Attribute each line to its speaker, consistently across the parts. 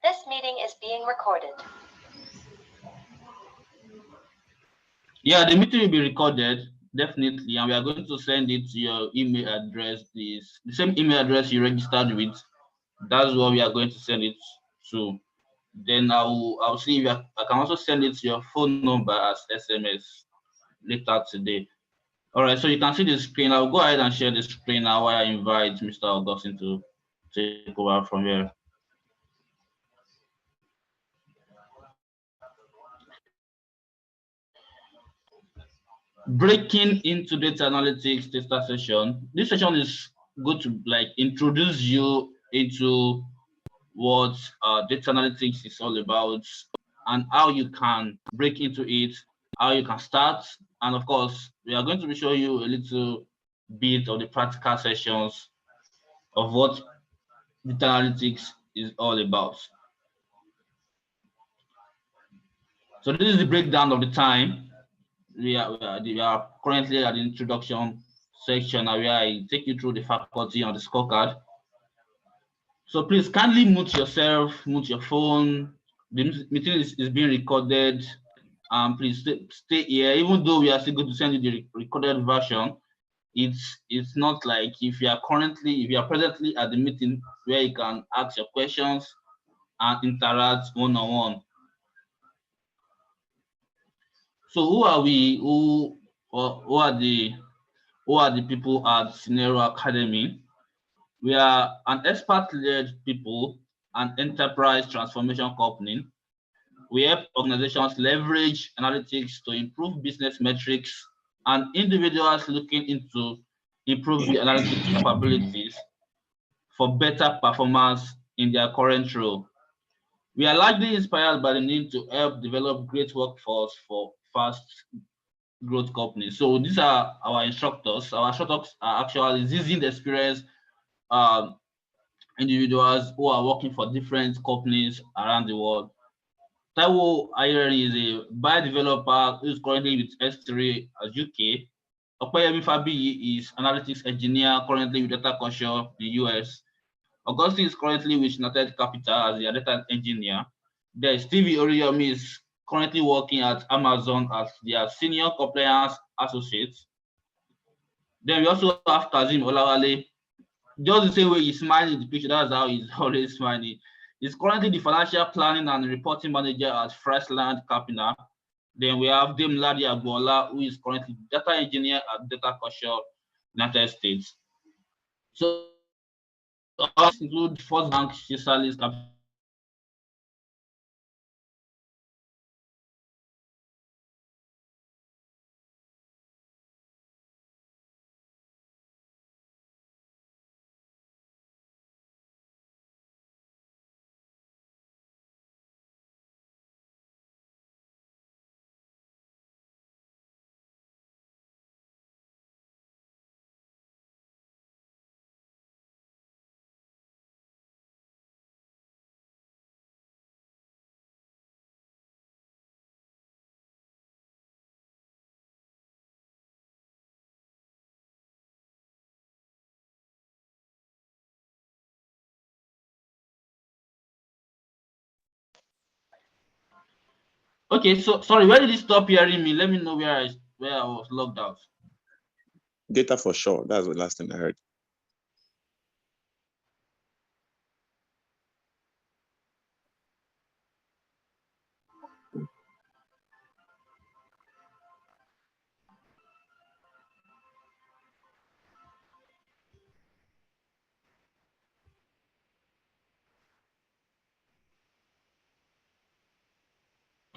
Speaker 1: This meeting is being recorded.
Speaker 2: Yeah, the meeting will be recorded, definitely, and we are going to send it to your email address, the same email address you registered with. That's what we are going to send it to. Then I'll see if I can also send it to your phone number as SMS later today. All right, so you can see the screen. I'll go ahead and share the screen now while I invite Mr. Augustine to take over from here. Breaking into data analytics data session. This session is going to introduce you into what data analytics is all about and how you can break into it, how you can start, and of course, we are going to be showing you a little bit of the practical sessions of what data analytics is all about. So this is the breakdown of the time. We are currently at the introduction section where I take you through the faculty on the scorecard. So please kindly mute yourself, mute your phone. The meeting is being recorded. Please stay here. Even though we are still going to send you the recorded version, it's not like if you are presently at the meeting where you can ask your questions and interact one-on-one. So who are we? Who are the people at Scenario Academy? We are an expert-led people and enterprise transformation company. We help organizations leverage analytics to improve business metrics and individuals looking into improve the analytics capabilities for better performance in their current role. We are largely inspired by the need to help develop great workforce for fast growth companies. So these are our instructors. Our instructors are actually seasoned experienced um, individuals who are working for different companies around the world. Taiwo Ayeri is a BI developer who is currently with S3 at UK. Opeyemi Fabiyi is analytics engineer currently with Data Culture in the US. Augustine is currently with United Capital as the data engineer. Then Stevie Oriyomi is currently working at Amazon as their senior compliance associate. Then we also have Kazim Olawale. Just the same way he's smiling in the picture, that's how he's always smiling. He's currently the financial planning and reporting manager at Freshland Capital. Then we have Dame Ladi Agbola, who is currently data engineer at Data Culture, United States. So others include First Bank, Salaries, Capital. Okay, so sorry, where did you stop hearing me? Let me know where I was logged out.
Speaker 3: Data for sure. That's the last thing I heard.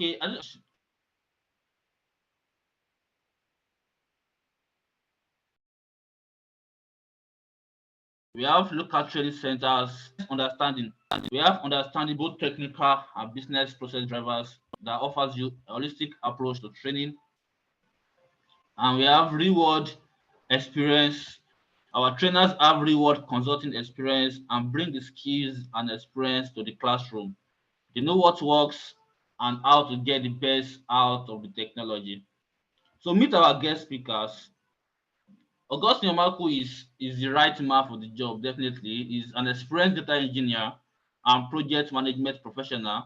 Speaker 2: Okay, we have local training centers, understanding. We have understanding both technical and business process drivers that offers you a holistic approach to training. And we have reward experience. Our trainers have reward consulting experience and bring the skills and experience to the classroom. They know what works and how to get the best out of the technology. So meet our guest speakers. Augustine Omaku is the right man for the job, definitely. He's an experienced data engineer and project management professional.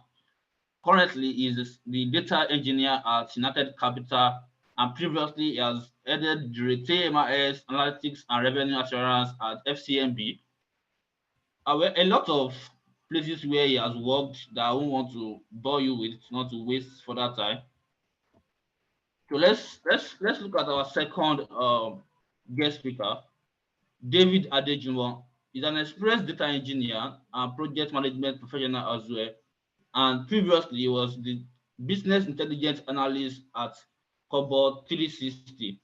Speaker 2: Currently, he is the data engineer at United Capital, and previously he has headed the retail MIS, analytics, and revenue assurance at FCMB. Well, a lot of places where he has worked that I won't want to bore you with, not to waste further time. So let's look at our second guest speaker, David Adejimo. He's an experienced data engineer and project management professional as well. And previously, he was the business intelligence analyst at Cobalt 360.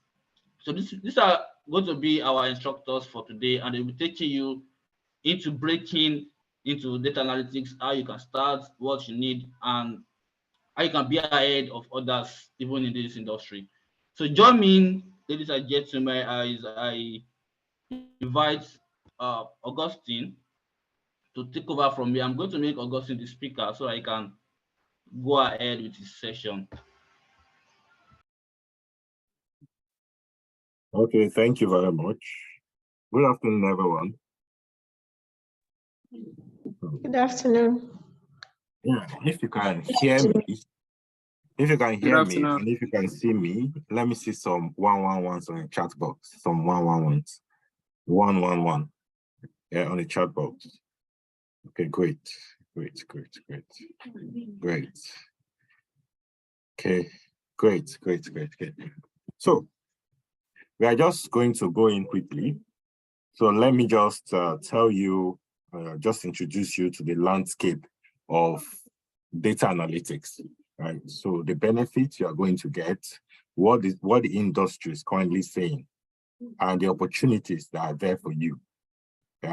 Speaker 2: So these are going to be our instructors for today, and they'll be taking you into breaking into data analytics, how you can start, what you need, and how you can be ahead of others even in this industry. So join me, ladies and gentlemen, as I invite Augustine to take over from me. I'm going to make Augustine the speaker so I can go ahead with his session.
Speaker 4: Okay, thank you very much. Good afternoon, everyone.
Speaker 5: Good afternoon.
Speaker 4: Yeah, if you can hear me, and if you can see me, let me see some 111s on the chat box. Some 111s. 111. Yeah, on the chat box. Okay, great. Okay, great. So we are just going to go in quickly. So let me just tell you, just introduce you to the landscape of data analytics, right? So the benefits you are going to get, what the industry is currently saying, and the opportunities that are there for you.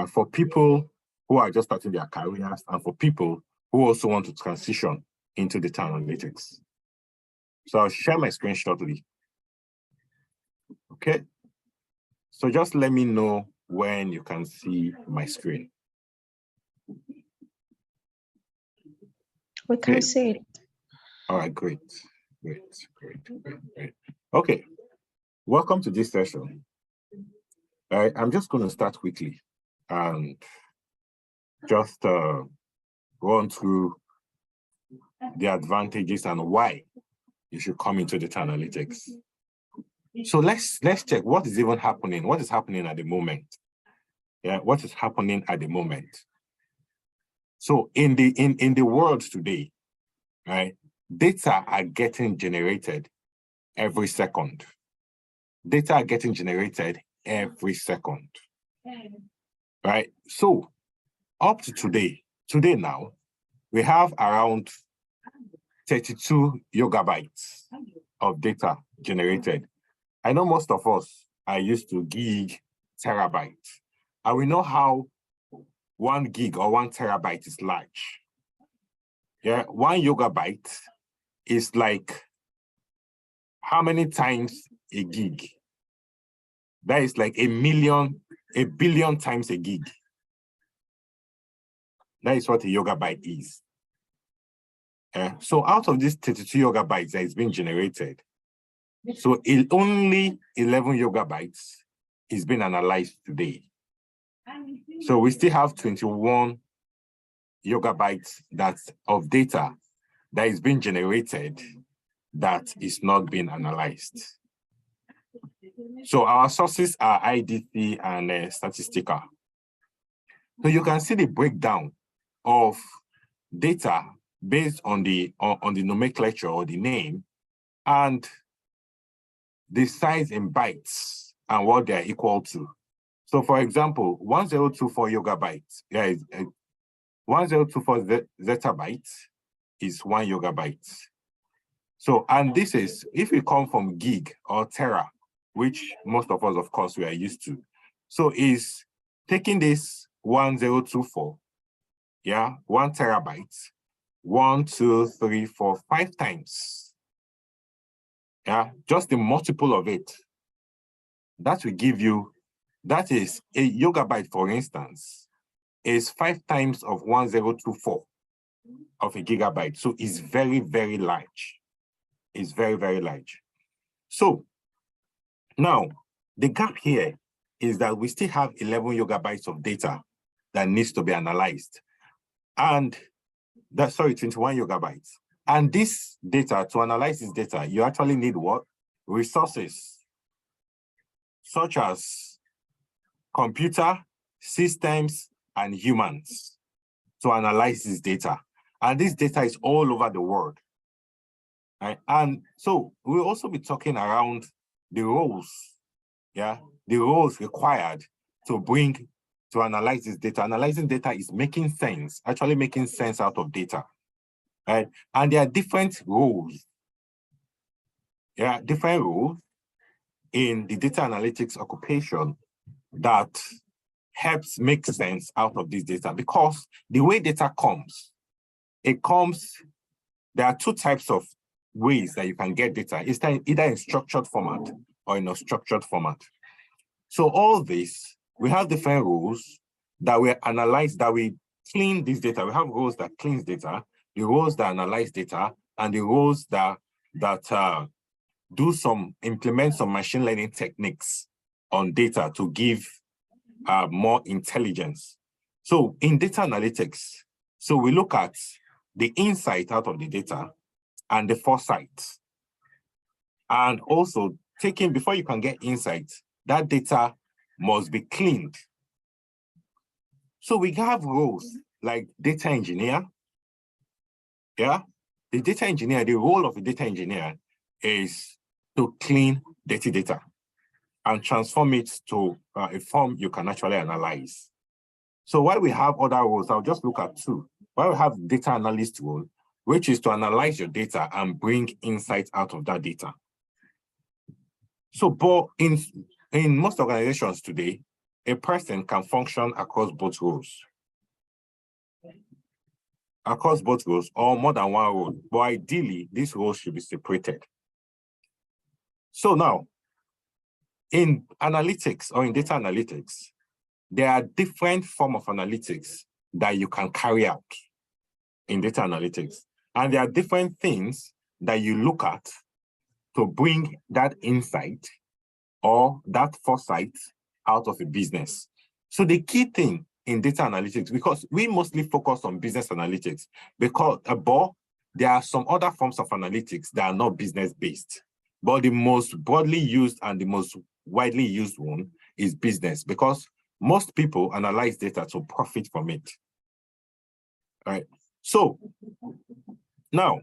Speaker 4: For people who are just starting their careers, and for people who also want to transition into data analytics. So I'll share my screen shortly. Okay. So just let me know when you can see my screen.
Speaker 5: We can see it.
Speaker 4: All right, great. Okay, welcome to this session. I'm just going to start quickly and just run through the advantages and why you should come into data analytics. So let's check what is even happening. What is happening at the moment? Yeah, what is happening at the moment? So in the world today, right, data are getting generated every second. Data are getting generated every second. Right? So up to today now, we have around 32 gigabytes of data generated. I know most of us are used to gig, terabyte, and we know how 1 gig or 1 terabyte is large. Yeah, 1 gigabyte is like how many times a gig? That is like a billion times a gig. That is what a gigabyte is. So out of these 32 gigabytes that is being generated, so only 11 gigabytes is being analyzed today. So we still have 21 gigabytes of data that is being generated that is not being analyzed. So our sources are IDC and statistical. So you can see the breakdown of data based on the nomenclature or the name and the size in bytes and what they're equal to. So for example, 1024 gigabytes, 1024 zettabytes is 1 gigabyte. So, and this is, if we come from gig or tera, which most of us, of course, we are used to. So is taking this 1024, 1 terabyte, 1, 2, 3, 4, 5 times. Just the multiple of it. That will give you, that is a gigabyte, for instance, is 5 times of 1024 of a gigabyte. So it's very, very large. It's very, very large. So now the gap here is that we still have 11 gigabytes of data that needs to be analyzed. And that's, sorry, 21 gigabytes. And this data, to analyze this data, you actually need what? Resources, such as computer, systems, and humans to analyze this data. And this data is all over the world. Right? And so we'll also be talking around the roles, the roles required to analyze this data. Analyzing data is making sense, actually making sense out of data, right? And there are different roles. There are different roles in the data analytics occupation that helps make sense out of this data, because the way data comes, there are two types of ways that you can get data. It's either in structured format or in a structured format. So all this, we have different rules that we analyze, that we clean this data. We have rules that cleans data, the rules that analyze data, and the rules that implement some machine learning techniques on data to give more intelligence. So in data analytics, so we look at the insight out of the data and the foresight. And also before you can get insight, that data must be cleaned. So we have roles like data engineer. The data engineer, the role of a data engineer is to clean dirty data and transform it to a form you can actually analyze. So while we have other roles, I'll just look at two. While we have data analyst role, which is to analyze your data and bring insights out of that data. So, but in most organizations today, a person can function across both roles. Or more than one role, but ideally, these roles should be separated. So now, in analytics or in data analytics, there are different forms of analytics that you can carry out in data analytics. And there are different things that you look at to bring that insight or that foresight out of a business. So the key thing in data analytics, because we mostly focus on business analytics, because there are some other forms of analytics that are not business-based. But the most broadly used and the most widely used one is business, because most people analyze data to profit from it. All right. So now,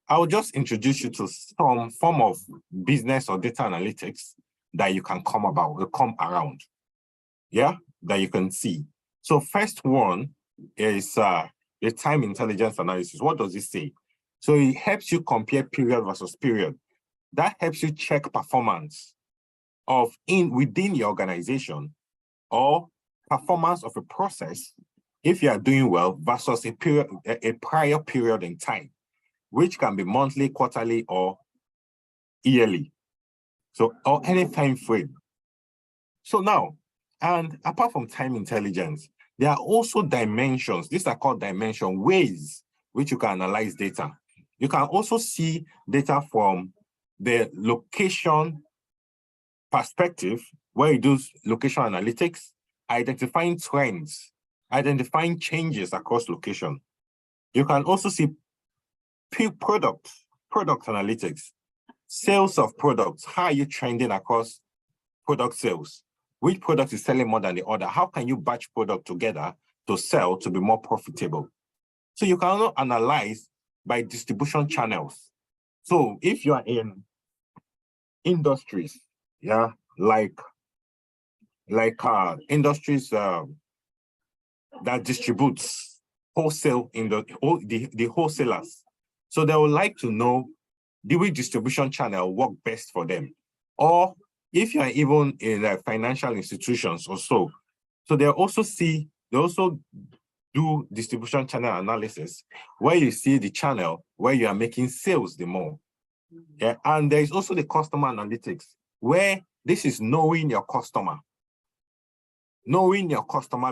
Speaker 4: I'll just introduce you to some form of business or data analytics that you can come around, that you can see. So first one is the time intelligence analysis. What does it say? So it helps you compare period versus period. That helps you check performance within your organization or performance of a process, if you are doing well, versus a prior period in time, which can be monthly, quarterly, or yearly. So, or any time frame. So now, and apart from time intelligence, there are also dimensions. These are called dimension ways which you can analyze data. You can also see data from the location perspective, where you do location analytics, identifying trends, identifying changes across location. You can also see product analytics, sales of products. How are you trending across product sales? Which product is selling more than the other? How can you batch product together to sell to be more profitable? So you can also analyze by distribution channels. So if you are in industries, like industries that distributes wholesale in the wholesalers. So they would like to know which distribution channel work best for them. Or if you are even in financial institutions or so they also do distribution channel analysis, where you see the channel where you are making sales the more. And there is also the customer analytics, where this is knowing your customer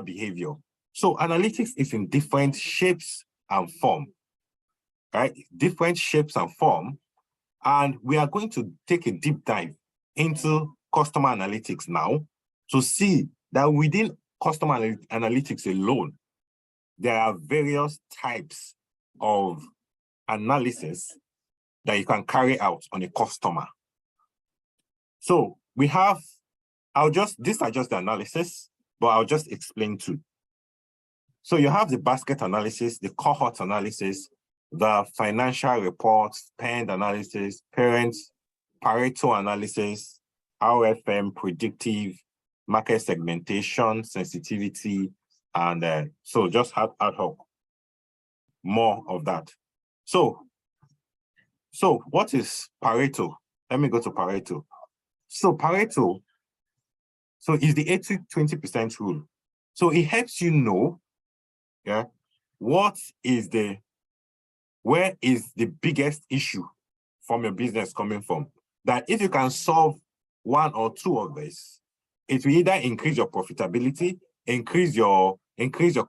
Speaker 4: behavior. So analytics is in different shapes and form, right? Different shapes and form. And we are going to take a deep dive into customer analytics now to see that within customer analytics alone, there are various types of analysis that you can carry out on a customer. So we have, these are just the analysis, but I'll just explain too. So you have the basket analysis, the cohort analysis, the financial reports, spend analysis, parents, Pareto analysis, RFM, predictive, market segmentation, sensitivity, and so just ad hoc, more of that. So what is Pareto? Let me go to Pareto. So Pareto, is the 80-20% rule. So it helps you know, where is the biggest issue from your business coming from? That if you can solve one or two of this, it will either increase your profitability, increase your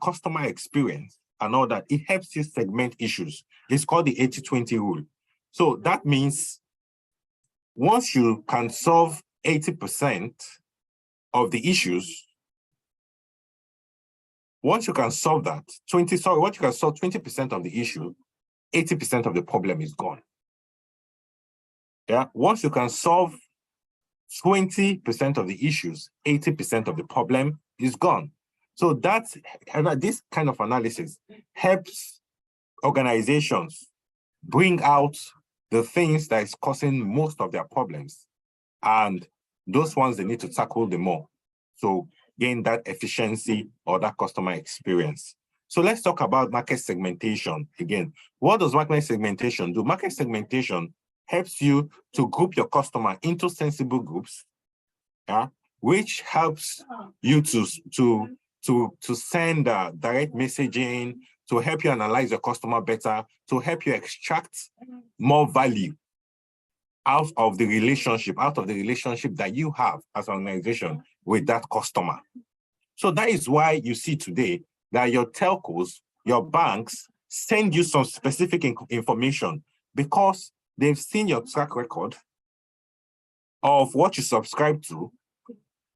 Speaker 4: customer experience, and all that. It helps you segment issues. It's called the 80-20 rule. So that means once you can solve 80% of the issues, once you can solve 20% of the issue, 80% of the problem is gone. Yeah, once you can solve 20% of the issues, 80% of the problem is gone. So this kind of analysis helps organizations bring out the things that is causing most of their problems, and those ones they need to tackle the more. So gain that efficiency or that customer experience. So let's talk about market segmentation again. What does market segmentation do? Market segmentation helps you to group your customer into sensible groups, which helps you to send direct messaging, to help you analyze your customer better, to help you extract more value out of the relationship that you have as an organization with that customer. So that is why you see today that your telcos, your banks send you some specific information because they've seen your track record of what you subscribe to,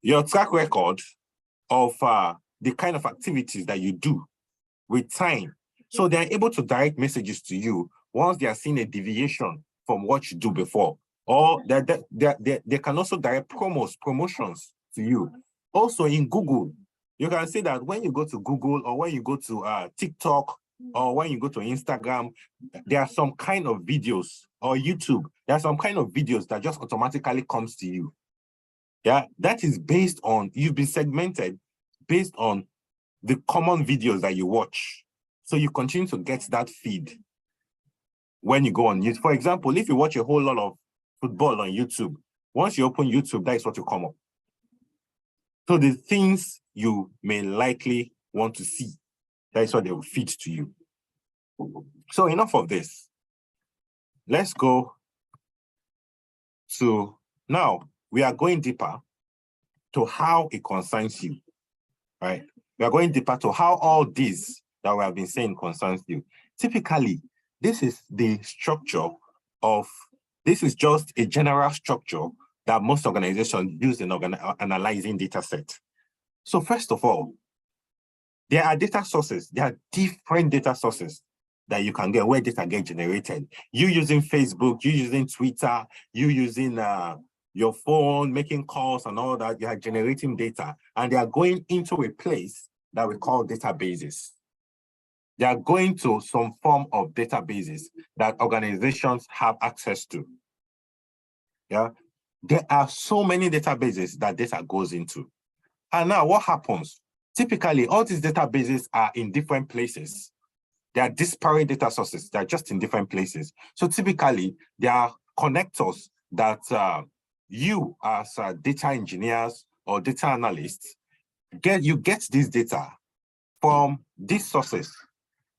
Speaker 4: your track record of the kind of activities that you do with time. So they're able to direct messages to you once they are seeing a deviation from what you do before. Or they can also direct promotions to you. Also in Google, you can see that when you go to Google or when you go to TikTok or when you go to Instagram, there are some kind of videos, or YouTube, there are some kind of videos that just automatically comes to you. Yeah, that is based on, you've been segmented based on the common videos that you watch. So you continue to get that feed when you go on YouTube. For example, if you watch a whole lot of football on YouTube, once you open YouTube, that is what will come up. So the things you may likely want to see, that is what they will feed to you. So enough of this. Let's go to, now we are going deeper to how it concerns you, right? We are going deeper to how all this that we have been saying concerns you. Typically, this is the structure of, this is just a general structure that most organizations use in analyzing data sets. So first of all, there are data sources. There are different data sources that you can get, where data get generated. You using Facebook, you using Twitter, you using your phone, making calls and all that, you are generating data, and they are going into a place that we call databases. They are going to some form of databases that organizations have access to. Yeah, there are so many databases that data goes into. And now what happens? Typically, all these databases are in different places. They are disparate data sources. They are just in different places. So typically, there are connectors that you as data engineers or data analysts get this data from these sources.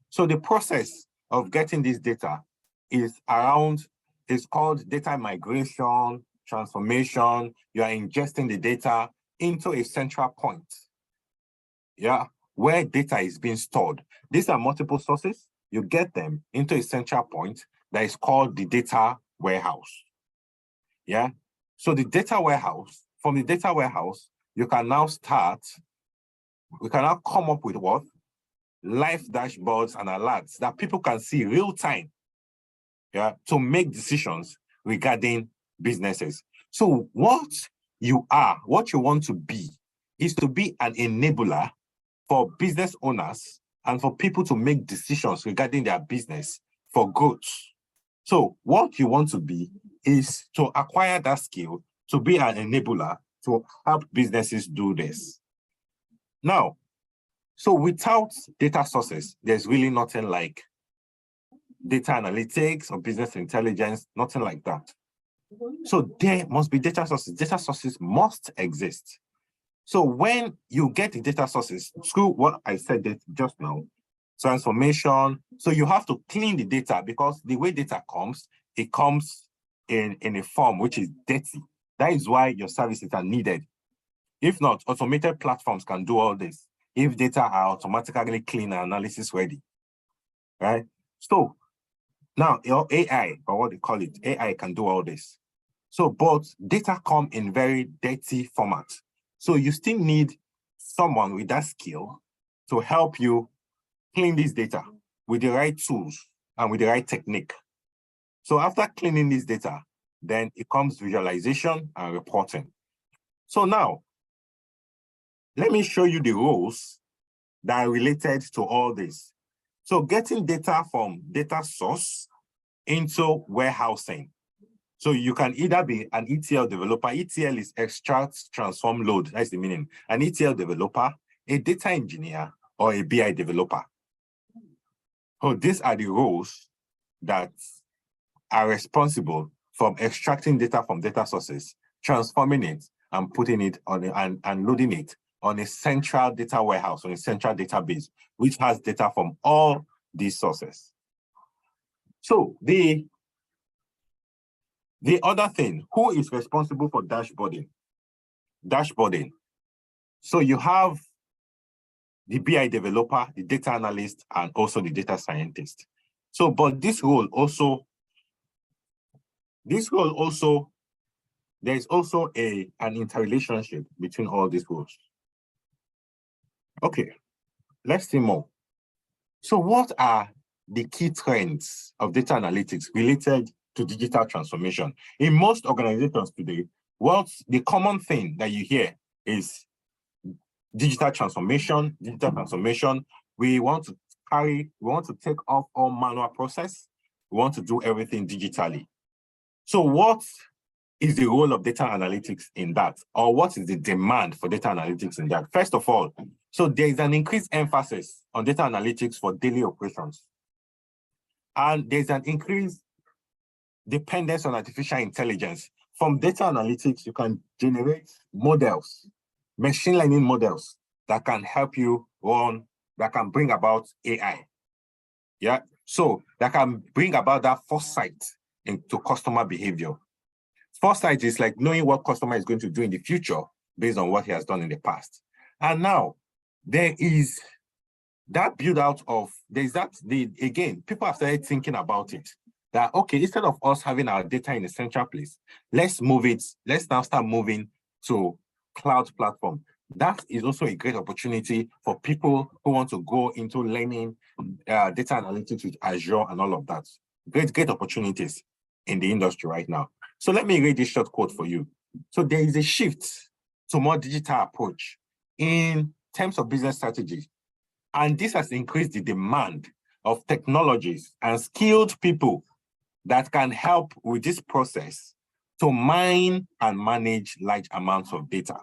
Speaker 4: So the process of getting this data is called data migration, transformation. You are ingesting the data into a central point, yeah, where data is being stored. These are multiple sources. You get them into a central point that is called the data warehouse. Yeah. So the data warehouse, from the data warehouse, we can now come up with what? live dashboards and alerts that people can see real time, yeah, to make decisions regarding businesses. So what you want to be is to be an enabler for business owners and for people to make decisions regarding their business for growth. So what you want to be is to acquire that skill to be an enabler to help businesses do this. Now, so without data sources, there's really nothing like data analytics or business intelligence, nothing like that. So there must be data sources. Data sources must exist. So when you get the data sources through what I said just now, transformation, so you have to clean the data because the way data comes, it comes in a form which is dirty. That is why your services are needed. If not, automated platforms can do all this if data are automatically clean and analysis ready, right? So now your AI, or what they call it, AI can do all this. So, but data come in very dirty format. So you still need someone with that skill to help you clean this data with the right tools and with the right technique. So after cleaning this data, then it comes visualization and reporting. So now, let me show you the roles that are related to all this. So getting data from data source into warehousing. So you can either be an ETL developer. ETL is extract, transform, load. That's the meaning. An ETL developer, a data engineer, or a BI developer. So these are the roles that are responsible for extracting data from data sources, transforming it, and putting it on and loading it on a central data warehouse, on a central database, which has data from all these sources. So the other thing, who is responsible for dashboarding? Dashboarding. So you have the BI developer, the data analyst, and also the data scientist. So, but this role also, there's also an interrelationship between all these roles. Okay, let's see more. So what are the key trends of data analytics related to digital transformation? In most organizations today, what's the common thing that you hear is digital transformation. We want to take off all manual process. We want to do everything digitally. So what is the role of data analytics in that? Or what is the demand for data analytics in that? First of all, so there is an increased emphasis on data analytics for daily operations. And there's an increased dependence on artificial intelligence. From data analytics, you can generate models, machine learning models that can help you run, that can bring about AI. Yeah, so that can bring about that foresight into customer behavior. Foresight is like knowing what customer is going to do in the future based on what he has done in the past. And now there is that build out of, again, people have started thinking about it. That, okay, instead of us having our data in a central place, let's now start moving to cloud platform. That is also a great opportunity for people who want to go into learning data analytics with Azure and all of that. Great opportunities in the industry right now. So let me read this short quote for you. So there is a shift to more digital approach in terms of business strategy. And this has increased the demand of technologies and skilled people that can help with this process to mine and manage large amounts of data.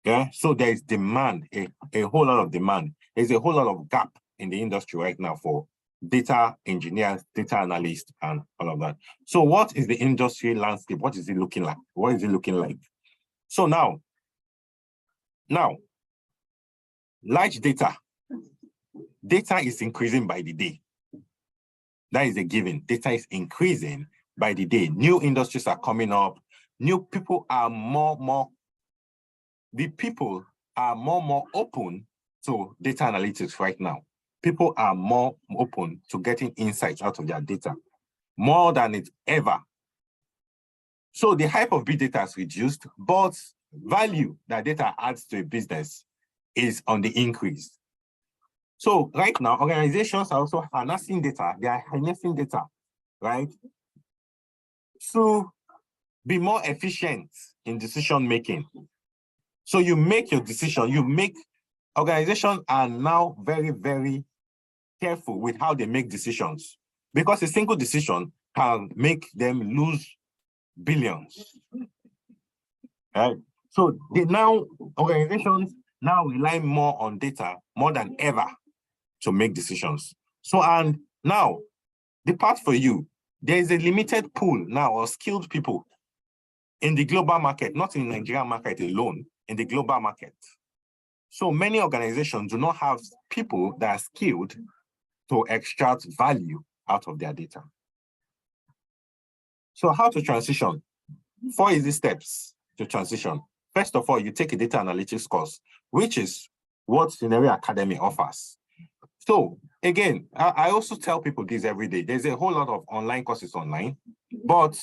Speaker 4: Yeah, so there is demand, a whole lot of demand. There's a whole lot of gap in the industry right now for data engineers, data analysts, and all of that. So what is the industry landscape? What is it looking like? What is it looking like? So now, large data is increasing by the day. That is a given. Data is increasing by the day. New industries are coming up. New people are more open to data analytics right now. People are more open to getting insights out of their data, more than it ever. So the hype of big data has reduced, but value that data adds to a business is on the increase. So right now, organizations are also harnessing data, they are harnessing data, right? To be more efficient in decision making. So you make your decision, organizations are now very, very careful with how they make decisions, because a single decision can make them lose billions. Right? So organizations now rely more on data more than ever to make decisions. So, and now the part for you, there is a limited pool now of skilled people in the global market, not in the Nigerian market alone, in the global market. So many organizations do not have people that are skilled to extract value out of their data. So how to transition? 4 easy steps to transition. First of all, you take a data analytics course, which is what Scenario Academy offers. So again, I also tell people this every day. There's a whole lot of online courses online, but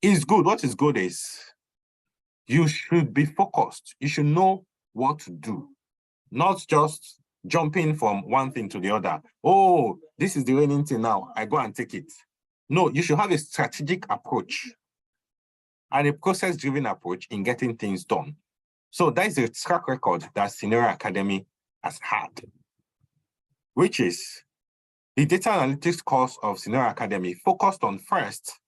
Speaker 4: it's good. What is good is you should be focused. You should know what to do, not just jumping from one thing to the other. Oh, this is the raining thing now, I go and take it. No, you should have a strategic approach and a process-driven approach in getting things done. So that is the track record that Scenario Academy has had, which is the data analytics course of Scenario Academy focused on first,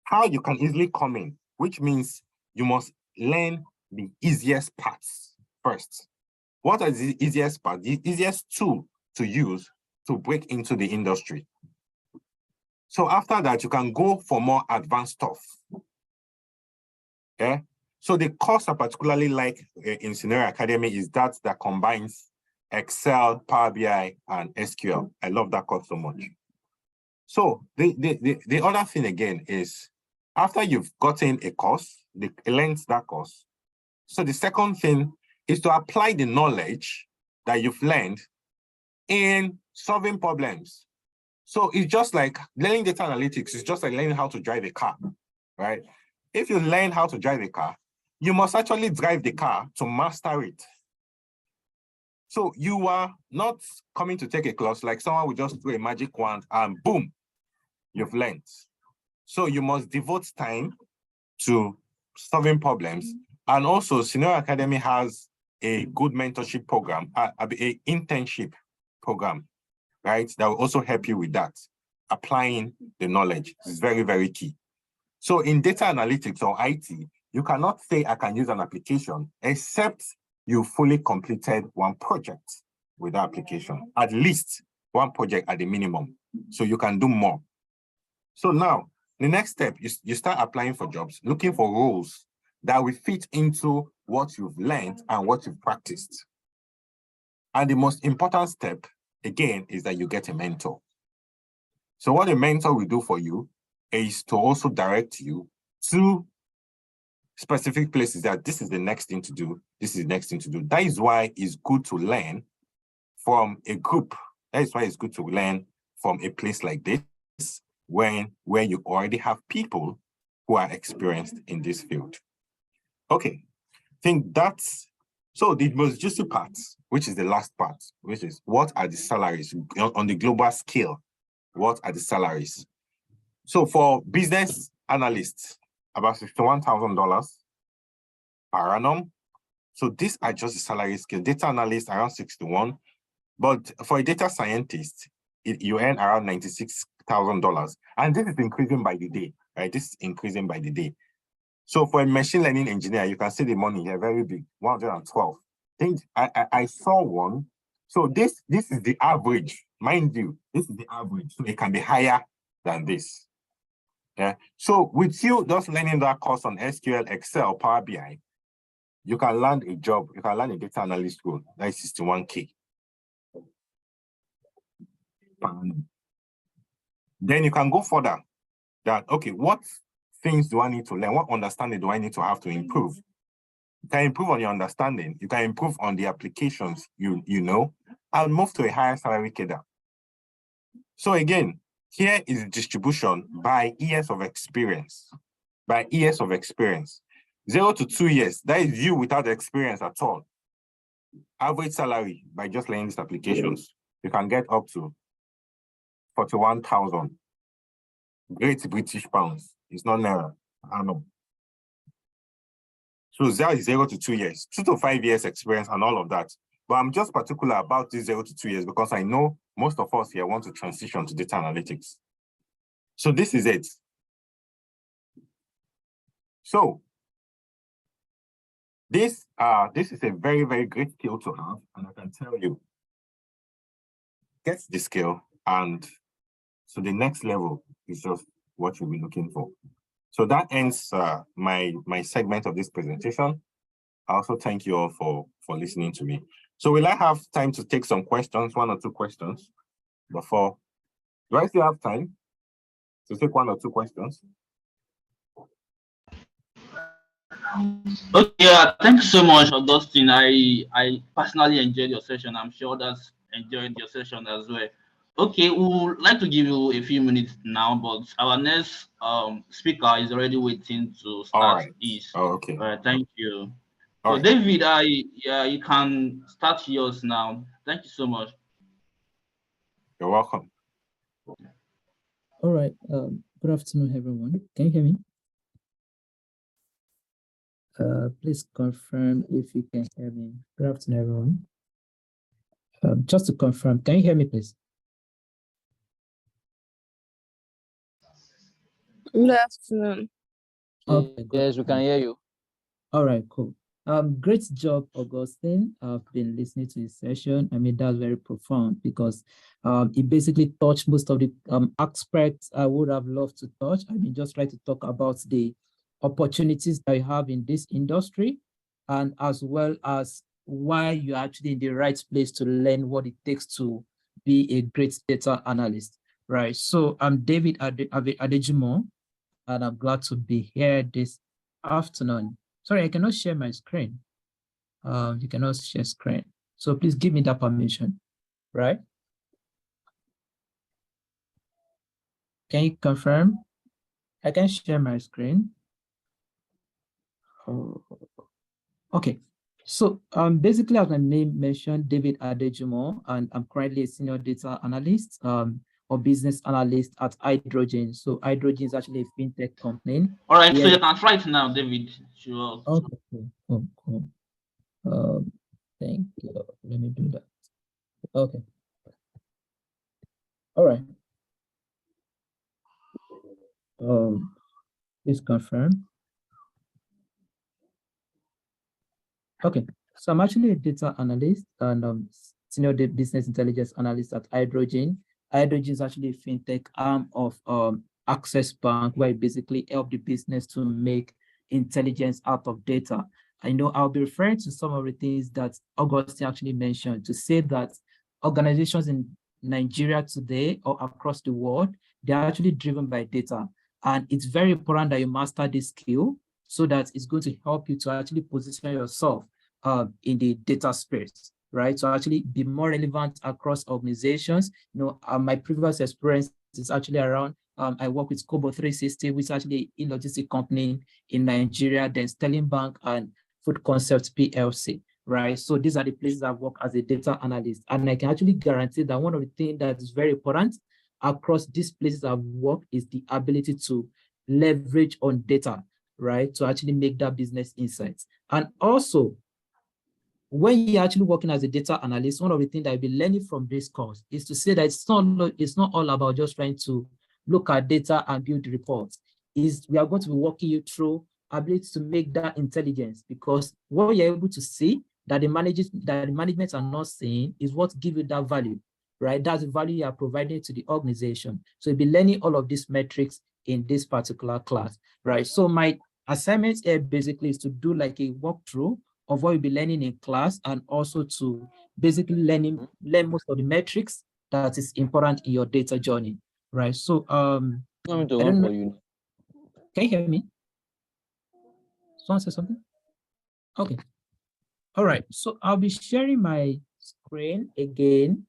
Speaker 4: how you can easily come in, which means you must learn the easiest parts first. What are the easiest part? The easiest tool to use to break into the industry. So after that, you can go for more advanced stuff. Yeah. So the course I particularly like in Scenario Academy is that combines Excel, Power BI, and SQL. I love that course so much. So the other thing again is after you've gotten a course, learned that course. So the second thing is to apply the knowledge that you've learned in solving problems. So it's just like learning data analytics. It's just like learning how to drive a car, right? If you learn how to drive a car, you must actually drive the car to master it. So you are not coming to take a class like someone will just do a magic wand and boom, you've learned. So you must devote time to solving problems. And also Scenario Academy has a good mentorship program, an internship program, right? That will also help you with that. Applying the knowledge is very, very key. So in data analytics or IT, you cannot say I can use an application except you fully completed one project with that application, at least one project at the minimum. So you can do more. So now the next step is you start applying for jobs, looking for roles that will fit into what you've learned and what you've practiced. And the most important step, again, is that you get a mentor. So what a mentor will do for you is to also direct you to specific places that this is the next thing to do, this is the next thing to do. That is why it's good to learn from a group. That is why it's good to learn from a place like this, where you already have people who are experienced in this field. Okay, I think that's, so the most juicy part, which is the last part, which is what are the salaries on the global scale? What are the salaries? So for business analysts, about $61,000 per annum. So these are just the salary scale. Data analyst around 61, but for a data scientist, you earn around $96,000, and this is increasing by the day, right? This is increasing by the day. So for a machine learning engineer, you can see the money here, very big, 112. I saw one. So this is the average, mind you. This is the average, so it can be higher than this. Yeah. So with you just learning that course on SQL, Excel, Power BI, you can land a job, you can land a data analyst role, that's 61K. Then you can go further that, okay, what things do I need to learn? What understanding do I need to have to improve? You can improve on your understanding. You can improve on the applications you know, and move to a higher salary cadre. So again, here is distribution by years of experience. By years of experience. 0 to 2 years, that is you without experience at all. average salary by just laying these applications, you can get up to 41,000 Great British pounds. It's not naira, annum. So that is 0 to 2 years, 2 to 5 years experience and all of that. But I'm just particular about this 0 to 2 years because I know most of us here want to transition to data analytics. So this is it. So this is a very, very great skill to have, and I can tell you, get the skill, and so the next level is just what you'll be looking for. So that ends my segment of this presentation. I also thank you all for listening to me. So will I have time to take some questions, 1 or 2 questions before? Do I still have time to take 1 or 2 questions?
Speaker 2: Okay, yeah, thanks so much, Augustine. I personally enjoyed your session. I'm sure others enjoyed your session as well. Okay, we would like to give you a few minutes now, but our next speaker is already waiting to
Speaker 4: All
Speaker 2: start
Speaker 4: right.
Speaker 2: his.
Speaker 4: Oh, okay.
Speaker 2: Thank you.
Speaker 4: All
Speaker 2: So
Speaker 4: right.
Speaker 2: David, yeah, you can start yours now. Thank you so much.
Speaker 4: You're welcome.
Speaker 6: All right. Good afternoon, everyone. Can you hear me? Please confirm if you can hear me. Good afternoon, everyone. Just to confirm, can you hear me, please?
Speaker 7: Good afternoon.
Speaker 6: Okay, good.
Speaker 8: Yes, we can hear you.
Speaker 6: All right, cool. Great job, Augustine. I've been listening to this session. I mean, that's very profound because it basically touched most of the aspects I would have loved to touch. I mean, just try to talk about the opportunities that you have in this industry, and as well as why you're actually in the right place to learn what it takes to be a great data analyst, right? So I'm David Adejimo, and I'm glad to be here this afternoon. Sorry, I cannot share my screen. You cannot share screen. So please give me that permission, right? Can you confirm? I can share my screen. Oh, okay. So basically, as my name mentioned, David Adejimo, and I'm currently a senior data analyst or business analyst at Hydrogen. So Hydrogen is actually a fintech company.
Speaker 2: All right, so you can try it now, David. Sure.
Speaker 6: Okay, cool. Thank you. Let me do that. Okay. All right. Please confirm. Okay. So I'm actually a data analyst and senior business intelligence analyst at Hydrogen. Hydrogen is actually a fintech arm of Access Bank, where I basically help the business to make intelligence out of data. I know I'll be referring to some of the things that Augustine actually mentioned to say that organizations in Nigeria today or across the world, they're actually driven by data. And it's very important that you master this skill so that it's going to help you to actually position yourself in the data space, right? So actually be more relevant across organizations. You know, my previous experience is actually around, I work with Kobo 360, which is actually a logistic company in Nigeria, then Sterling Bank and Food Concept PLC, right? So these are the places I've worked as a data analyst. And I can actually guarantee that one of the things that is very important across these places I've worked is the ability to leverage on data, right? To actually make that business insights. And also, when you're actually working as a data analyst, one of the things that I've been learning from this course is to say that it's not all about just trying to look at data and build reports. We are going to be walking you through ability to make that intelligence, because what you're able to see that the management are not seeing is what gives you that value, right? That's the value you are providing to the organization. So you'll be learning all of these metrics in this particular class, right? So my assignment here basically is to do like a walkthrough of what you'll be learning in class, and also to basically learn most of the metrics that is important in your data journey, right? So
Speaker 8: I'm going to
Speaker 6: I don't
Speaker 8: run
Speaker 6: know.
Speaker 8: for you.
Speaker 6: Can you hear me? Someone say something? Okay. All right. So I'll be sharing my screen again,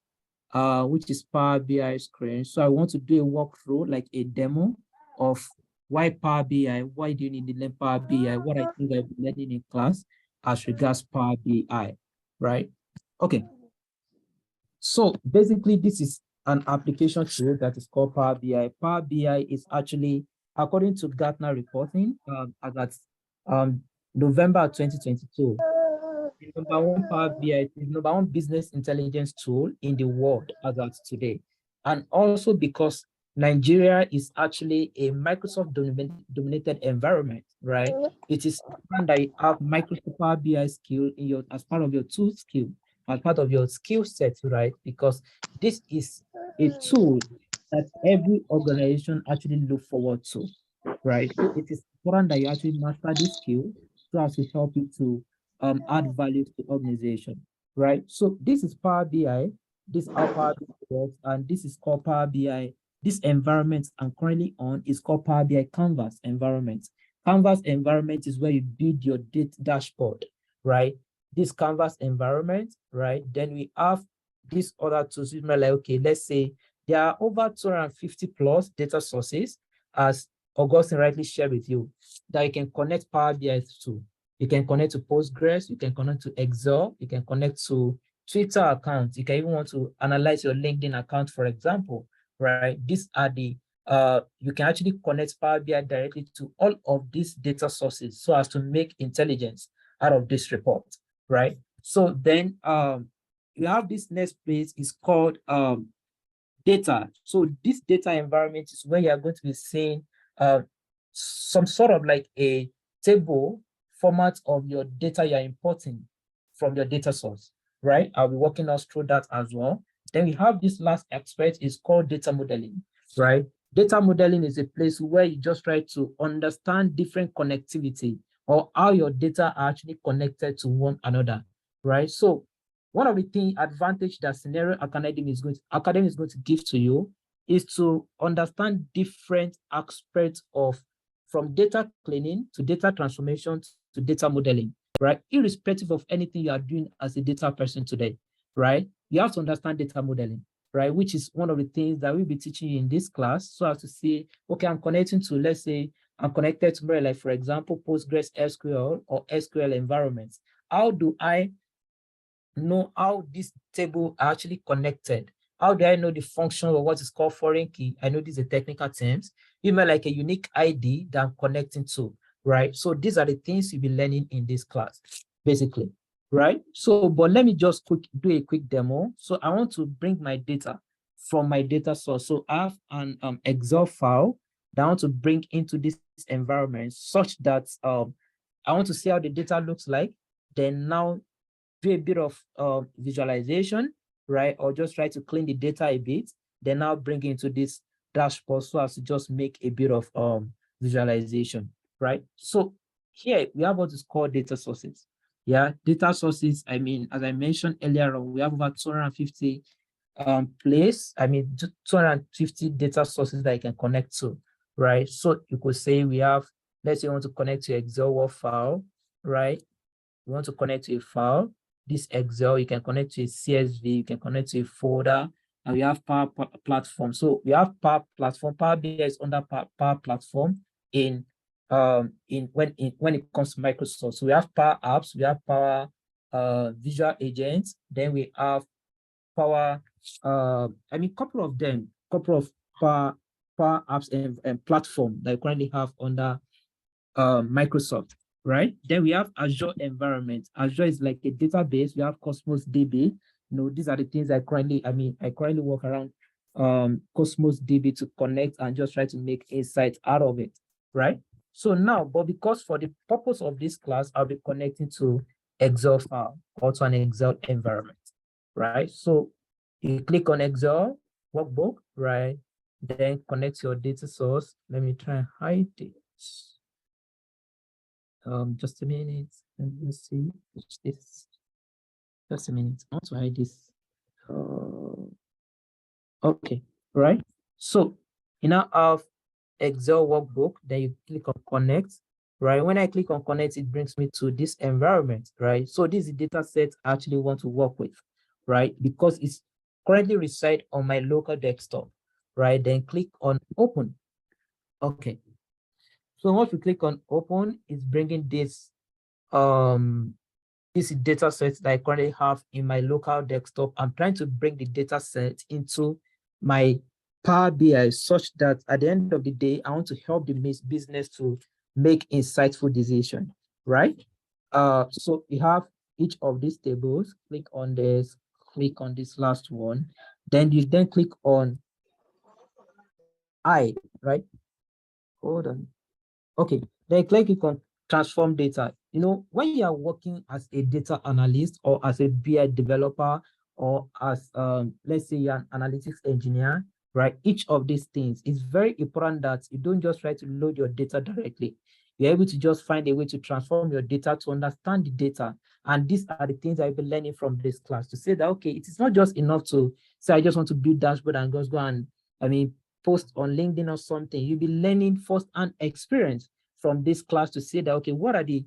Speaker 6: which is Power BI screen. So I want to do a walkthrough, like a demo of why Power BI, why do you need to learn Power BI, what I think I've been learning in class as regards Power BI, right? Okay. So basically, this is an application tool that is called Power BI. Power BI is actually, according to Gartner reporting, as at November 2022, the number one Power BI is the number one business intelligence tool in the world as at today. And also because Nigeria is actually a Microsoft dominated environment, right? It is important that you have Microsoft Power BI skill in your as part of your tool skill, as part of your skill set, right? Because this is a tool that every organization actually look forward to, right? So it is important that you actually master this skill so as to help you to add value to the organization, right? So this is Power BI, this is how Power BI works, and this is called Power BI. This environment I'm currently on is called Power BI Canvas environment. Canvas environment is where you build your data dashboard, right? This Canvas environment, right? Then we have this other tools, like, okay, let's say there are over 250 plus data sources, as Augustine rightly shared with you, that you can connect Power BI to. You can connect to Postgres, you can connect to Excel, you can connect to Twitter accounts. You can even want to analyze your LinkedIn account, for example, right? These are the, you can actually connect Power BI directly to all of these data sources so as to make intelligence out of this report, right? So then you have this next place is called data. So this data environment is where you are going to be seeing some sort of like a table format of your data you're importing from your data source, right? I'll be walking us through that as well. Then we have this last aspect is called data modeling, right? Data modeling is a place where you just try to understand different connectivity or how your data are actually connected to one another, right? So one of the thing advantage that scenario academy is going to give to you is to understand different aspects of from data cleaning to data transformation to data modeling, right? Irrespective of anything you are doing as a data person today, right? You have to understand data modeling, right? Which is one of the things that we'll be teaching you in this class. So as to say, okay, I'm connecting to, let's say, I'm connected to, like, for example, Postgres SQL or SQL environments. How do I know how this table are actually connected? How do I know the function of what is called foreign key? I know these are technical terms. Email like a unique ID that I'm connecting to, right? So these are the things you'll be learning in this class, basically, right? So, but let me just do a quick demo. So I want to bring my data from my data source. So I have an Excel file that I want to bring into this environment such that I want to see how the data looks like. Then now do a bit of visualization, right? Or just try to clean the data a bit, then now bring it into this dashboard so as to just make a bit of visualization, right? So here we have what is called data sources. Yeah, data sources, I mean, as I mentioned earlier on, we have about 250 250 data sources that you can connect to, right? So you could say we have, let's say you want to connect to Excel Word file, right? You want to connect to a file, this Excel, you can connect to a CSV, you can connect to a folder, and we have Power Platform. So we have Power Platform. Power BI is under Power Platform when it comes to Microsoft. So we have Power Apps, we have Power Visual Agents, then we have Power, couple of Power Apps and platform that we currently have under Microsoft, right? Then we have Azure environment. Azure is like a database. We have Cosmos DB. These are the things I currently work around Cosmos DB to connect and just try to make insights out of it, right? So now, but because for the purpose of this class, I'll be connecting to Excel file, also an Excel environment, right? So you click on Excel workbook, right? Then connect your data source. Let me try and hide it. Just a minute. Let's see. This. Just a minute. I want to hide this. Okay, right. So you now have Excel workbook. Then you click on connect. Right. When I click on connect, it brings me to this environment. Right. So this is the data set I actually want to work with. Right. Because it's currently reside on my local desktop. Right. Then click on open. Okay. So once you click on open, it's bringing this this data set that I currently have in my local desktop. I'm trying to bring the data set into my Power BI such that at the end of the day, I want to help the business to make insightful decisions, right? So we have each of these tables. Click on this, click on this last one. Then you click on right? Hold on. Okay, then click on transform data. You know, when you are working as a data analyst or as a BI developer or as let's say you're an analytics engineer, right? Each of these things is very important that you don't just try to load your data directly. You're able to just find a way to transform your data to understand the data. And these are the things I've been learning from this class to say that, okay, it is not just enough to say, I just want to build dashboard and just go and, post on LinkedIn or something. You'll be learning first-hand experience from this class to say that, okay, what are the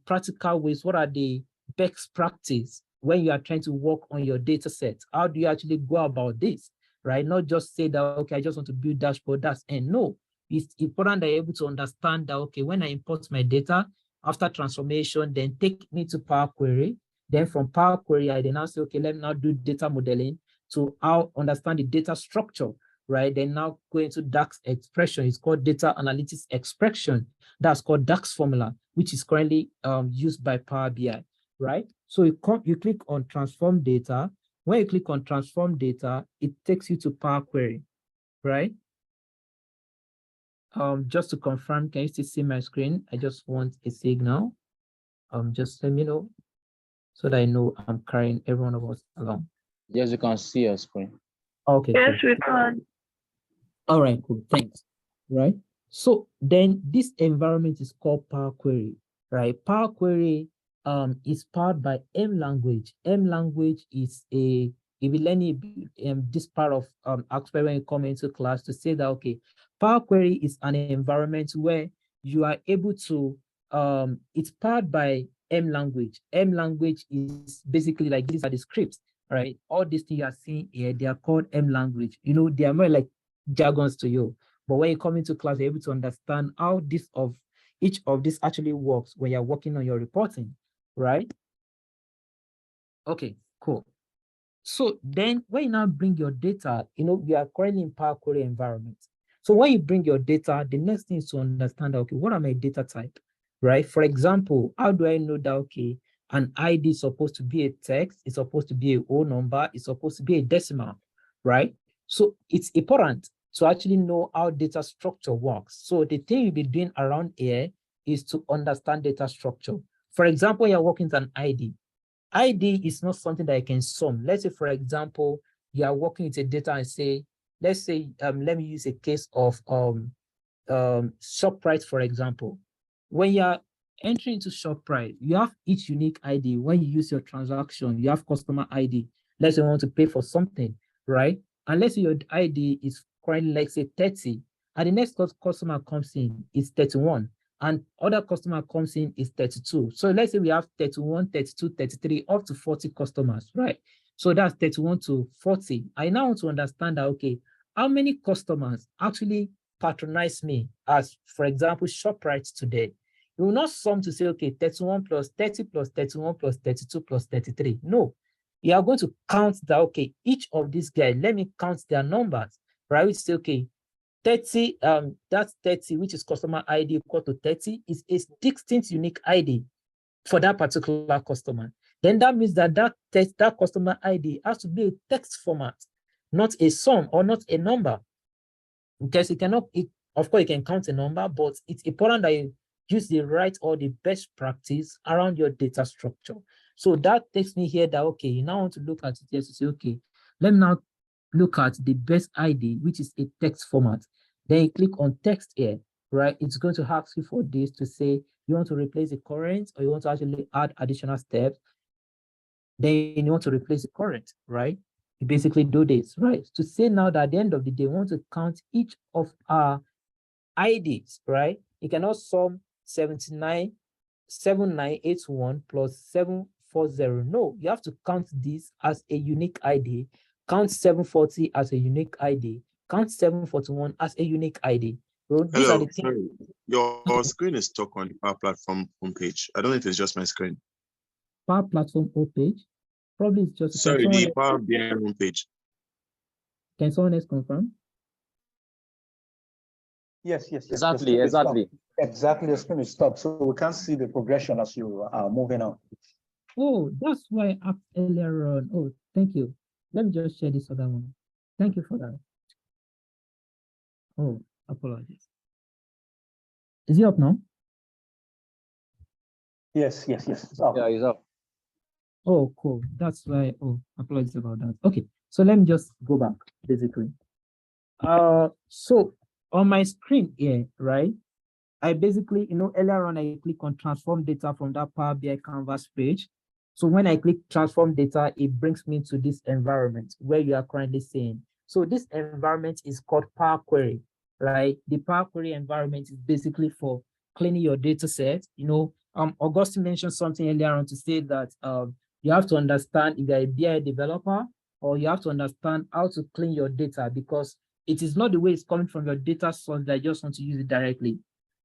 Speaker 6: practical ways, what are the best practice when you are trying to work on your data set? How do you actually go about this, right? Not just say that, okay, I just want to build dashboard, no. It's important that you're able to understand that, okay, when I import my data after transformation, then take me to Power Query. Then from Power Query, I then now say, okay, let me now do data modeling to how understand the data structure, right? Then now go into DAX expression. It's called data analytics expression. That's called DAX formula, which is currently used by Power BI, right? So you click on transform data. When you click on transform data, it takes you to Power Query, right? Just to confirm, can you still see my screen? I just want a signal. Just let me know so that I know I'm carrying every one of us along.
Speaker 8: Yes, you can see your screen.
Speaker 6: Okay.
Speaker 7: Yes,
Speaker 6: cool.
Speaker 7: we can.
Speaker 6: All right, cool. Thanks. Right. So then this environment is called Power Query, right? Power Query is powered by M language. M language is if you learn this part of aspect when you come into class to say that, okay, Power Query is an environment where you are able to it's powered by M language. M language is basically like these are the scripts, right? All these things you are seeing here, they are called M language. You know, they are more like jargons to you. But when you come into class, you're able to understand how each of this actually works when you're working on your reporting, right? Okay, cool. So then when you now bring your data, we are currently in Power Query environment. So when you bring your data, the next thing is to understand, okay, what are my data type, right? For example, how do I know that, okay, an ID is supposed to be a text, it's supposed to be a whole number, it's supposed to be a decimal, right? So it's important to actually know how data structure works. So the thing you'll be doing around here is to understand data structure. For example, you're working with an ID. ID is not something that I can sum. Let's say, for example, you are working with a data and say, let's say, let me use a case of ShopRite, for example. When you're entering into ShopRite, you have each unique ID. When you use your transaction, you have customer ID. Let's say you want to pay for something, right? And let's say your ID is currently, let's say 30, and the next customer comes in is 31, and other customer comes in is 32. So let's say we have 31, 32, 33, up to 40 customers, right? So that's 31 to 40. I now want to understand that, okay, how many customers actually patronize me as, for example, ShopRite today? You will not sum to say, okay, 31 plus 30 plus 31 plus 32 plus 33. No, you are going to count that, okay, each of these guys, let me count their numbers, right? We say, okay, 30, that's 30, which is customer ID equal to 30, is a distinct unique ID for that particular customer. Then that means that that customer ID has to be a text format, not a sum or not a number. Because of course, you can count a number, but it's important that you use the right or the best practice around your data structure. So that takes me here that, okay, you now want to look at it here to say, okay, let me now look at the best ID, which is a text format. Then you click on text here, right? It's going to ask you for this to say you want to replace the current or you want to actually add additional steps. Then you want to replace the current, right? You basically do this, right? To say now that at the end of the day, we want to count each of our IDs, right? You cannot sum 7981 plus 740. No, you have to count this as a unique ID, count 740 as a unique ID, count 741 as a unique ID. Well, these are the things.
Speaker 3: Sorry. Your screen is stuck on the Power Platform homepage. I don't know if it's just my screen.
Speaker 6: Power Platform homepage. Probably it's just
Speaker 3: Sorry, the Power BI homepage.
Speaker 6: Can someone else confirm?
Speaker 9: Yes.
Speaker 8: Exactly, exactly.
Speaker 9: Exactly, the screen is stopped, so we can't see the progression as you are moving on.
Speaker 6: Oh, that's why I asked earlier on. Oh, thank you. Let me just share this other one. Thank you for that. Oh, apologies. Is it up now?
Speaker 9: Yes. It's up.
Speaker 8: Yeah, it's up.
Speaker 6: Oh, cool. That's why. Oh, apologies about that. Okay, so let me just go back basically. So on my screen here, right? I basically, earlier on I click on transform data from that Power BI Canvas page. So when I click transform data, it brings me to this environment where you are currently seeing. So this environment is called Power Query, right? The Power Query environment is basically for cleaning your data set. Augustine mentioned something earlier on to say that you have to understand if you're a BI developer, or you have to understand how to clean your data, because it is not the way it's coming from your data source that I just want to use it directly.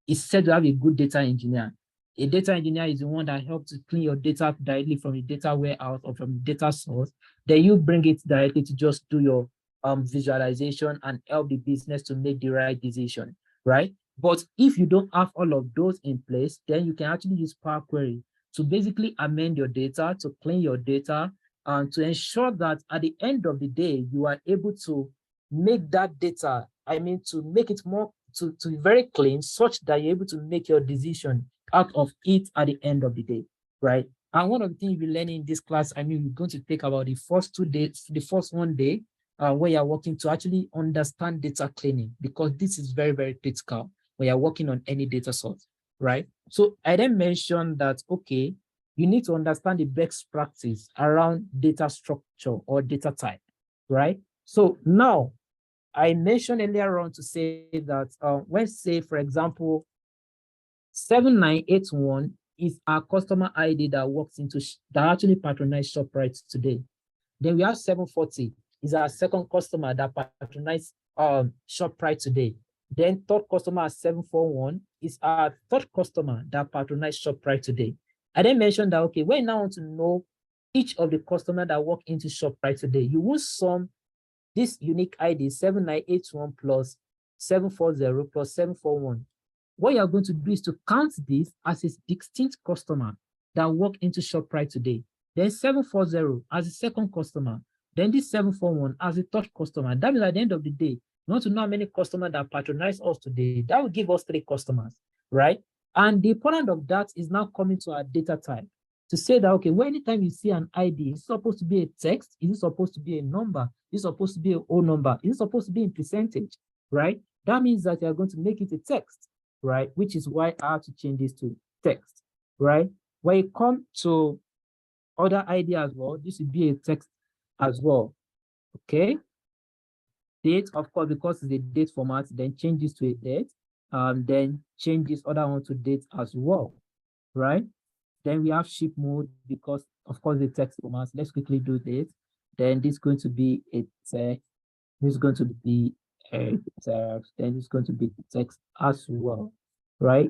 Speaker 6: It's said to have a good data engineer. A data engineer is the one that helps to clean your data directly from the data warehouse or from the data source. Then you bring it directly to just do your visualization and help the business to make the right decision, right? But if you don't have all of those in place, then you can actually use Power Query to basically amend your data, to clean your data, and to ensure that at the end of the day, you are able to make that data, to make it more to be very clean, such that you're able to make your decision out of it at the end of the day, right? And one of the things you'll be learning in this class, we're going to take about the first 2 days, the first 1 day, where you're working to actually understand data cleaning, because this is very, very critical when you're working on any data source, right? So I then mentioned that, okay, you need to understand the best practice around data structure or data type, right? So now, I mentioned earlier on to say that when, say, for example, 7981 is our customer ID that works that actually patronizes ShopRite today. Then we have 740 is our second customer that patronizes ShopRite today. Then third customer at 741 is our third customer that patronizes ShopRite today. I then mentioned that, okay, when you now want to know each of the customers that walk into ShopRite today, you will sum this unique ID 7981 plus 740 plus 741. What you're going to do is to count this as a distinct customer that walk into ShopRite today. Then 740 as a second customer. Then this 741 as a third customer. That means at the end of the day, you want to know how many customers that patronize us today. That will give us 3 customers, right? And the important of that is now coming to our data type to say that, okay, well, anytime you see an ID, is it supposed to be a text? Is it supposed to be a number? Is it supposed to be a whole number? Is it supposed to be in percentage, right? That means that you're going to make it a text, right? Which is why I have to change this to text, right? When you come to other ID as well, this would be a text as well, okay? Date, of course, because it's a date format, then change this to a date, then change this other one to date as well, right? Then we have ship mode because, of course, the text format. Let's quickly do this. Then this is going to be a text. This is going to be a text. Then it's going to be text as well, right?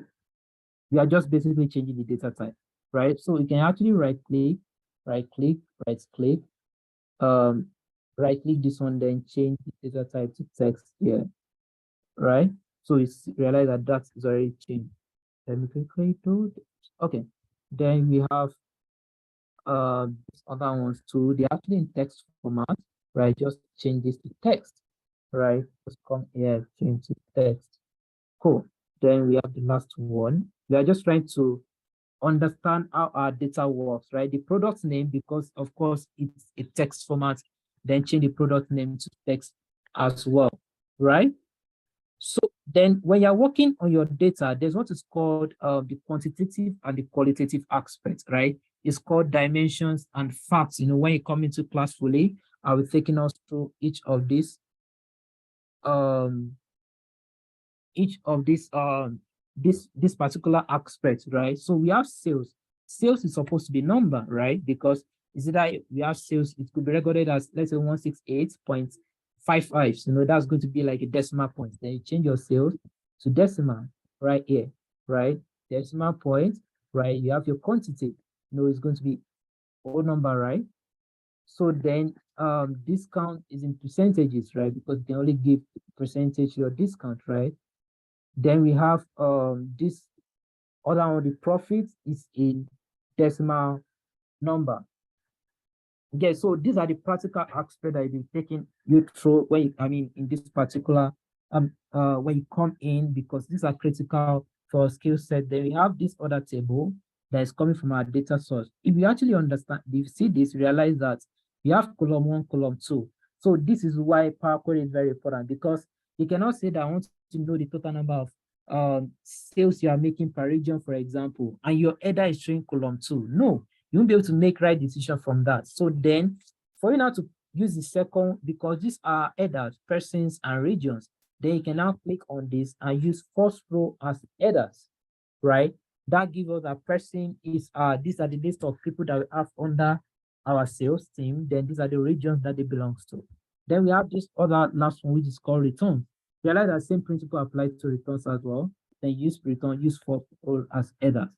Speaker 6: We are just basically changing the data type, right? So you can actually right click, right click, this one, then change the data type to text here, right? So it's realize that that is already changed. Let me quickly do this. Okay. Then we have other ones too. They're actually in text format, right? Just change this to text, right? Just come here, change to text. Cool. Then we have the last one. We are just trying to understand how our data works, right? The product name, because of course it's a text format, then change the product name to text as well, right? So then when you're working on your data, there's what is called the quantitative and the qualitative aspect, right? It's called dimensions and facts. When you come into class fully, I'll be taking us through each of these this particular aspect, right? So we have sales. Sales is supposed to be number, right? Because is it that we have sales, it could be recorded as, let's say, 168.55. That's going to be like a decimal point. Then you change your sales to decimal right here, right? Decimal point, right? You have your quantity. It's going to be whole number, right? So then discount is in percentages, right? Because you can only give percentage your discount, right? Then we have this other one, the profit is in decimal number. Okay, so these are the practical aspects that you've taken you through when you, I mean, in this particular when you come in, because these are critical for skill set. Then we have this other table that is coming from our data source. If you actually understand, if you see this, realize that you have column 1, column 2. So this is why Power Query is very important, because you cannot say that I want to know the total number of sales you are making per region, for example, and your header is showing column 2. No, you won't be able to make right decision from that. So then for you now to use the second, because these are headers, persons, and regions, then you can now click on this and use first row as headers, right? That gives us a person is these are the list of people that we have under our sales team. Then these are the regions that they belongs to. Then we have this other last one, which is called returns. Realize that same principle applies to returns as well. Then use return, use first row as headers.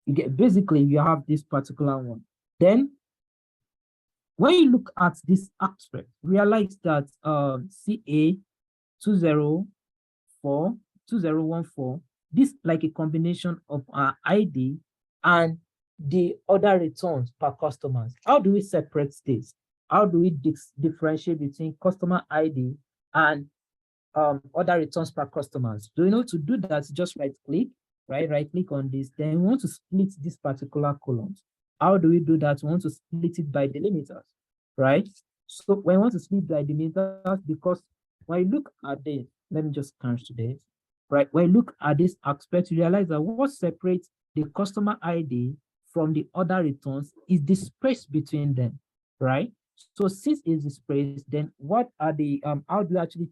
Speaker 6: You get basically you have this particular one. Then when you look at this aspect, realize that CA 2014, this like a combination of our ID and the other returns per customers. How do we separate this? How do we differentiate between customer ID and other returns per customers? Do you know to do that? Just right click, right click on this. Then we want to split this particular columns. How do we do that? We want to split it by delimiters, right? So when we want to split by delimiters, because when you look at this, let me just cancel this, right? When you look at this aspect, you realize that what separates the customer ID from the other returns is the space between them, right? So since it's the space, then what are the how do you actually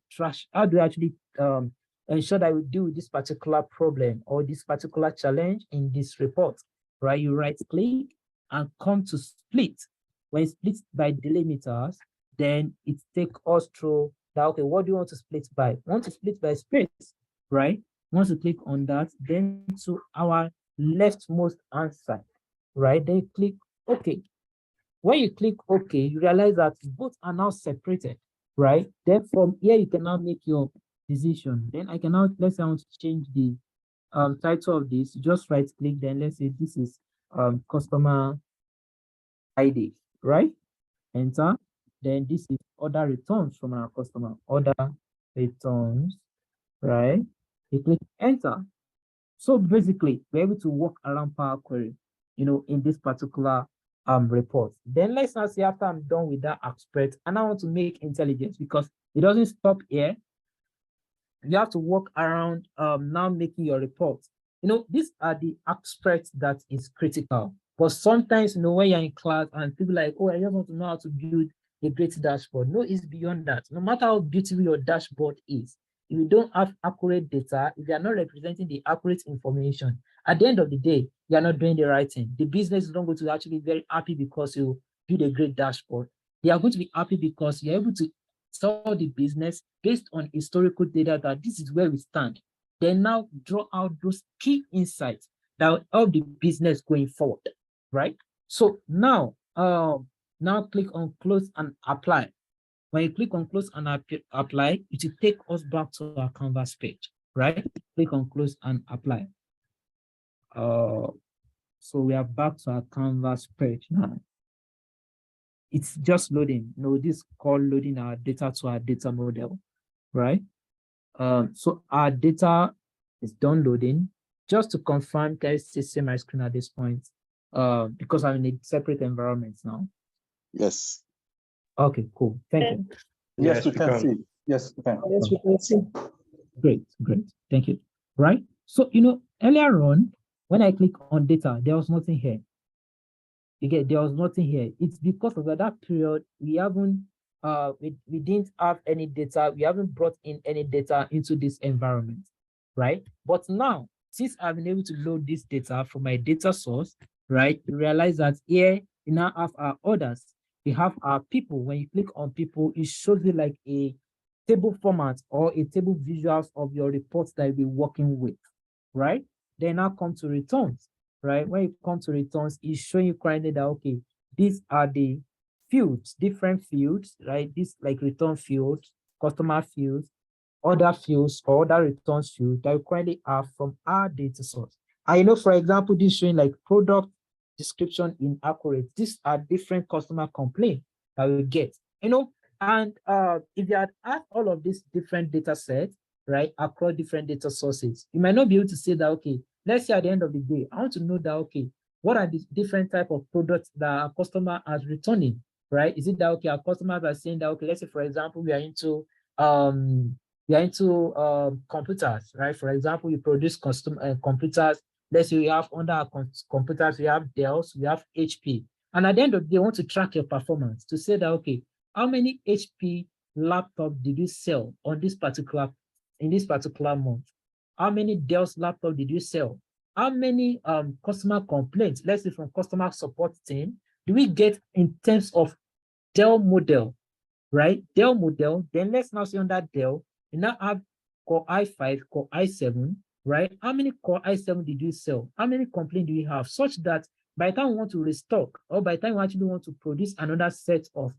Speaker 6: ensure that we deal with this particular problem or this particular challenge in this report, right? You right click and come to split. When split by delimiters, then it takes us through that. Okay, what do you want to split by? Want to split by space, right? Once you click on that, then to our leftmost hand side, right? Then click OK. When you click OK, you realize that both are now separated, right? Then from here, you can now make your decision. Then I can now, let's say I want to change the title of this. Just right click, then let's say this is customer ID, right? Enter. Then this is other returns from our customer, other returns, right? You click enter. So basically, we're able to work around Power Query, you know, in this particular report. Then let's now say after I'm done with that aspect, and I want to make intelligence, because it doesn't stop here. You have to work around now making your report. You know, these are the aspects that is critical. But sometimes, you know, when you're in class and people are like, oh, I just want to know how to build a great dashboard. No, it's beyond that. No matter how beautiful your dashboard is, if you don't have accurate data, if you are not representing the accurate information, at the end of the day, you are not doing the right thing. The business is not going to actually be very happy because you build a great dashboard. They are going to be happy because you're able to sell the business based on historical data that this is where we stand. They now draw out those key insights that will help the business going forward, right? So now, now click on close and apply. When you click on close and apply, it will take us back to our Canvas page, right? Click on close and apply. So we are back to our Canvas page now. It's just loading. You know, this is called loading our data to our data model, right? So our data is done loading. Just to confirm, can you see my screen at this point? Because I'm in a separate environment now.
Speaker 3: Yes.
Speaker 6: Okay, cool. Thank you.
Speaker 9: Yes, we can see. Yes, we can.
Speaker 5: Yes, we can see.
Speaker 6: Great. Thank you. Right. So, you know, earlier on, when I click on data, there was nothing here. There was nothing here. It's because of that period, we haven't, we didn't have any data. We haven't brought in any data into this environment, right? But now, since I've been able to load this data from my data source, right, you realize that here we now have our orders. We have our people. When you click on people, it shows you like a table format or a table visuals of your reports that you'll be working with, right? Then now come to returns, right? When you come to returns, it's showing you currently that, okay, these are the fields, different fields, right? This like return fields, customer fields, other fields or other returns fields that we currently have from our data source. I know, for example, this showing like product description inaccurate. These are different customer complaints that we get, and if you had asked all of these different data sets, right, across different data sources, you might not be able to say that, okay, let's say at the end of the day, I want to know that, okay, what are the different type of products that our customer is returning, right? Is it that, okay, our customers are saying that, okay, let's say, for example, we are into computers, right? For example, you produce custom computers. Let's say we have under our computers, we have Dell's, we have HP. And at the end of the day, you want to track your performance to say that, okay, how many HP laptop did you sell on in this particular month? How many Dell's laptop did you sell? How many customer complaints, let's say from customer support team, do we get in terms of Dell model, right? Dell model, then let's now see on that Dell, you now have Core i5, Core i7, right? How many Core i7 did you sell? How many complaints do you have? Such that by the time we want to restock, or by the time we actually want to produce another set of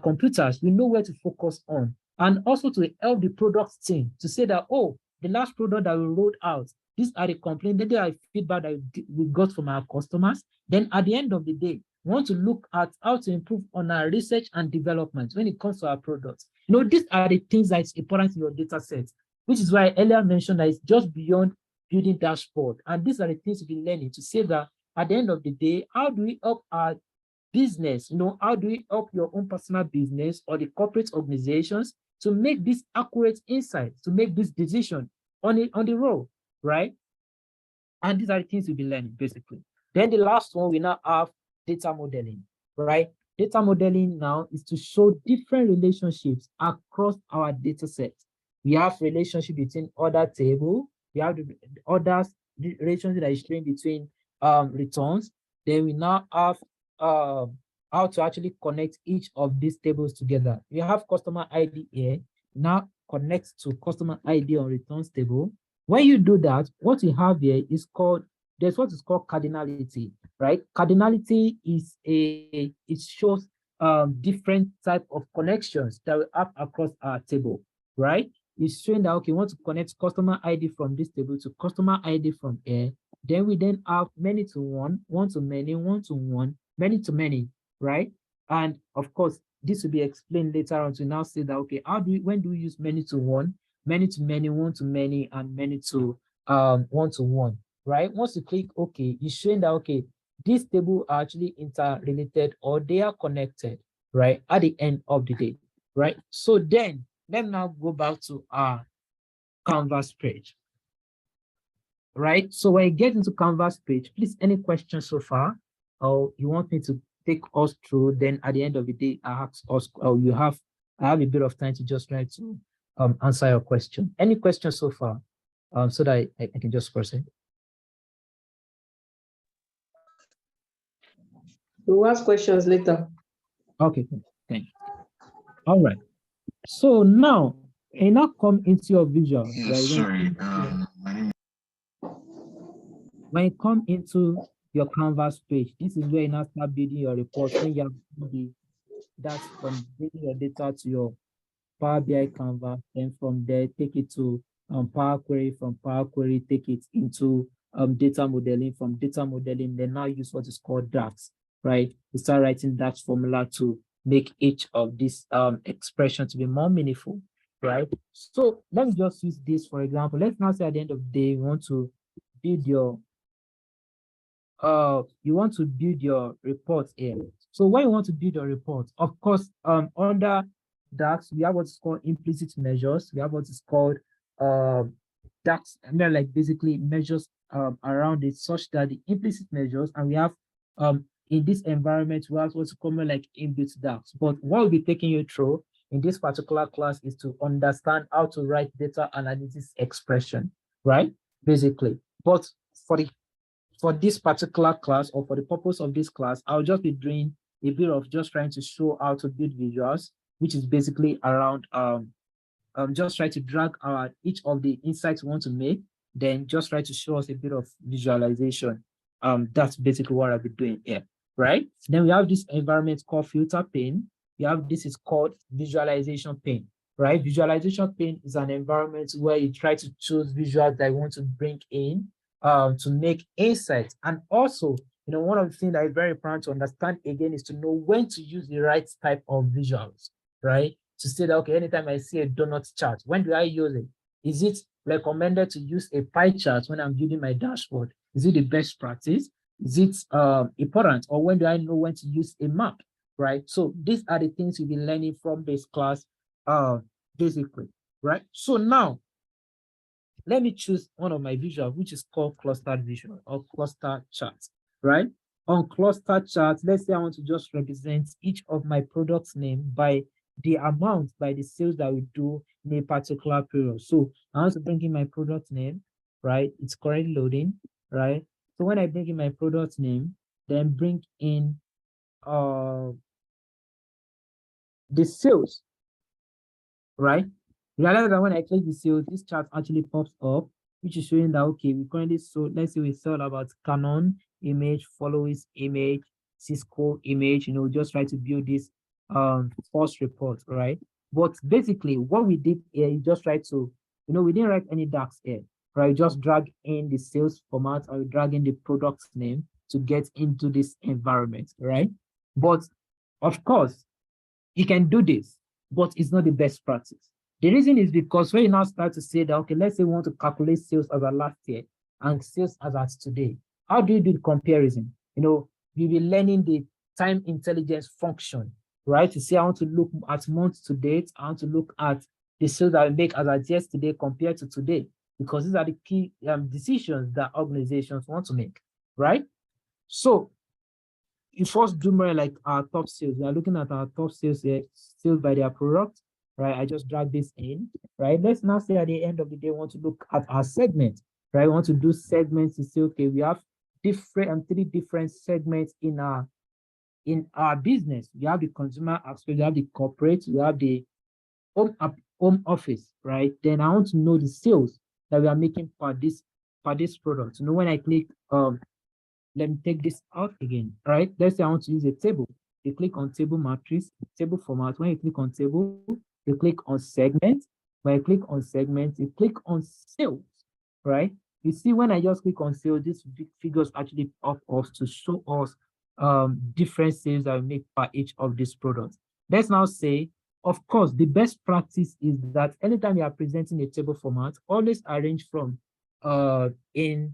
Speaker 6: computers, we know where to focus on. And also to help the product team to say that, oh, the last product that we rolled out, these are the complaints, they are feedback that we got from our customers. Then at the end of the day, we want to look at how to improve on our research and development when it comes to our products. These are the things that is important in your data set, which is why I earlier mentioned that it's just beyond building dashboard. And these are the things you'll be learning to say that at the end of the day, how do we help our business? How do we help your own personal business or the corporate organizations to make this accurate insights, to make this decision on the road, right? And these are the things you'll be learning, basically. Then the last one, we now have data modeling, right? Data modeling now is to show different relationships across our data set. We have relationship between other table. We have the relationship that is showing between returns. Then we now have how to actually connect each of these tables together. We have customer ID here. Now connect to customer ID on returns table. When you do that, what you have here is there's what is called cardinality, right? Cardinality is it shows different type of connections that we have across our table, right? It's showing that, okay, we want to connect customer ID from this table to customer ID from here. Then we have many to one, one to many, one to one, many to many, right? And of course, this will be explained later on to now say that, okay, when do we use many to one, many to many, one to many, and many to one to one, right? Once you click OK, it's showing that, okay, these tables are actually interrelated or they are connected, right? At the end of the day, right? So then let me now go back to our Canvas page, right? So when you get into Canvas page, please, any questions so far, or you want me to take us through, then at the end of the day, I ask us, or I have a bit of time to just try to answer your question. Any questions so far, so that I can just proceed?
Speaker 10: We'll ask questions later.
Speaker 6: Okay, thank you. All right. So now, I now come into your visual.
Speaker 11: Yeah,
Speaker 6: right?
Speaker 11: sorry. My name
Speaker 6: When you come into your Canvas page, this is where you now start building your reports. When you have that's from bringing your data to your Power BI Canvas, and from there take it to Power Query. From Power Query, take it into data modeling. From data modeling, then now use what is called DAX, right? You start writing DAX formula to make each of these expressions to be more meaningful, right? So let me just use this for example. Let's now say at the end of the day, you want to build your report here. So when you want to build your report, of course, under DAX, we have what's called implicit measures. We have what is called DAX, and then like basically measures around it, such that the implicit measures, and we have in this environment, we have what's common like inbuilt DAX. But what we'll be taking you through in this particular class is to understand how to write data analysis expression, right? Basically. But for this particular class, or for the purpose of this class, I'll just be doing a bit of just trying to show how to build visuals, which is basically around just try to drag each of the insights we want to make, then just try to show us a bit of visualization. That's basically what I'll be doing here, right? Then we have this environment called filter pane. We have this is called visualization pane, right? Visualization pane is an environment where you try to choose visuals that you want to bring in to make insights. And also, you know, one of the things that is very important to understand again is to know when to use the right type of visuals, right? To say that, okay, anytime I see a donut chart, when do I use it? Is it recommended to use a pie chart when I'm building my dashboard? Is it the best practice? Is it important? Or when do I know when to use a map, right? So these are the things you'll be learning from this class basically, right? So now, let me choose one of my visuals, which is called clustered visual or cluster chart, right? On cluster chart, let's say I want to just represent each of my products name by the amount, by the sales that we do in a particular period. So I want to bring in my product name, right? It's currently loading, right? So when I bring in my product name, then bring in the sales, right? Realize that when I click the sales, this chart actually pops up, which is showing that, okay, we currently sold, let's say we sold about Canon image, Followers image, Cisco image, you know, just try to build this first report, right? But basically what we did here is just try to, you know, we didn't write any darks here, right? Just drag in the sales format or drag in the product name to get into this environment, right? But of course, you can do this, but it's not the best practice. The reason is because when you now start to say that, okay, let's say we want to calculate sales as at last year and sales as at today. How do you do the comparison? You know, you'll be learning the time intelligence function, right? To say, I want to look at month to date, I want to look at the sales that we make as at yesterday compared to today, because these are the key decisions that organizations want to make, right? So you first do more like our top sales. We are looking at our top sales here, sales by their product, right? I just drag this in, right? Let's now say at the end of the day, we want to look at our segment, right? We want to do segments to say, okay, we have different and 3 different segments in our business. We have the consumer aspect, we have the corporate, we have the home office, right? Then I want to know the sales that we are making for this product. You know, when I click let me take this out again, right? Let's say I want to use a table. You click on table matrix, table format. When you click on table, you click on segment. When you click on segment, you click on sales, right? You see, when I just click on sales, these figures actually pop off to show us different sales that we make for each of these products. Let's now say, of course, the best practice is that anytime you are presenting a table format, always arrange from in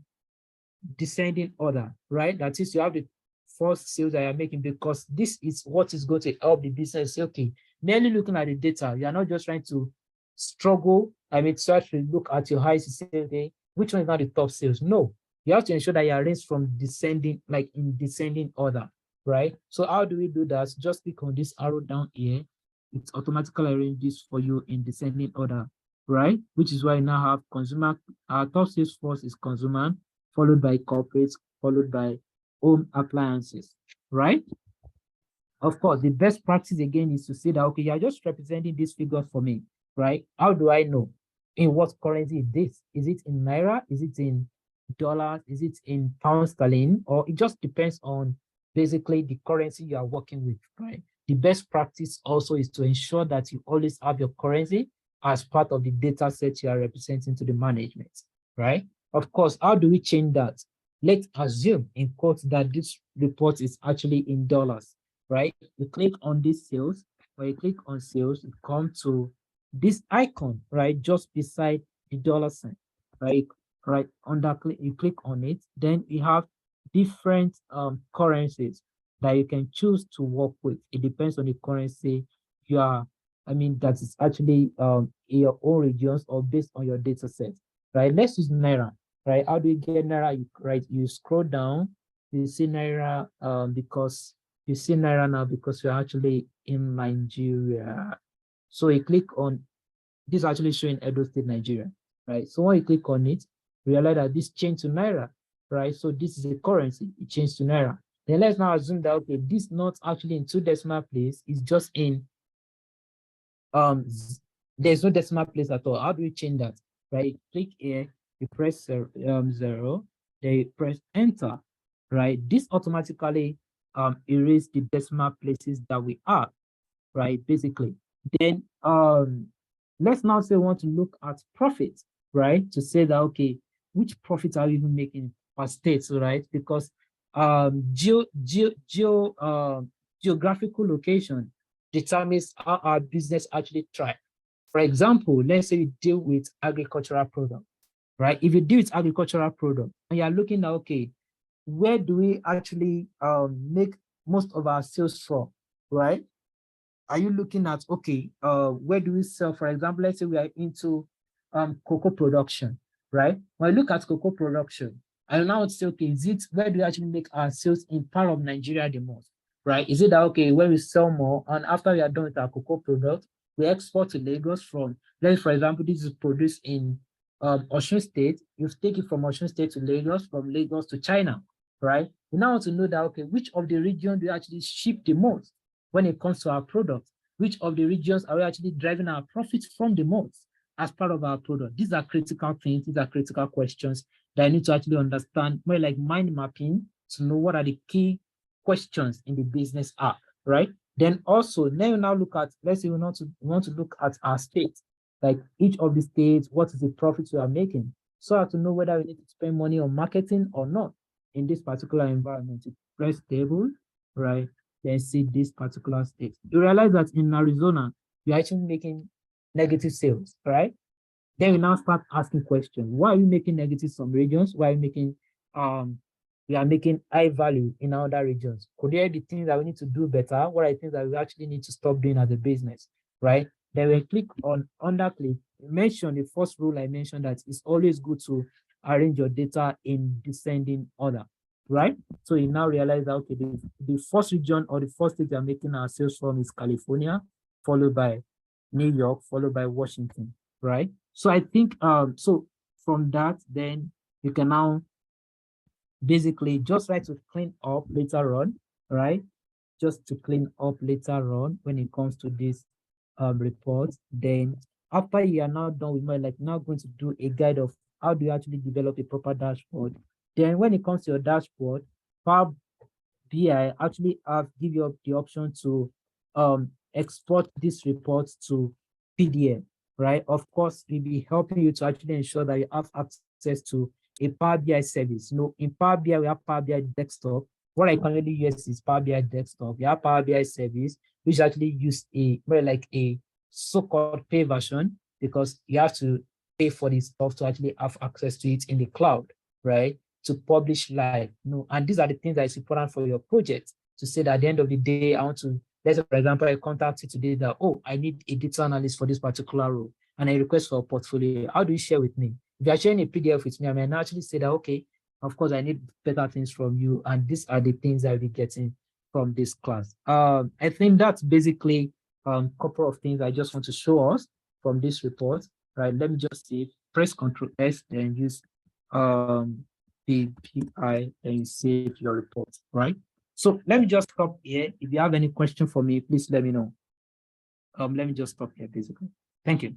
Speaker 6: descending order, right? That is, you have the first sales that you're making, because this is what is going to help the business. Okay, merely looking at the data, you are not just trying to struggle. I mean, start to look at your highest sales, okay, which one is not the top sales? No, you have to ensure that you arrange from descending, like in descending order, right? So how do we do that? Just click on this arrow down here. It automatically arranges for you in descending order, right? Which is why you now have consumer. Our top sales first is consumer, followed by corporates, followed by home appliances, right? Of course, the best practice again is to say that, okay, you're just representing this figure for me, right? How do I know in what currency is this? Is it in Naira? Is it in dollars? Is it in pound sterling? Or it just depends on basically the currency you are working with, right? The best practice also is to ensure that you always have your currency as part of the data set you are representing to the management, right? Of course, how do we change that? Let's assume in quotes that this report is actually in dollars, right? You click on this sales. When you click on sales, you come to this icon, right? Just beside the dollar sign, right? Right under you click on it. Then you have different currencies that you can choose to work with. It depends on the currency you are, that is actually in your own regions or based on your data set, right? Let's use Naira, right? How do you get Naira? You scroll down, you see Naira because you see Naira now because you're actually in Nigeria. So you click on this, actually showing Edo State, Nigeria, right? So when you click on it, realize that this changed to Naira, right? So this is a currency, it changed to Naira. Then let's now assume that, okay, this not actually in 2 decimal place, it's just in, there's no decimal place at all. How do you change that, right? Click here, you press 0, then you press enter, right? This automatically erase the decimal places that we have, right? Basically. Then let's now say we want to look at profit, right? To say that, okay, which profit are we even making per state, right? Because geographical location determines how our business actually thrive. For example, let's say you deal with agricultural product, right? If you deal with agricultural product and you're looking at, okay, where do we actually make most of our sales from, right? Are you looking at, okay, where do we sell? For example, let's say we are into cocoa production, right? When I look at cocoa production, I now would say, okay, is it where do we actually make our sales in part of Nigeria the most, right? Is it that, okay, where we sell more and after we are done with our cocoa product, we export to Lagos from, let's for example, this is produced in Osun State, you take it from Osun State to Lagos, from Lagos to China, right? We now want to know that, okay, which of the region do you actually ship the most when it comes to our product? Which of the regions are we actually driving our profits from the most as part of our product? These are critical things, these are critical questions that I need to actually understand, more like mind mapping, to know what are the key questions in the business are, right? Then also, now look at, let's say we want to look at our state, like each of the states, what is the profit we are making? So as to know whether we need to spend money on marketing or not in this particular environment. You press table, right? Then see this particular state. You realize that in Arizona, you're actually making negative sales, right? Then we now start asking questions. Why are we making negative some regions? Why are we making we are making high value in other regions? Could there be things that we need to do better? What are the things that we actually need to stop doing as a business, right? Then we click on underclick. Mention the first rule I mentioned, that it's always good to arrange your data in descending order, right? So you now realize that, okay, the first region or the first state you're making our sales from is California, followed by New York, followed by Washington, right? So I think, so from that, then you can now basically just try to clean up later on, right? Just to clean up later on when it comes to this report. Then after you are now done with my, like now going to do a guide of how do you actually develop a proper dashboard. Then when it comes to your dashboard, Power BI actually give you the option to export this report to PDF, right? Of course, we'll be helping you to actually ensure that you have access to a Power BI service. You know, in Power BI, we have Power BI desktop. What I currently use is Power BI desktop. We have Power BI service, which actually use a more like a so-called pay version, because you have to pay for this stuff to actually have access to it in the cloud, right? To publish live, you know, and these are the things that is important for your project, to say that at the end of the day, I want to, let's say, for example, I contact you today that, oh, I need a data analyst for this particular role, and I request for a portfolio. How do you share with me? If you're sharing a PDF with me, I may actually say that, okay, of course, I need better things from you, and these are the things I'll be getting from this class. I think that's basically a couple of things I just want to show us from this report, right? Let me just see, press Ctrl S, then use the PI, and you save your report, right? So let me just stop here. If you have any question for me, please let me know. Let me just stop here, basically. Thank you.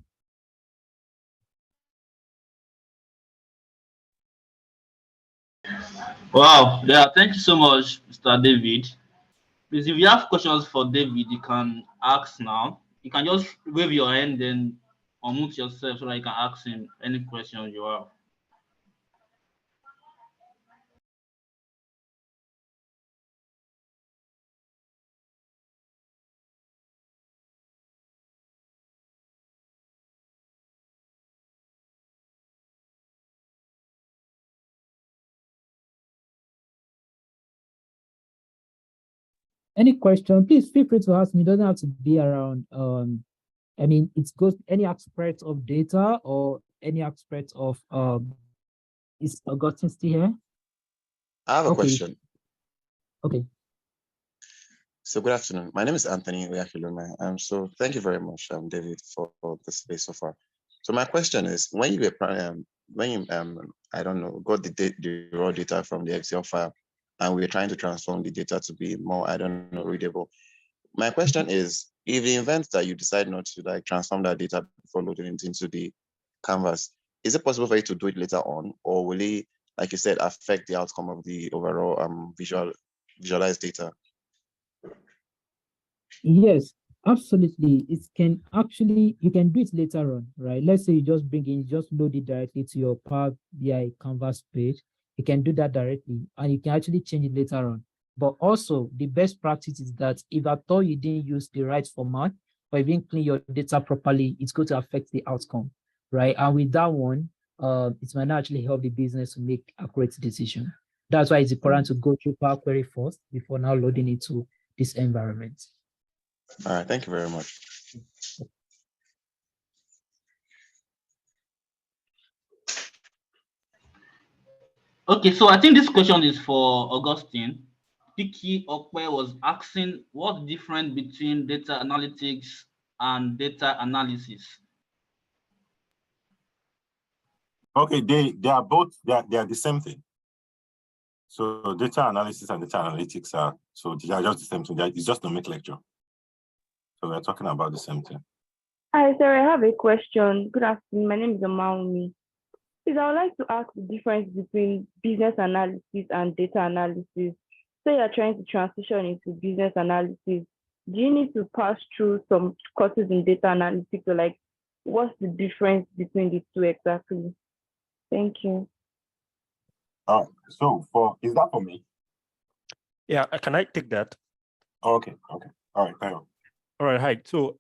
Speaker 2: Wow, yeah, thank you so much, Mr. David. Please, if you have questions for David, you can ask now. You can just wave your hand, then unmute yourself so that you can ask him any questions you have.
Speaker 6: Any question, please feel free to ask me. It doesn't have to be around, I mean, it goes any aspect of data or any aspect of, is Augustine still here?
Speaker 3: I have a
Speaker 6: Okay.
Speaker 3: question.
Speaker 6: Okay.
Speaker 3: So good afternoon. My name is Anthony Oyakilome. So thank you very much, David, for the space so far. So my question is, when you were I don't know, got the raw data from the Excel file, and we are trying to transform the data to be more, I don't know, readable. My question is, if the event that you decide not to like transform that data before loading it into the canvas, is it possible for you to do it later on, or will it, like you said, affect the outcome of the overall visualized data?
Speaker 6: Yes, absolutely. It can actually, you can do it later on, right? Let's say you just bring in, just load it directly to your Power BI Canvas page. You can do that directly and you can actually change it later on. But also the best practice is that if at all you didn't use the right format or you didn't clean your data properly, it's going to affect the outcome, right? And with that one, it might not actually help the business to make accurate decision. That's why it's important to go through Power Query first before now loading it to this environment.
Speaker 3: All right, thank you very much.
Speaker 2: Okay, so I think this question is for Augustine. Piki Okwe was asking what's the difference between data analytics and data analysis.
Speaker 4: Okay, they are both, they are the same thing. So data analysis and data analytics are, so they are just the same thing. It's just nomenclature. So we're talking about the same thing.
Speaker 7: Hi, sir. I have a question. Good afternoon. My name is Amauni. Please, I would like to ask the difference between business analysis and data analysis. So you're trying to transition into business analysis. Do you need to pass through some courses in data analytics, or like, what's the difference between the two exactly? Thank you.
Speaker 4: So is that for me?
Speaker 11: Yeah, can I take that?
Speaker 4: Okay. All right, thank you.
Speaker 11: All right, hi. So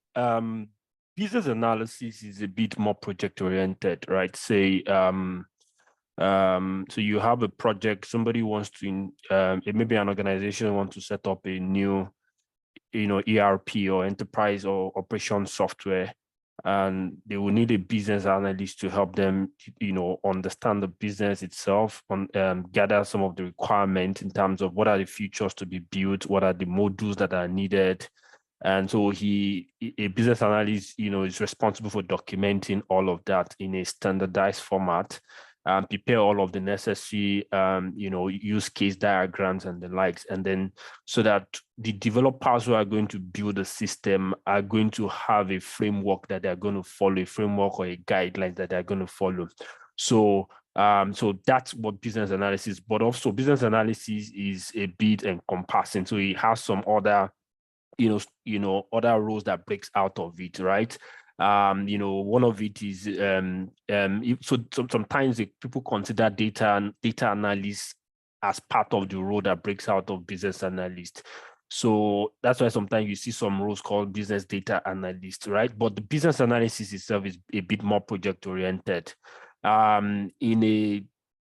Speaker 11: business analysis is a bit more project oriented, right? Say so you have a project, somebody wants to maybe an organization wants to set up a new ERP or enterprise or operation software, and they will need a business analyst to help them understand the business itself, gather some of the requirements in terms of what are the features to be built, what are the modules that are needed. And so a business analyst, is responsible for documenting all of that in a standardized format, prepare all of the necessary, use case diagrams and the likes, and then so that the developers who are going to build the system are going to have a framework that they're going to follow, a framework or a guideline that they're going to follow. So that's what business analysis, but also business analysis is a bit encompassing. So it has some other other roles that breaks out of it, right? One of it is sometimes people consider data analysts as part of the role that breaks out of business analyst. So that's why sometimes you see some roles called business data analyst, right? But the business analysis itself is a bit more project oriented. In a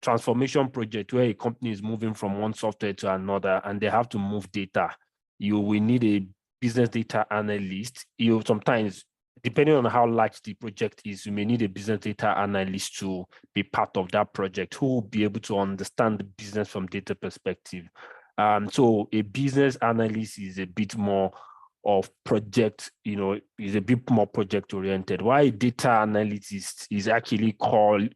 Speaker 11: transformation project where a company is moving from one software to another and they have to move data, you will need a business data analyst. Sometimes, depending on how large the project is, you may need a business data analyst to be part of that project who will be able to understand the business from data perspective. So a business analyst is a bit more of project, is a bit more project oriented. Why data analyst is actually called,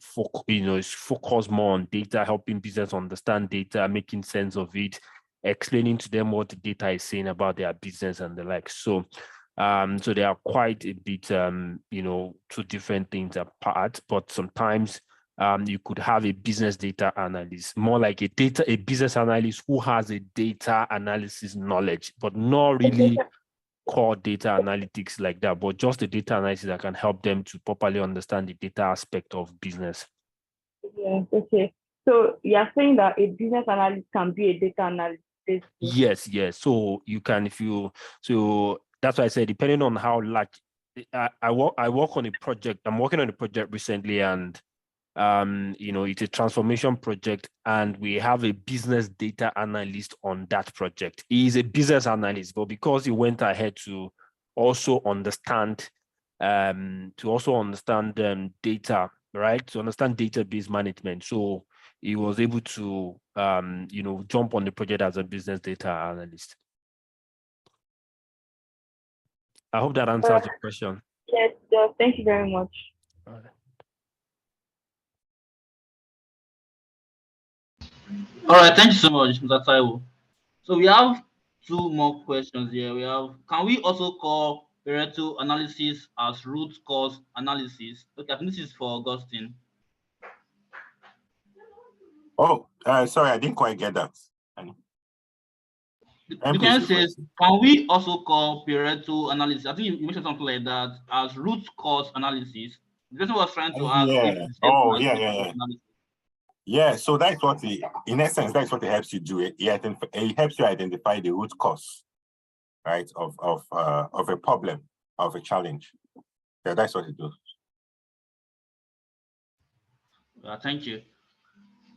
Speaker 11: is focused more on data, helping business understand data, making sense of it, explaining to them what the data is saying about their business and the like. So they are quite a bit, two different things apart, but sometimes you could have a business data analyst, more like a business analyst who has a data analysis knowledge, but not really core data analytics like that, but just the data analysis that can help them to properly understand the data aspect of business.
Speaker 7: Yes, okay. So you're saying that a business analyst can be a data analyst?
Speaker 11: Yes. So you can, so that's why I said, depending on how large, I work on a project. I'm working on a project recently, and it's a transformation project, and we have a business data analyst on that project. He is a business analyst, but because he went ahead to also understand, data, right? To understand database management. So he was able to, jump on the project as a business data analyst. I hope that answers the question.
Speaker 7: Yes, thank you very much.
Speaker 2: All right, thank you so much, Mr. Taiwo. So we have two more questions here. Can we also call Pareto analysis as root cause analysis? Okay, I think this is for Augustine.
Speaker 4: Oh, sorry, I didn't quite get that.
Speaker 2: The can says, can we also call Pareto analysis? I think you mentioned something like that as root cause analysis. The person was trying to ask if
Speaker 4: Yeah.
Speaker 2: the same
Speaker 4: Oh,
Speaker 2: thing as
Speaker 4: yeah.
Speaker 2: root cause analysis.
Speaker 4: Yeah, so that's what in essence, that's what it helps you do. It helps you identify the root cause, right, of a problem, of a challenge. Yeah, that's what it does.
Speaker 2: Thank you.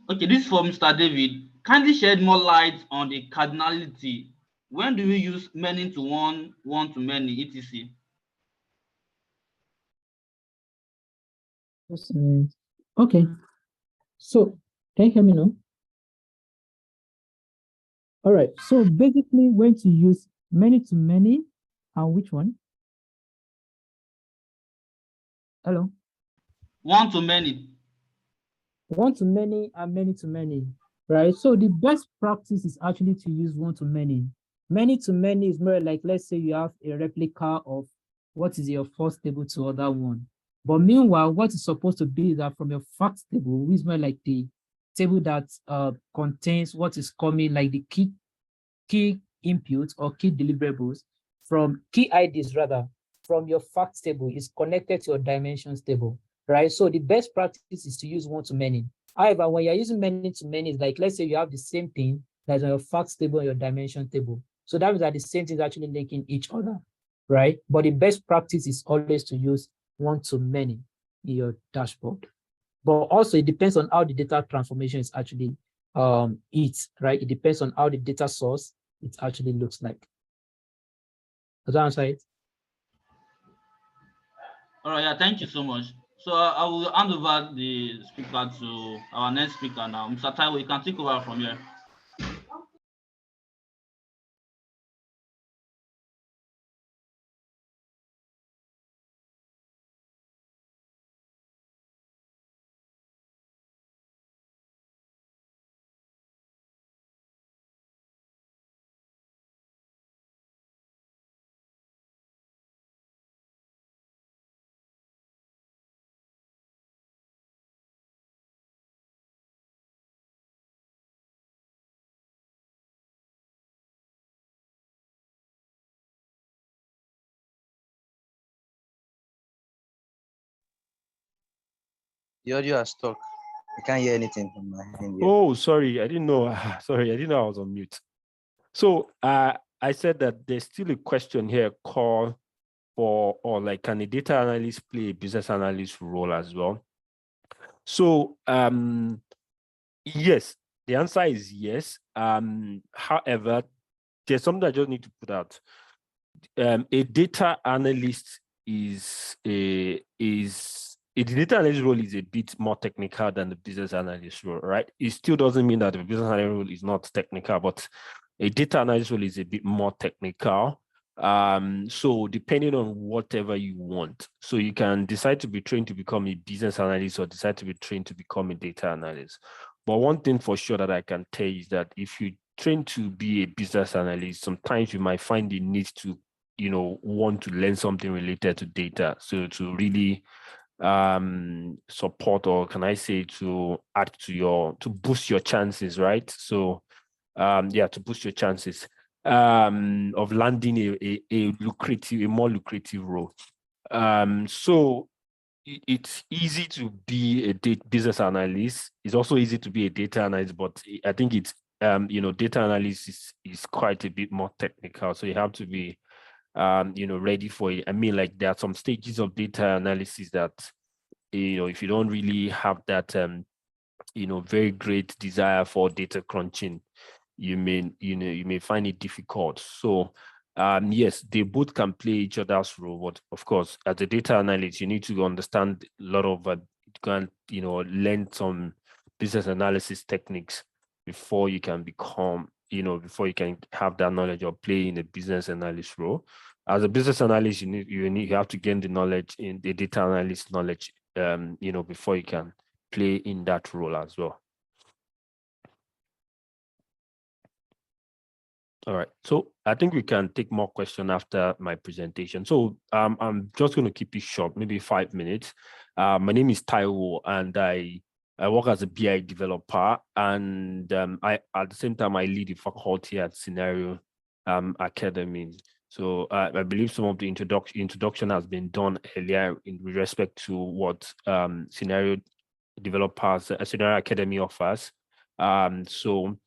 Speaker 2: Okay, this is for Mr. David. Kindly shed more light on the cardinality. When do we use many to one, one to many, etc.?
Speaker 6: Okay, so can you hear me now? All right, so basically when to use many to many and which one? Hello?
Speaker 2: One to many.
Speaker 6: One to many and many to many, right? So the best practice is actually to use one to many. Many to many is more like, let's say you have a replica of what is your first table to other one. But meanwhile, what is supposed to be that from your fact table, which is more like the table that contains what is coming, like the key inputs or key deliverables from key IDs rather, from your facts table is connected to your dimensions table, right? So the best practice is to use one to many. However, when you're using many to many, it's like, let's say you have the same thing that's on your facts table and your dimension table. So that means that the same thing is actually linking each other, right? But the best practice is always to use one to many in your dashboard. But also it depends on how the data transformation is actually right? It depends on how the data source it actually looks like. Does that answer it?
Speaker 2: All right, yeah, thank you so much. So I will hand over the speaker to our next speaker now. Mr. Taiwo, you can take over from here.
Speaker 12: The audio has stuck. I can't hear anything from my end here.
Speaker 11: Oh, sorry, I didn't know. Sorry, I didn't know I was on mute. So I said that there's still a question here called for, or like, can a data analyst play a business analyst role as well? So yes, the answer is yes. However, there's something I just need to put out. A data analyst the data analyst role is a bit more technical than the business analyst role, right? It still doesn't mean that the business analyst role is not technical, but a data analyst role is a bit more technical. So depending on whatever you want, so you can decide to be trained to become a business analyst or decide to be trained to become a data analyst. But one thing for sure that I can tell you is that if you train to be a business analyst, sometimes you might find the need to, want to learn something related to data. So to really support, or can I say to add to boost your chances, right? So to boost your chances of landing a more lucrative role. So it's easy to be a business analyst. It's also easy to be a data analyst, but I think it's data analysis is quite a bit more technical. So you have to be ready for it. I mean, like, there are some stages of data analysis that if you don't really have that very great desire for data crunching, you may find it difficult. So yes, they both can play each other's role, but of course, as a data analyst, you need to understand a lot of learn some business analysis techniques before you can become, before you can have that knowledge or play in a business analyst role. As a business analyst, you have to gain the knowledge in the data analyst knowledge, before you can play in that role as well. All right, so I think we can take more questions after my presentation. So I'm just going to keep it short, maybe 5 minutes. My name is Taiwo, and I work as a BI developer, and at the same time I lead the faculty at Scenario academy. So I believe some of the introduction has been done earlier with respect to what scenario developers, Scenario Academy offers. So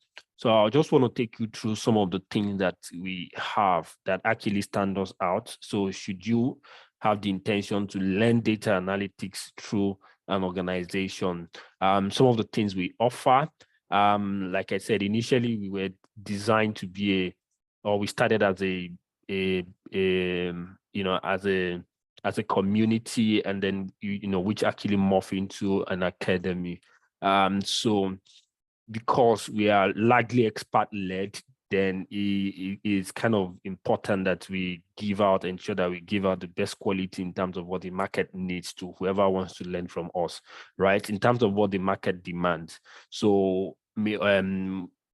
Speaker 11: I just want to take you through some of the things that we have that actually stand us out. So should you have the intention to learn data analytics through an organization, some of the things we offer, like I said, initially we were designed to be we started as as a community, and then which actually morph into an academy. So because we are largely expert led, then it is kind of important that we ensure that we give out the best quality in terms of what the market needs to whoever wants to learn from us, right? In terms of what the market demands. So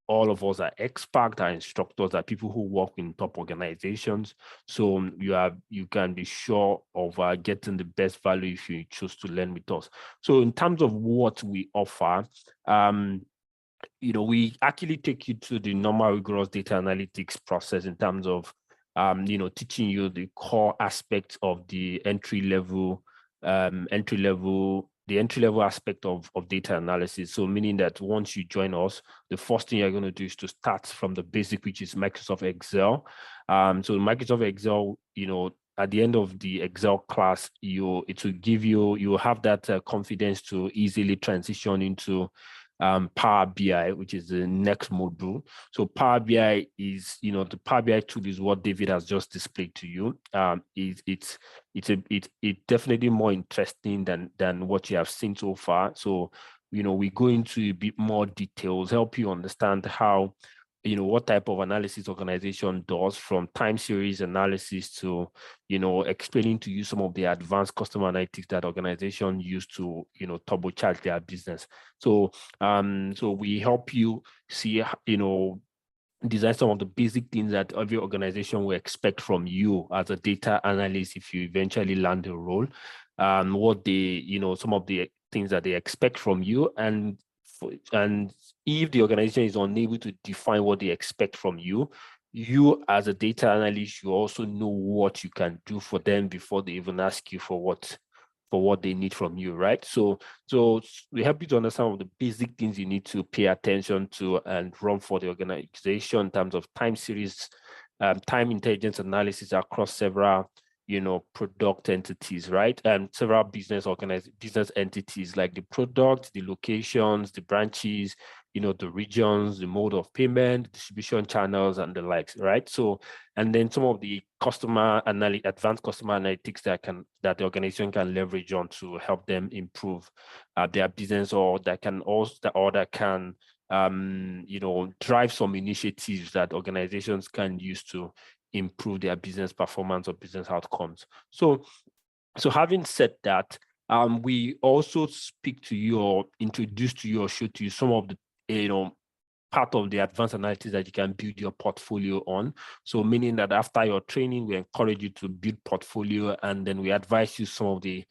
Speaker 11: all of us are experts, are instructors, are people who work in top organizations. So you can be sure of getting the best value if you choose to learn with us. So in terms of what we offer, we actually take you to the normal rigorous data analytics process in terms of, teaching you the core aspects of the entry level aspect of data analysis. So meaning that once you join us, the first thing you're going to do is to start from the basic, which is Microsoft Excel. So Microsoft Excel, at the end of the Excel class, it will give you have that confidence to easily transition into Power BI, which is the next module. So Power BI is, the Power BI tool is what David has just displayed to you. It's definitely more interesting than what you have seen so far. So, we go into a bit more details, help you understand how, what type of analysis organization does, from time series analysis to, explaining to you some of the advanced customer analytics that organization use to, turbocharge their business. So, so we help you see, design some of the basic things that every organization will expect from you as a data analyst if you eventually land the role, what they, some of the things that they expect from you, and if the organization is unable to define what they expect from you, you as a data analyst, you also know what you can do for them before they even ask you for what they need from you, right? So we help you to understand some of the basic things you need to pay attention to and run for the organization in terms of time series, time intelligence analysis across several, product entities, right? And several business entities, like the product, the locations, the branches, the regions, the mode of payment, distribution channels, and the likes, right? So, and then some of the advanced customer analytics that the organization can leverage on to help them improve their business, or that can drive some initiatives that organizations can use to improve their business performance or business outcomes. So having said that, we also speak to you or introduce to you or show to you some of the, part of the advanced analytics that you can build your portfolio on. So meaning that after your training, we encourage you to build portfolio, and then we advise you some of the,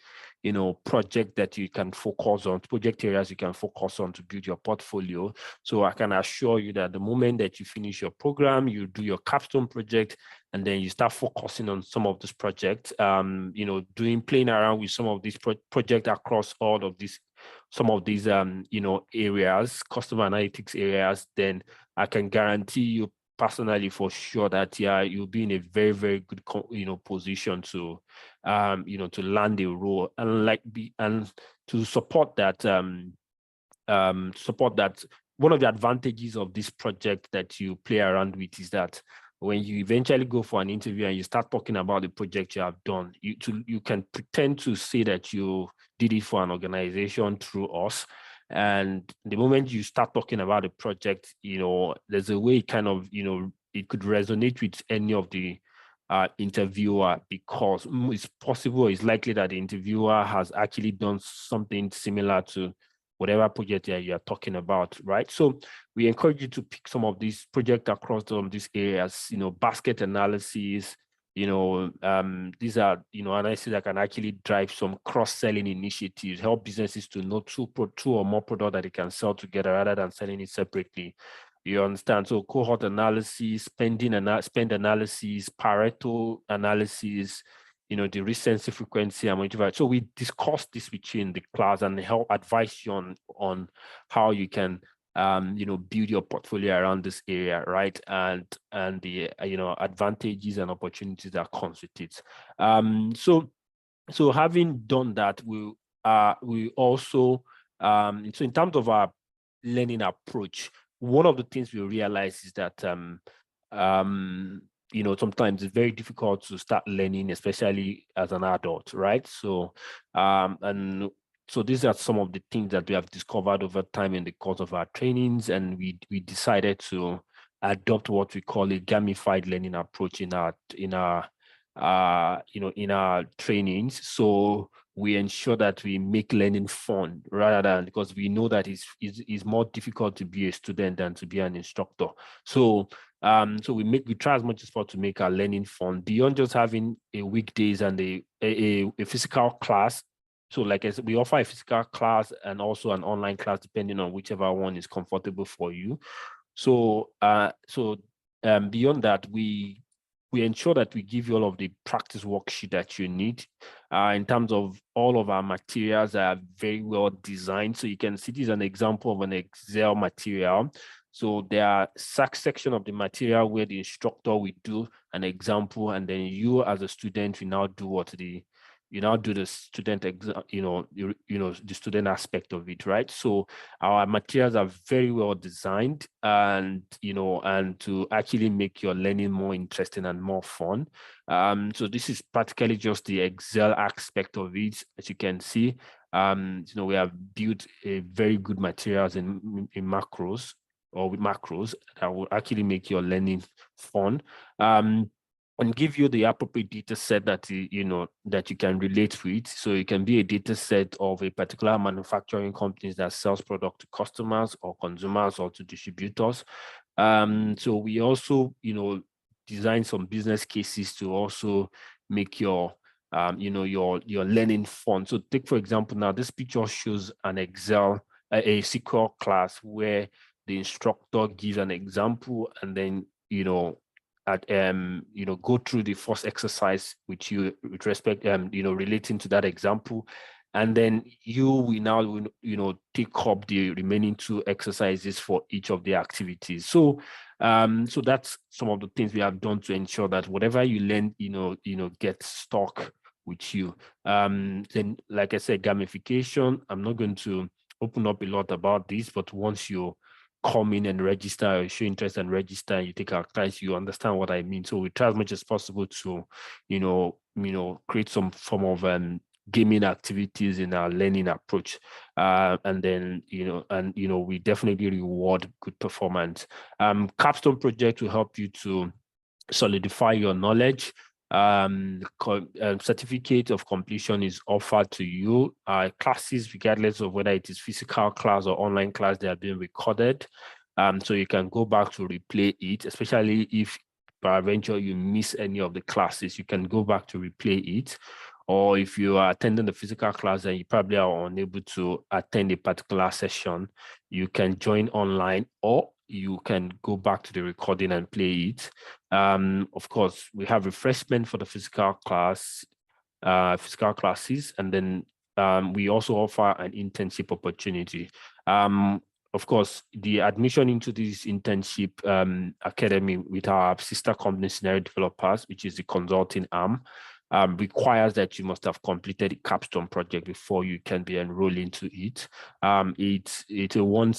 Speaker 11: project that you can focus on, project areas you can focus on to build your portfolio. So I can assure you that the moment that you finish your program, you do your capstone project, and then you start focusing on some of this project, playing around with some of these projects across all of these, some of these, areas, customer analytics areas, then I can guarantee you personally for sure that, you'll be in a very, very good, position to, to land a role, and to support that, one of the advantages of this project that you play around with is that when you eventually go for an interview and you start talking about the project you have done, you can pretend to say that you did it for an organization through us. And the moment you start talking about the project, there's a way kind of, it could resonate with any of the interviewer, because it's likely that the interviewer has actually done something similar to whatever project you are talking about, right? So we encourage you to pick some of these projects across some of these areas, basket analysis, these are, analysis that can actually drive some cross-selling initiatives, help businesses to know two or more products that they can sell together rather than selling it separately. You understand? So cohort analysis, spend analysis, Pareto analysis, the recency, frequency, and motivation. So we discussed this with you in the class and help advise you on how you can build your portfolio around this area, right? And the advantages and opportunities that comes with it. So having done that, we also so in terms of our learning approach, one of the things we realize is that sometimes it's very difficult to start learning, especially as an adult, right? So so these are some of the things that we have discovered over time in the course of our trainings, and we decided to adopt what we call a gamified learning approach in our trainings. So we ensure that we make learning fun, rather than, because we know that it's more difficult to be a student than to be an instructor. So so we try as much as possible to make our learning fun beyond just having a weekdays and a physical class. So like I said, we offer a physical class and also an online class, depending on whichever one is comfortable for you. So beyond that, we ensure that we give you all of the practice worksheet that you need. In terms of all of our materials are very well designed. So you can see this is an example of an Excel material. So there are section of the material where the instructor will do an example, and then you as a student, you now do the student exam, the student aspect of it, right? So our materials are very well designed, and and to actually make your learning more interesting and more fun. So this is practically just the Excel aspect of it. As you can see, we have built a very good materials in macros, or with macros, that will actually make your learning fun. And give you the appropriate data set that that you can relate with. So it can be a data set of a particular manufacturing company that sells product to customers or consumers or to distributors. So we also design some business cases to also make your your learning fun. So take, for example, now this picture shows an Excel, a SQL class where the instructor gives an example, and then go through the first exercise with you with respect relating to that example, and then you will now take up the remaining 2 exercises for each of the activities. So so that's some of the things we have done to ensure that whatever you learn gets stuck with you. Then, like I said, gamification, I'm not going to open up a lot about this, but once you come in and register, or show interest and register, and you take our class, you understand what I mean. So we try as much as possible to create some form of gaming activities in our learning approach, and then we definitely reward good performance. Capstone project will help you to solidify your knowledge. Certificate of completion is offered to you. Classes, regardless of whether it is physical class or online class, they are being recorded. So you can go back to replay it, especially if peradventure you miss any of the classes, you can go back to replay it. Or if you are attending the physical class and you probably are unable to attend a particular session, you can join online, or you can go back to the recording and play it. Of course, we have refreshment for the physical classes, and then we also offer an internship opportunity. Of course, the admission into this internship academy with our sister company, Scenario Developers, which is the consulting arm, requires that you must have completed a capstone project before you can be enrolled into it. It's a one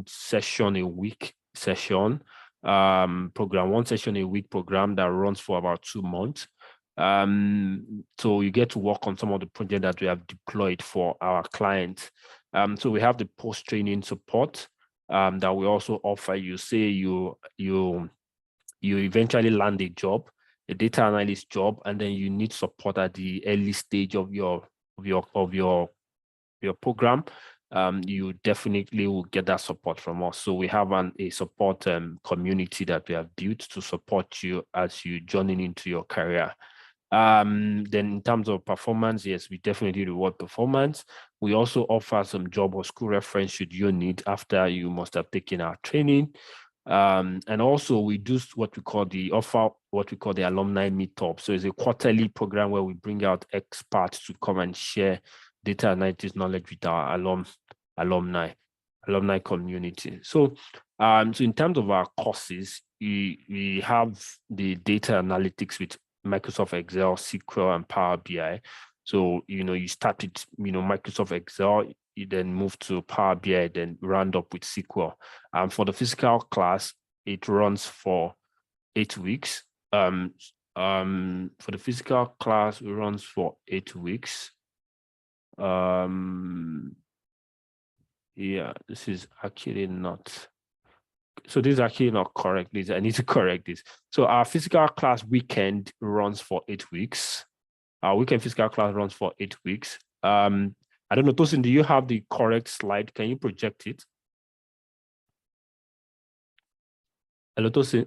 Speaker 11: session a week session program, 1 session a week program that runs for about 2 months. So you get to work on some of the projects that we have deployed for our clients. So we have the post-training support that we also offer you. Say you eventually land a job, a data analyst job, and then you need support at the early stage of your program. You definitely will get that support from us. So we have a support community that we have built to support you as you journey into your career. Then in terms of performance, yes, we definitely reward performance. We also offer some job or school reference should you need after you must have taken our training. And also we do what we call the alumni meetup. So it's a quarterly program where we bring out experts to come and share data analytics knowledge with our alumni community. So so in terms of our courses, we have the data analytics with Microsoft Excel, SQL, and Power BI. So you start with Microsoft Excel, you then move to Power BI, then round up with SQL. For the physical class, it runs for 8 weeks. For the physical class, it runs for 8 weeks. Yeah, this is actually not. So this is actually not correct. I need to correct this. So our physical class weekend runs for 8 weeks. Our weekend physical class runs for 8 weeks. I don't know, Tosin, do you have the correct slide? Can you project it? Hello, Tosin.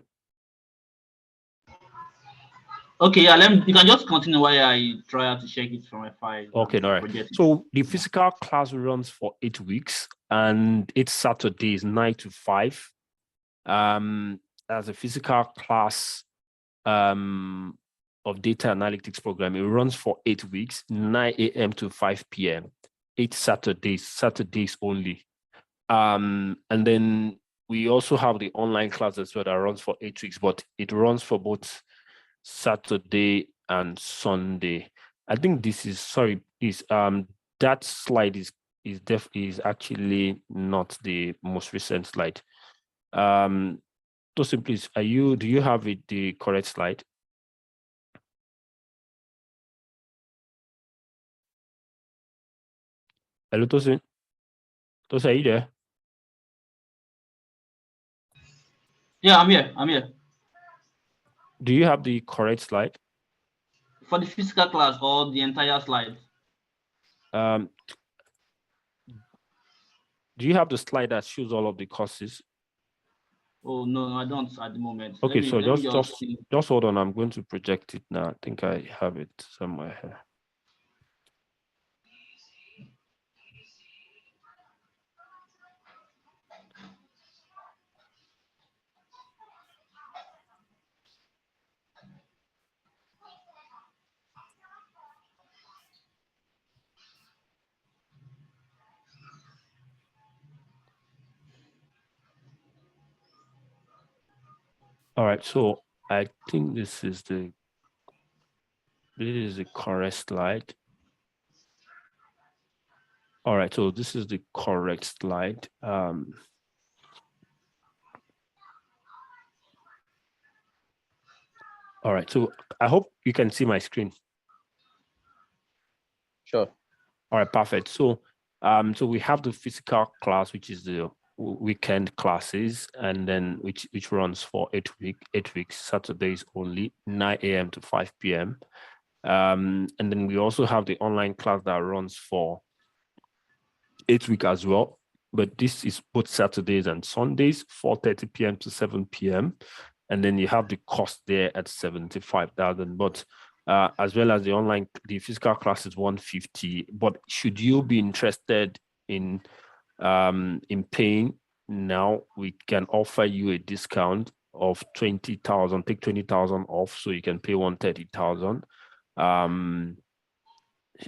Speaker 2: Okay, yeah, you can just continue while I try to check it from my file.
Speaker 11: Okay, all right. So the physical class runs for 8 weeks, and it's Saturdays 9 to 5. As a physical class of data analytics program, it runs for 8 weeks, 9 a.m. to 5 p.m. 8 Saturdays only. And then we also have the online class as well that runs for 8 weeks, but it runs for both Saturday and Sunday. I think this is that slide is actually not the most recent slide. Tosin, please, do you have the correct slide? Hello, Tosin. Tosin, are you there?
Speaker 2: Yeah, I'm here.
Speaker 11: Do you have the correct slide?
Speaker 2: For the physical class or the entire slide?
Speaker 11: Do you have the slide that shows all of the courses?
Speaker 2: Oh, no, I don't at the moment.
Speaker 11: Okay, so just hold on. I'm going to project it now. I think I have it somewhere here. All right, so I think this is the correct slide. All right, so this is the correct slide. All right, so I hope you can see my screen.
Speaker 12: Sure.
Speaker 11: All right, perfect. So so we have the physical class, which is the weekend classes, and then which runs for 8 weeks, Saturdays only, 9 a.m. to 5 p.m. And then we also have the online class that runs for 8 weeks as well. But this is both Saturdays and Sundays, 4:30 p.m. to 7 p.m. And then you have the cost there at 75,000. But as well as the physical class is 150. But should you be interested in paying now, we can offer you a discount of 20,000. Take 20,000 off, so you can pay 130,000.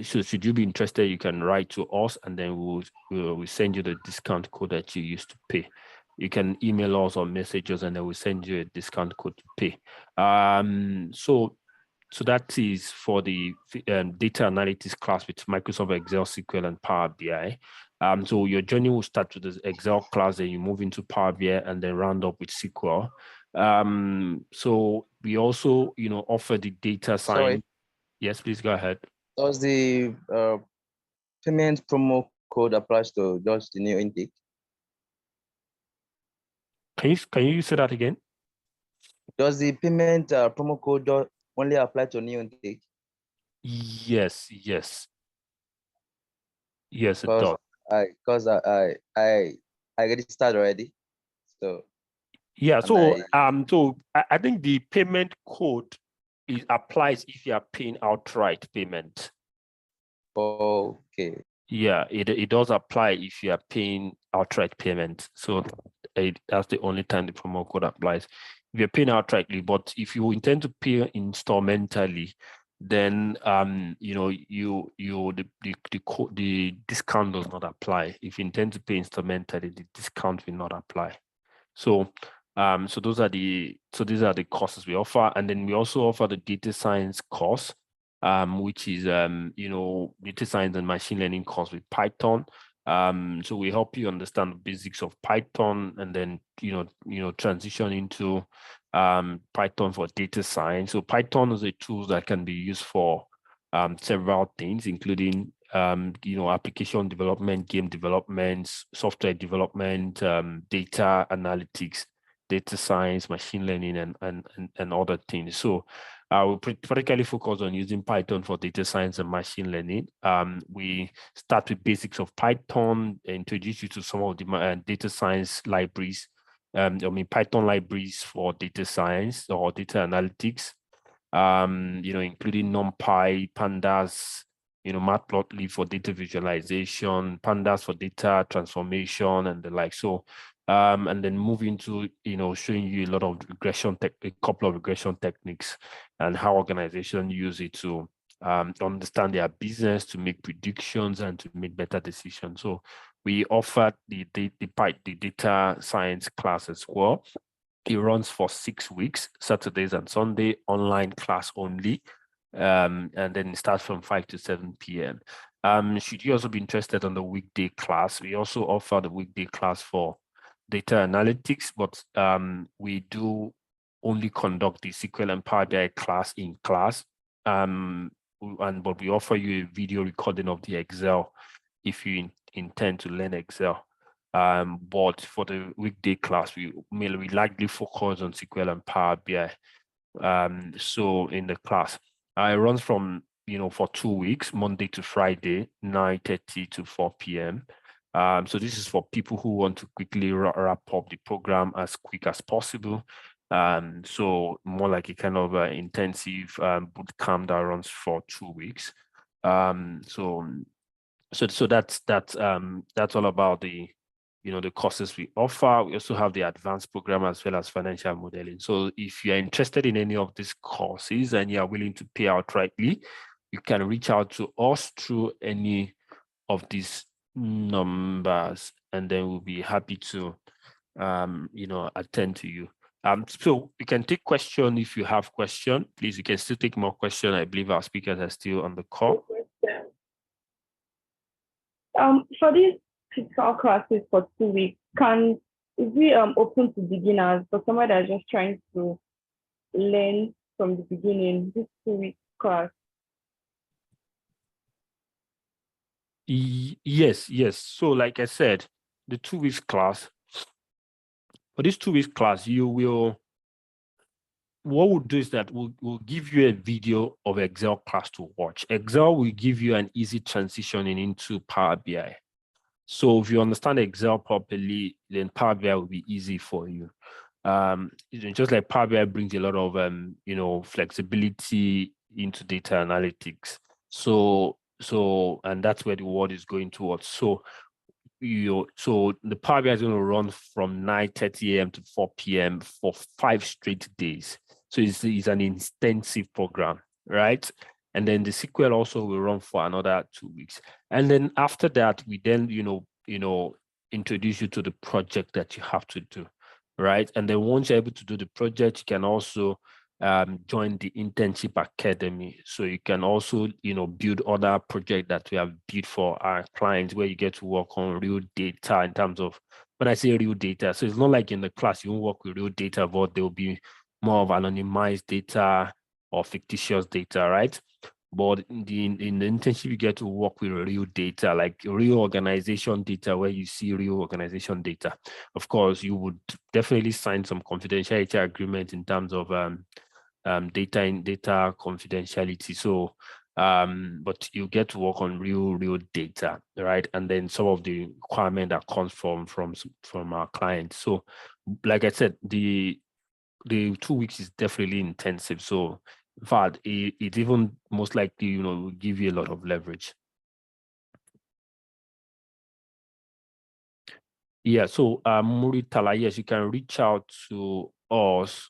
Speaker 11: So should you be interested, you can write to us, and then we'll send you the discount code that you used to pay. You can email us or message us, and then we'll send you a discount code to pay. So that is for the data analytics class with Microsoft Excel, SQL, and Power BI. So your journey will start with the Excel class, then you move into Power BI, and then round up with SQL. So we also, offer the data science.
Speaker 12: Sorry.
Speaker 11: Yes, please go ahead.
Speaker 12: Does the payment promo code applies to just the new intake?
Speaker 11: Can you say that again?
Speaker 12: Does the payment promo code only apply to new intake?
Speaker 11: Yes, it does.
Speaker 12: Because I registered already. So
Speaker 11: yeah, so I think the payment code applies if you are paying outright payment.
Speaker 12: Okay.
Speaker 11: Yeah, it does apply if you are paying outright payment. So that's the only time the promo code applies. If you're paying outrightly, but if you intend to pay instrumentally, then the discount does not apply. If you intend to pay instrumentally, the discount will not apply. So these are the courses we offer, and then we also offer the data science course, which is data science and machine learning course with Python. So we help you understand the basics of Python, and then transition into Python for data science. So Python is a tool that can be used for several things, including application development, game development, software development, data analytics, data science, machine learning, and other things. So we particularly focus on using Python for data science and machine learning. We start with basics of Python, introduce you to some of the data science libraries. Python libraries for data science or data analytics, including NumPy, Pandas, Matplotlib for data visualization, Pandas for data transformation, and the like. So, and then move into, showing you a couple of regression techniques and how organizations use it to understand their business, to make predictions, and to make better decisions. So we offer the data science class as well. It runs for 6 weeks, Saturdays and Sunday, online class only. And then it starts from 5 to 7 p.m. Should you also be interested in the weekday class, we also offer the weekday class for data analytics, but we do only conduct the SQL and Power BI class in class. But we offer you a video recording of the Excel if you intend to learn Excel. But for the weekday class, we likely focus on SQL and Power BI. So in the class, it runs from for 2 weeks, Monday to Friday, 9:30 to 4 p.m. So this is for people who want to quickly wrap up the program as quick as possible. So more like a kind of intensive boot camp that runs for 2 weeks. So that's all about the the courses we offer. We also have the advanced program as well as financial modeling. So if you're interested in any of these courses and you're willing to pay outrightly, you can reach out to us through any of these numbers, and then we'll be happy to attend to you. So you can take question if you have question. Please, you can still take more question. I believe our speakers are still on the call.
Speaker 7: For these physical classes for 2 weeks, is it open to beginners, for someone that's just trying to learn from the beginning, this 2-week class?
Speaker 11: Yes. So like I said, the 2 weeks class, for this 2 weeks class, what we'll do is that we'll give you a video of Excel class to watch. Excel will give you an easy transitioning into Power BI. So if you understand Excel properly, then Power BI will be easy for you. Just like Power BI brings a lot of flexibility into data analytics. So and that's where the world is going towards. So the Power BI is going to run from 9:30 a.m. to 4 p.m. for 5 straight days. So it's an intensive program, right? And then the SQL also will run for another 2 weeks. And then after that, we then, introduce you to the project that you have to do, right? And then once you're able to do the project, you can also join the internship academy. So you can also, build other projects that we have built for our clients where you get to work on real data in terms of, when I say real data, so it's not like in the class, you won't work with real data, but there will be more of anonymized data or fictitious data, right? But in the internship, you get to work with real data, like real organization data, where you see real organization data. Of course, you would definitely sign some confidentiality agreement in terms of data confidentiality. So, but you get to work on real data, right? And then some of the requirement that comes from our clients. So, like I said, the 2 weeks is definitely intensive. So, in fact, it even most likely, will give you a lot of leverage. Yeah, so Muritala, yes, you can reach out to us.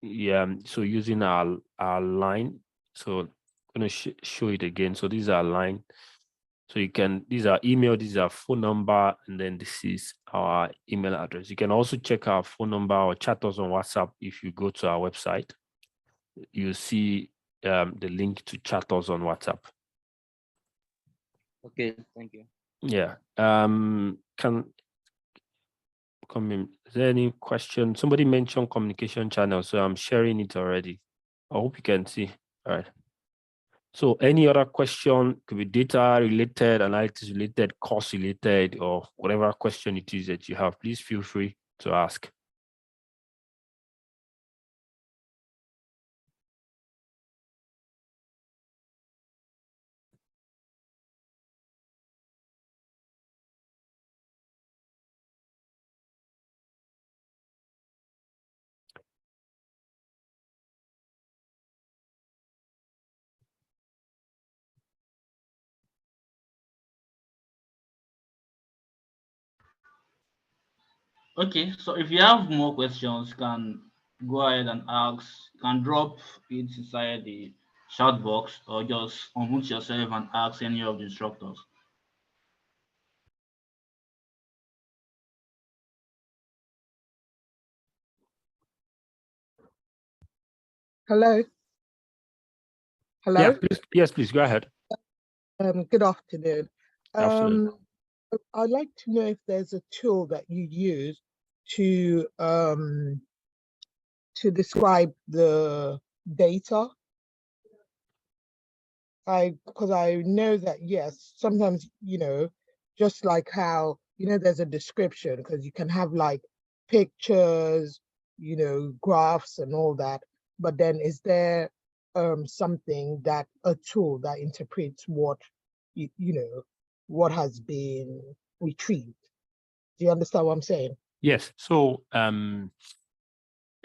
Speaker 11: Yeah, so using our line. So I'm gonna show it again. So these are line. So you can, these are email, these are phone number, and then this is our email address. You can also check our phone number or chat us on WhatsApp. If you go to our website, you see the link to chat us on WhatsApp.
Speaker 12: Okay, thank you.
Speaker 11: Yeah. Is there any question? Somebody mentioned communication channel, so I'm sharing it already. I hope you can see. All right. So any other question, could be data related, analytics related, cost related, or whatever question it is that you have, please feel free to ask.
Speaker 2: Okay, so if you have more questions, you can go ahead and ask. You can drop it inside the chat box or just unmute yourself and ask any of the instructors.
Speaker 13: Hello. Hello.
Speaker 11: Yeah, please. Yes, please go ahead.
Speaker 13: Good afternoon.
Speaker 11: Afternoon.
Speaker 13: I'd like to know if there's a tool that you use to describe the data. Because I know that, yes, sometimes, just like how, there's a description, because you can have like pictures, graphs and all that. But then is there something that a tool that interprets what, what has been retrieved? Do you understand what I'm saying?
Speaker 11: Yes. So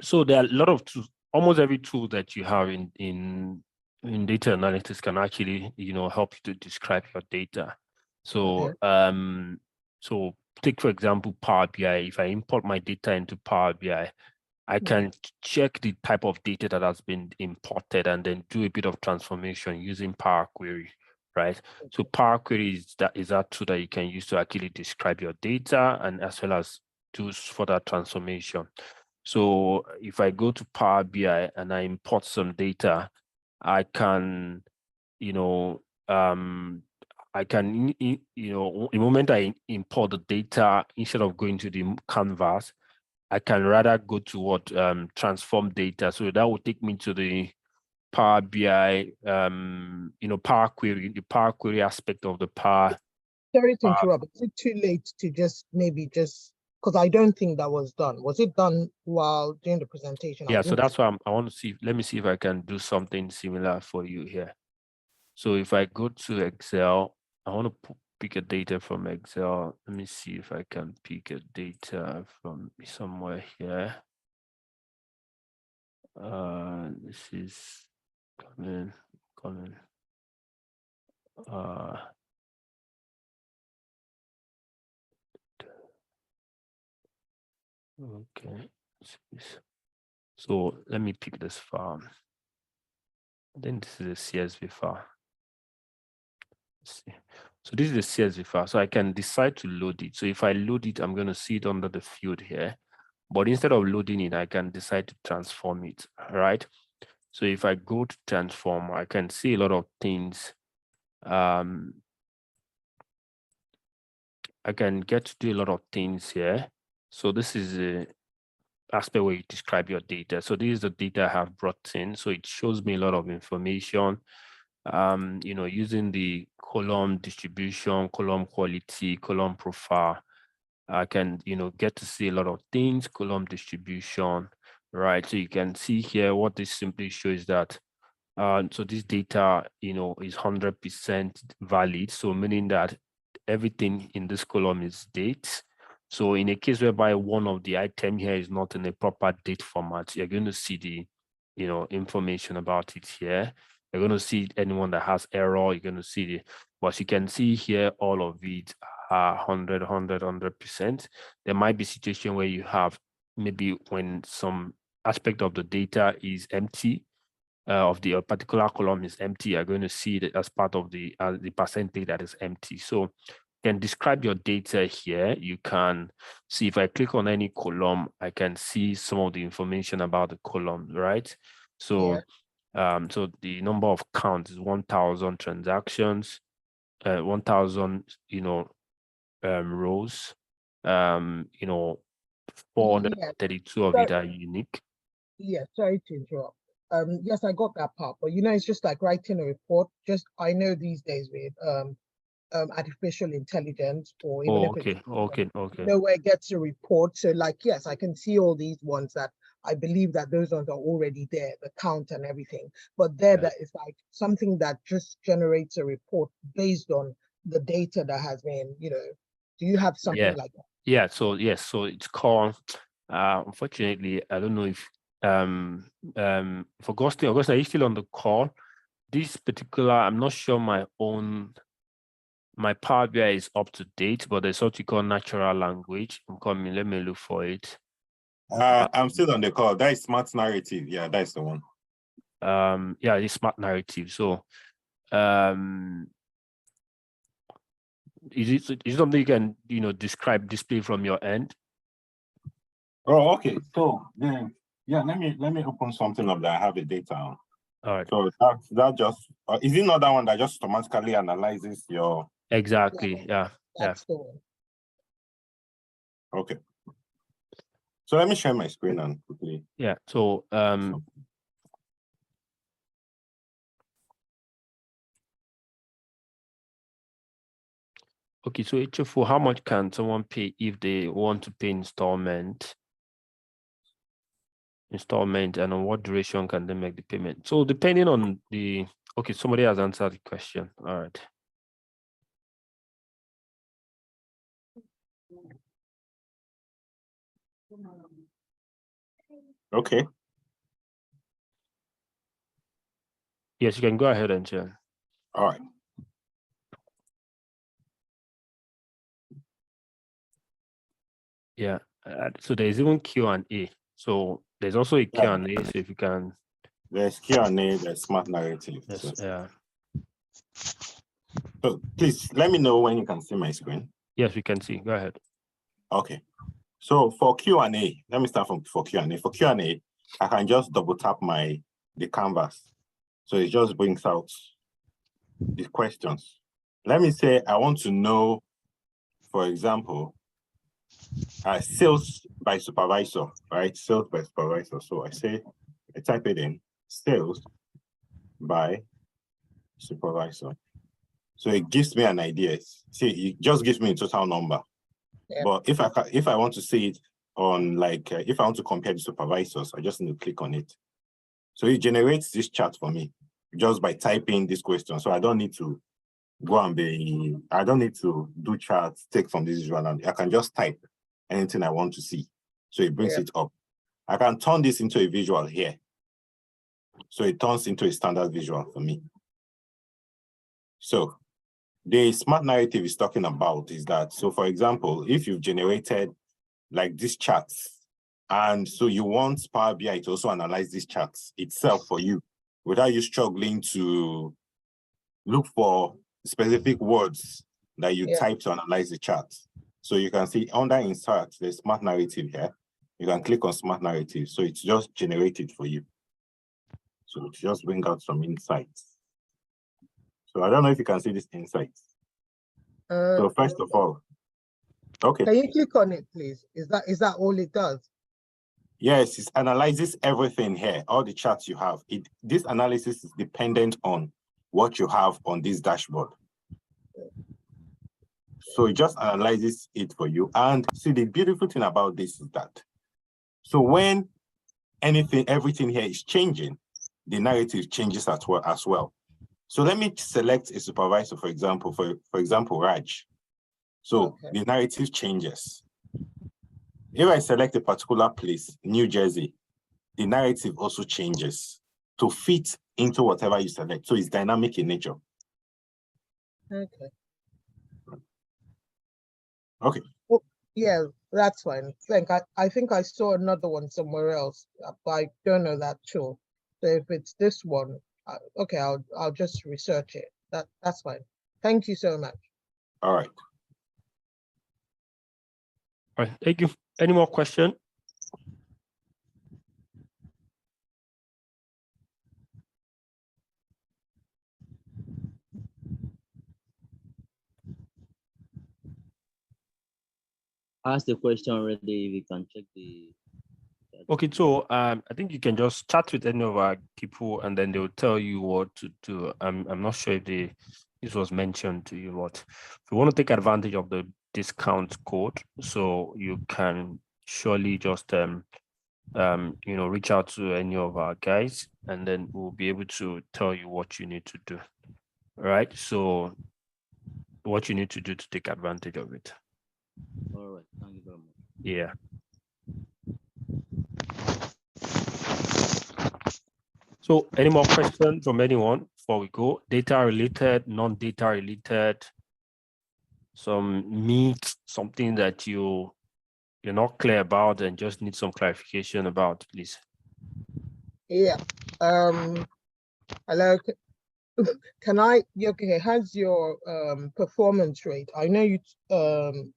Speaker 11: so there are a lot of tools. Almost every tool that you have in data analytics can actually, help you to describe your data. So so take, for example, Power BI. If I import my data into Power BI, I can check the type of data that has been imported and then do a bit of transformation using Power Query, right? So Power Query is that tool that you can use to actually describe your data and as well as do further transformation. So if I go to Power BI and I import some data, I can, I can, the moment I import the data, instead of going to the canvas, I can rather go to what transform data. So that will take me to the Power BI, Power Query, the Power Query aspect of the Power.
Speaker 13: Sorry to interrupt. Is it too late to just because I don't think that was done. Was it done while doing the presentation?
Speaker 11: Yeah, so that's why I want to see. Let me see if I can do something similar for you here. So if I go to Excel, I want to pick a data from Excel. Let me see if I can pick a data from somewhere here. This is coming. Okay. So let me pick this file. Then this is a CSV file. Let's see. So this is the CSV file. So I can decide to load it. So if I load it, I'm going to see it under the field here. But instead of loading it, I can decide to transform it, right? So if I go to transform, I can see a lot of things. I can get to do a lot of things here. So this is a aspect where you describe your data. So this is the data I have brought in. So it shows me a lot of information, using the column distribution, column quality, column profile. I can, get to see a lot of things, column distribution, right? So you can see here what this simply shows that, so this data, is 100% valid. So meaning that everything in this column is dates. So in a case whereby one of the item here is not in a proper date format, you're going to see the, information about it here. You're going to see anyone that has error, you're going to see the, but you can see here all of it 100%. There might be situation where you have maybe when some aspect of the data is empty, of the particular column is empty, you're going to see that as part of the percentage that is empty. So you can describe your data here. You can see if I click on any column, I can see some of the information about the column, right? So, so the number of counts is 1,000 transactions, 1,000, rows, 432 of it are unique.
Speaker 13: Yeah, sorry to interrupt. Yes, I got that part, but it's just like writing a report. I know these days with artificial intelligence, or even if it's
Speaker 11: Okay.
Speaker 13: where it gets a report. So like, yes, I can see all these ones that I believe that those ones are already there, the count and everything. But that is like something that just generates a report based on the data that has been, do you have something like that?
Speaker 11: Yeah, so yes, so it's called unfortunately, I don't know if for Augustine, are you still on the call? This particular, I'm not sure my Power BI is up to date, but there's what you call natural language. I'm coming, let me look for it.
Speaker 4: I'm still on the call. That is smart narrative. Yeah, that's the one.
Speaker 11: Yeah, it's smart narrative. So is it something you can display from your end?
Speaker 4: Oh, okay. So then, yeah, let me open something up that I have the data on.
Speaker 11: All right.
Speaker 4: So that just is it not that one that just automatically analyzes your?
Speaker 11: Exactly. Yeah.
Speaker 13: That's the one.
Speaker 4: Okay. So let me share my screen and quickly.
Speaker 11: Yeah. So okay, so HFO, how much can someone pay if they want to pay installment, and on what duration can they make the payment? So depending on the, okay, somebody has answered the question. All right.
Speaker 4: Okay.
Speaker 11: Yes, you can go ahead and share.
Speaker 4: All right.
Speaker 11: Yeah. So there's even Q&A. So there's also a Q&A. So if you can.
Speaker 4: There's Q&A, there's smart narrative.
Speaker 11: Yes.
Speaker 4: So,
Speaker 11: Yeah.
Speaker 4: so please let me know when you can see my screen.
Speaker 11: Yes, we can see. Go ahead.
Speaker 4: Okay. So for Q&A, let me start for Q&A. For Q&A, I can just double tap the canvas. So it just brings out the questions. Let me say I want to know, for example, sales by supervisor, right? Sales by supervisor. So I type it in, sales by supervisor. So it gives me an idea. See, it just gives me a total number. Yeah. But if I want to see it on if I want to compare the supervisors, I just need to click on it. So it generates this chart for me just by typing this question. So I don't need to I don't need to do charts, take from this visual, and I can just type anything I want to see. So it brings it up. I can turn this into a visual here. So it turns into a standard visual for me. So the smart narrative is talking about is that, so for example, if you've generated like these charts, and so you want Power BI to also analyze these charts itself for you without you struggling to look for specific words that you type to analyze the chart. So you can see under insert, there's smart narrative here. You can click on smart narrative. So it's just generated for you. So it just bring out some insights. So I don't know if you can see this insights. So first of all, okay.
Speaker 13: Can you click on it, please? Is that all it does?
Speaker 4: Yes, it analyzes everything here, all the charts you have. This analysis is dependent on what you have on this dashboard. So it just analyzes it for you. And see, the beautiful thing about this is that, so when everything here is changing, the narrative changes as well. So let me select a supervisor, for example, Raj. So the narrative changes. If I select a particular place, New Jersey, the narrative also changes to fit into whatever you select. So it's dynamic in nature.
Speaker 13: Okay.
Speaker 4: Okay.
Speaker 13: Oh, yeah, that's fine. I think I saw another one somewhere else, but I don't know that sure. So if it's this one, okay, I'll just research it. That's fine. Thank you so much.
Speaker 4: All right.
Speaker 11: All right, thank you. Any more question?
Speaker 8: Ask the question already. We can check the.
Speaker 11: Okay, so I think you can just chat with any of our people, and then they'll tell you what to do. I'm not sure if this was mentioned to you, but if you want to take advantage of the discount code, so you can surely just reach out to any of our guys, and then we'll be able to tell you what you need to do. All right, so what you need to do to take advantage of it.
Speaker 8: All right, thank you very much.
Speaker 11: Yeah. So any more questions from anyone before we go? Data related, non-data related, some meat, something that you're not clear about and just need some clarification about, please.
Speaker 13: Yeah. Hello. Okay, how's your performance rate? I know you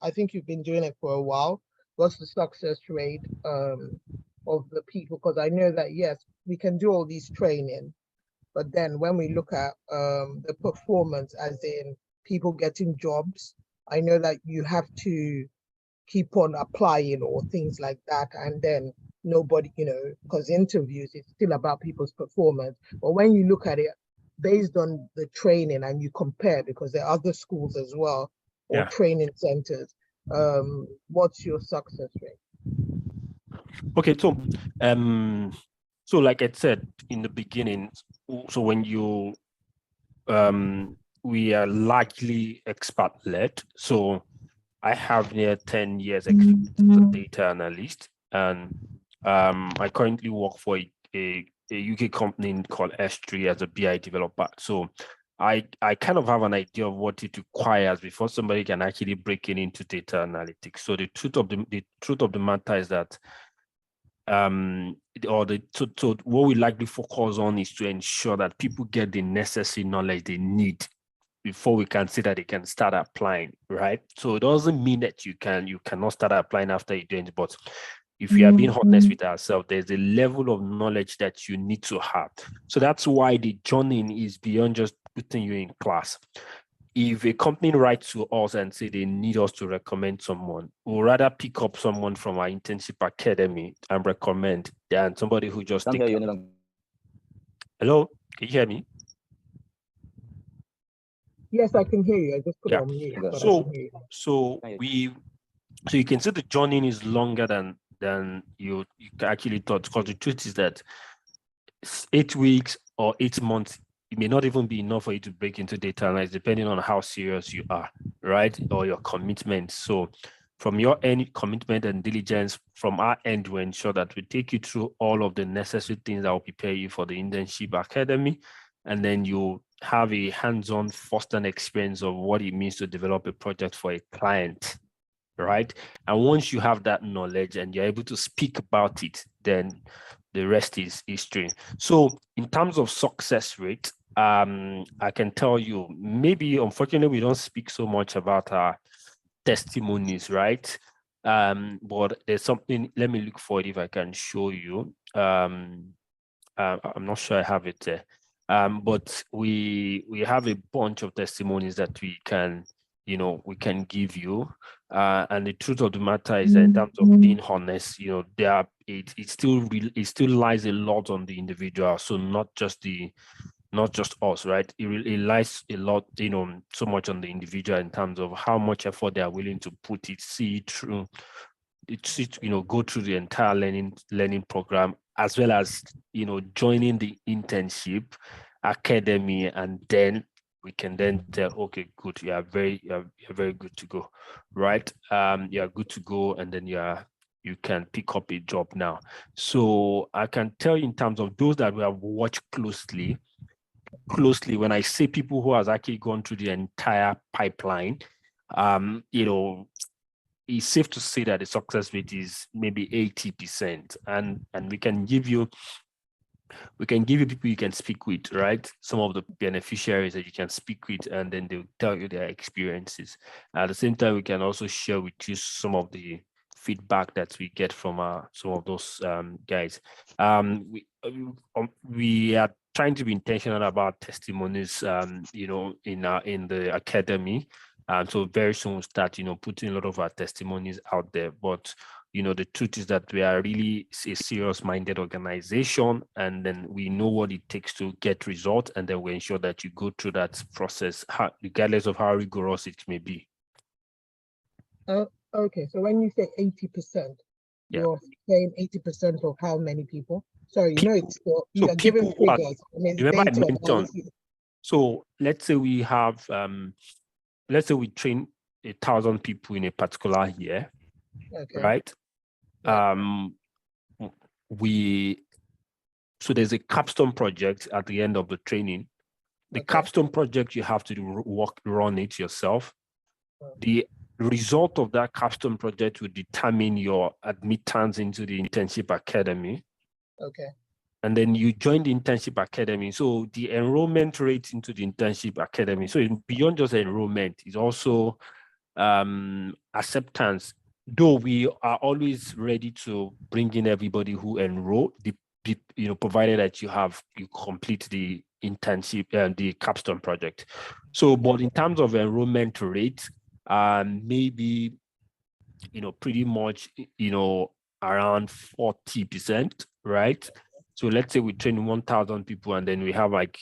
Speaker 13: I think you've been doing it for a while. What's the success rate of the people? Because I know that yes, we can do all these training, but then when we look at the performance as in people getting jobs, I know that you have to keep on applying or things like that, and then nobody, because interviews, it's still about people's performance. But when you look at it based on the training and you compare, because there are other schools as well or
Speaker 11: Yeah.
Speaker 13: training centers, what's your success rate?
Speaker 11: Okay, so like I said in the beginning, so when you we are largely expert-led. So I have near 10 years experience as a data analyst, and I currently work for a UK company called S3 as a BI developer. So I kind of have an idea of what it requires before somebody can actually break into data analytics. So the truth of the matter is that so what we likely focus on is to ensure that people get the necessary knowledge they need before we can say that they can start applying, right? So it doesn't mean that you cannot start applying after you do it, but if we are being honest with ourselves, there's a level of knowledge that you need to have. So that's why the journey is beyond just putting you in class. If a company writes to us and say they need us to recommend someone, we'll rather pick up someone from our internship academy and recommend than somebody who just
Speaker 8: Can't hear you any longer.
Speaker 11: Hello, can you hear me?
Speaker 13: Yes, I can hear you. I just put it
Speaker 11: Yeah.
Speaker 13: on mute, but I
Speaker 11: So
Speaker 13: can hear you.
Speaker 11: so you can see the journey is longer than you actually thought, because the truth is that 8 weeks or 8 months, it may not even be enough for you to break into data analysis, depending on how serious you are, right? Or your commitment. So from your end, commitment and diligence, from our end, we ensure that we take you through all of the necessary things that will prepare you for the internship academy. And then you have a hands-on first-hand experience of what it means to develop a project for a client, right? And once you have that knowledge and you're able to speak about it, then the rest is history. So in terms of success rate, I can tell you, maybe unfortunately we don't speak so much about our testimonies, right? But there's something, let me look for it if I can show you. I'm not sure I have it there. But we have a bunch of testimonies that we can give you. And the truth of the matter is that in terms of being honest, it still lies a lot on the individual. So not just us, right? It lies a lot, so much on the individual in terms of how much effort they are willing to put it, see it through, go through the entire learning program, as well as, joining the internship academy, and then we can then tell, okay, good, you're very good to go, right? You're good to go, and then you can pick up a job now. So I can tell you in terms of those that we have watched closely, when I say people who has actually gone through the entire pipeline, it's safe to say that the success rate is maybe 80%, and we can give you people you can speak with, right? Some of the beneficiaries that you can speak with, and then they'll tell you their experiences. At the same time, we can also share with you some of the feedback that we get from some of those guys. We are trying to be intentional about testimonies, you know, in the academy. So very soon we'll start, you know, putting a lot of our testimonies out there. But you know, the truth is that we are really a serious-minded organization, and then we know what it takes to get results, and then we ensure that you go through that process, regardless of how rigorous it may be.
Speaker 13: Okay, so when you say 80%, you're saying 80% of how many people? Sorry, you know, it's still, you are giving figures.
Speaker 11: Remember I mentioned, so let's say we have, let's say we train 1,000 people in a particular year, right? So there's a capstone project at the end of the training. The capstone project, you have to run it yourself. The result of that capstone project will determine your admittance into the internship academy.
Speaker 13: Okay.
Speaker 11: And then you join the internship academy. So the enrollment rate into the internship academy, so beyond just enrollment, is also acceptance. Though we are always ready to bring in everybody who enroll, you know, provided that you complete the internship and the capstone project. So, but in terms of enrollment rate, maybe, you know, pretty much, you know, around 40%, right? So let's say we train 1,000 people, and then we have like,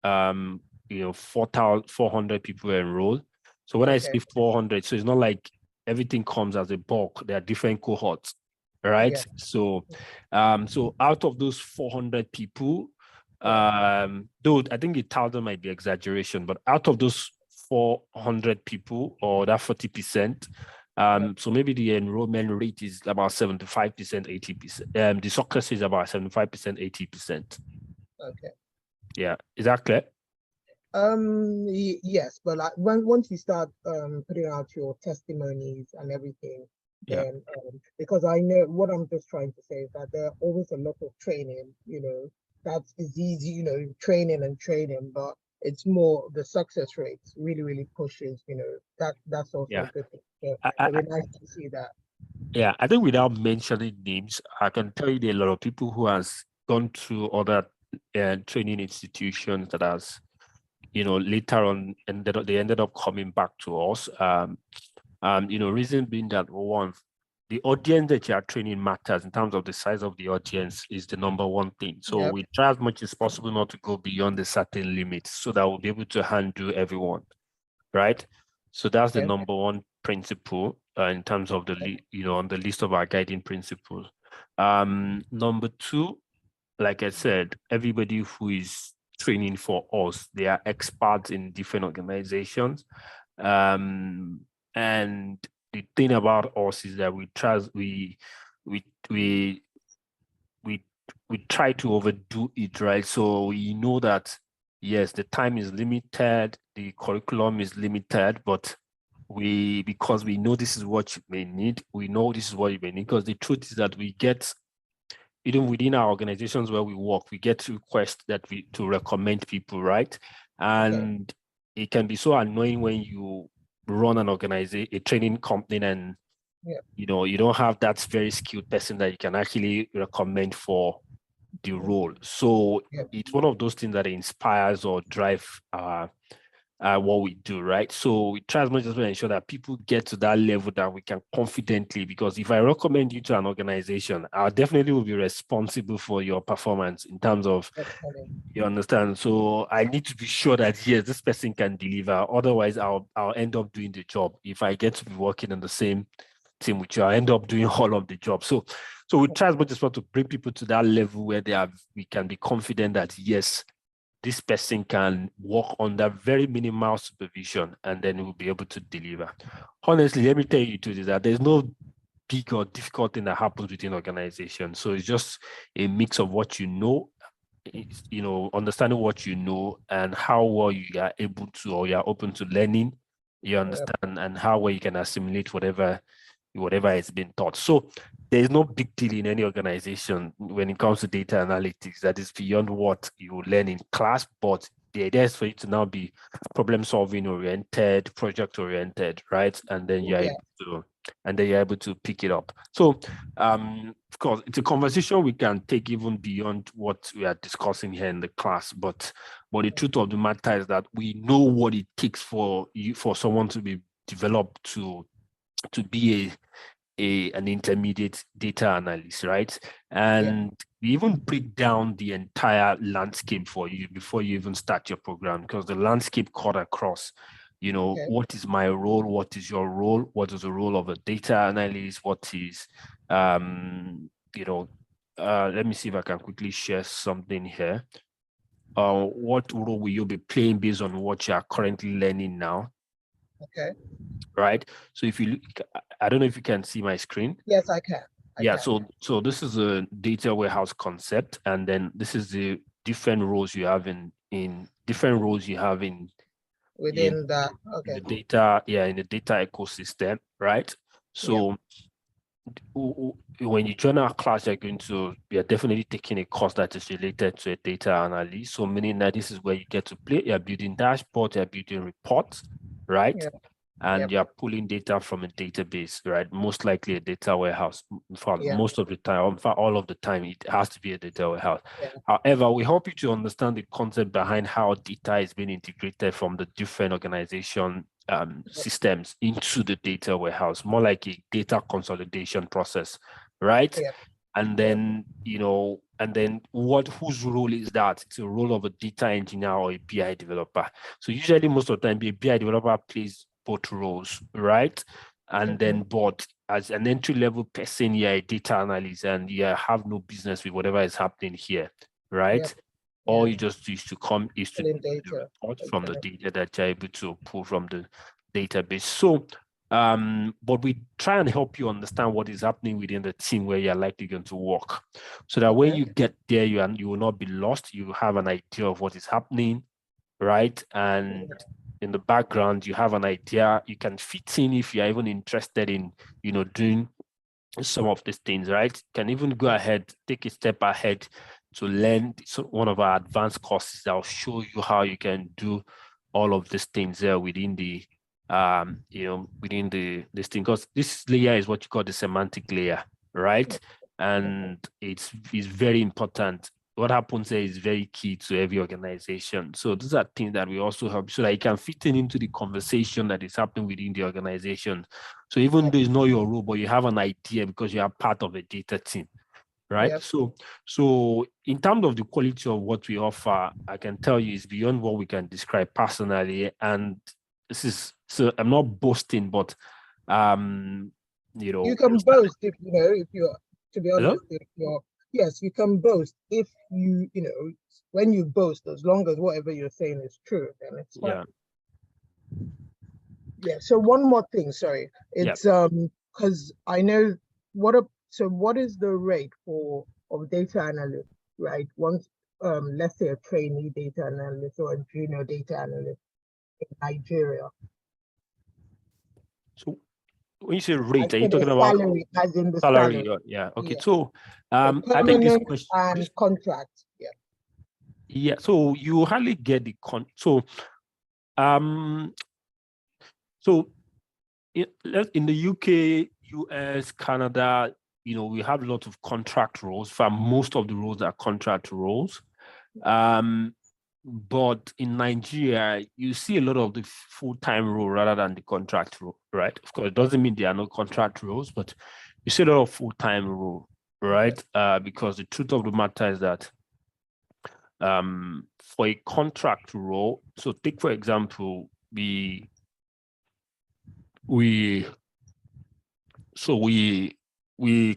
Speaker 11: you know, 400 people enroll. So when I say 400, so it's not like everything comes as a bulk. There are different cohorts, right? Yeah. So, so out of those 400 people, though I think 1,000 might be exaggeration, but out of those 400 people, or that 40%, so maybe the enrollment rate is about 75%, 80%. The success is about 75%, 80%.
Speaker 13: Okay.
Speaker 11: Yeah, is that clear?
Speaker 13: Yes, but like once you start putting out your testimonies and everything, then because I know what I'm just trying to say is that there are always a lot of training, you know, that is easy, you know, training, but it's more the success rates really pushes, you know, that's also a good thing. So it'd be nice to see that.
Speaker 11: Yeah, I think without mentioning names, I can tell you there are a lot of people who has gone through other training institutions that has, you know, later on, and they ended up coming back to us. You know, reason being that, one, the audience that you are training matters in terms of the size of the audience is the number one thing. So we try as much as possible not to go beyond the certain limits so that we'll be able to handle everyone, right? So that's the number one principle in terms of the, you know, on the list of our guiding principles. Number two, like I said, everybody who is training for us, they are experts in different organizations. And the thing about us is that we try to overdo it, right? So we know that, yes, the time is limited, the curriculum is limited, but because we know this is what you may need, we know this is what you may need, because the truth is that we get, even within our organizations where we work, we get requests to recommend people, right? And it can be so annoying when you run an organization, a training company, and you know, you don't have that very skilled person that you can actually recommend for the role. So it's one of those things that inspires or drive what we do, right? So we try as much as we ensure that people get to that level that we can confidently, because if I recommend you to an organization, I definitely will be responsible for your performance in terms of, you understand? So I need to be sure that, yes, this person can deliver. Otherwise, I'll end up doing the job. If I get to be working on the same team with you, I end up doing all of the job. So we try as much as possible to bring people to that level where we can be confident that, yes, this person can work under very minimal supervision, and then we'll be able to deliver. Honestly, let me tell you too, is that there's no big or difficult thing that happens within organizations. So it's just a mix of what you know, you know, understanding what you know and how well you are able to, or you are open to learning, you understand, and how well you can assimilate whatever whatever has been taught. So there's no big deal in any organization when it comes to data analytics that is beyond what you learn in class, but the idea is for you to now be problem solving oriented, project oriented, right? And then you're able to pick it up. So of course, it's a conversation we can take even beyond what we are discussing here in the class, but the truth of the matter is that we know what it takes for someone to be developed to be an intermediate data analyst, right? And we even break down the entire landscape for you before you even start your program, because the landscape cut across, what is my role? What is your role? What is the role of a data analyst? What is, let me see if I can quickly share something here. What role will you be playing based on what you are currently learning now?
Speaker 13: Okay.
Speaker 11: Right. So if you look, I don't know if you can see my screen.
Speaker 13: Yes, I can.
Speaker 11: So this is a data warehouse concept, and then this is the different roles you have in
Speaker 13: within the
Speaker 11: data, in the data ecosystem, right? So when you join our class, you're definitely taking a course that is related to a data analyst. So meaning that this is where you get to play, you're building dashboards, you're building reports, right? And you're pulling data from a database, right? Most likely a data warehouse. For most of the time, in fact, all of the time, it has to be a data warehouse. However, we help you to understand the concept behind how data is being integrated from the different organization systems into the data warehouse, more like a data consolidation process, right? And then, whose role is that? It's a role of a data engineer or a BI developer. So usually most of the time, a BI developer plays both roles, right? And then, but as an entry-level person, you're a data analyst and you have no business with whatever is happening here, right? All you just used to come is to report from the data that you're able to pull from the database. So, but we try and help you understand what is happening within the team where you're likely going to work, so that when you get there, you will not be lost. You have an idea of what is happening, right? And in the background, you have an idea. You can fit in if you're even interested in, doing some of these things, right? You can even go ahead, take a step ahead to learn one of our advanced courses that will show you how you can do all of these things there within the this thing, because this layer is what you call the semantic layer, right? And it's very important. What happens there is very key to every organization. So these are things that we also help so that you can fit into the conversation that is happening within the organization. So even though it's not your role, but you have an idea because you are part of a data team, right? So in terms of the quality of what we offer, I can tell you it's beyond what we can describe personally. And this is, so I'm not boasting, but
Speaker 13: you can boast if you're, to be honest, if you're, yes, you can boast if when you boast, as long as whatever you're saying is true, then it's fine. So one more thing, sorry, it's because I know what is the rate of data analyst, right? Once let's say a trainee data analyst or a junior data analyst in Nigeria.
Speaker 11: So when you say rate, are you talking about
Speaker 13: salary, as in the
Speaker 11: salary?
Speaker 13: salary?
Speaker 11: Okay. So
Speaker 13: I think this question and contract.
Speaker 11: So you hardly get the so in the UK, US, Canada, we have a lot of contract roles. For most of the roles are contract roles. But in Nigeria, you see a lot of the full-time role rather than the contract role, right? Of course, it doesn't mean there are no contract roles, but you see a lot of full-time role, right? Because the truth of the matter is that for a contract role, so take for example, we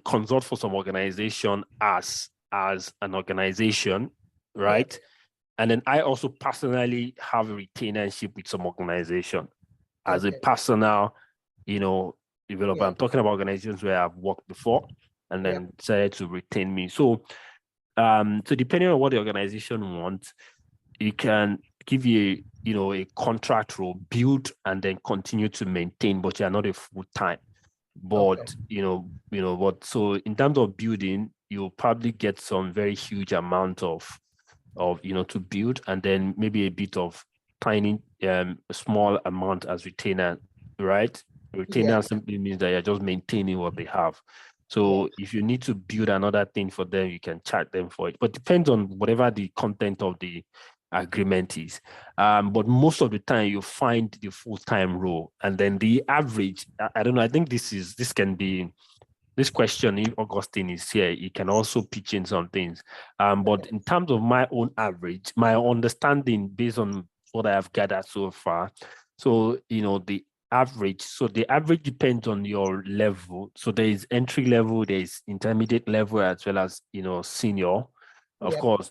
Speaker 11: consult for some organization as an organization, right? And then I also personally have a retainership with some organization as a personal, developer. I'm talking about organizations where I've worked before and then decided to retain me. So, so depending on what the organization wants, it can give you, a contract role, build and then continue to maintain, but you're not a full-time. But but so in terms of building, you'll probably get some very huge amount of to build, and then maybe a bit of tiny small amount as retainer, right? Retainer simply means that you're just maintaining what they have. So if you need to build another thing for them, you can charge them for it, but depends on whatever the content of the agreement is. But most of the time you find the full-time role, and then the average, I don't know, I think this can be this question, if Augustine is here, he can also pitch in some things. But in terms of my own average, my understanding based on what I have gathered so far, so the average depends on your level. So there is entry level, there is intermediate level, as well as senior. Of course,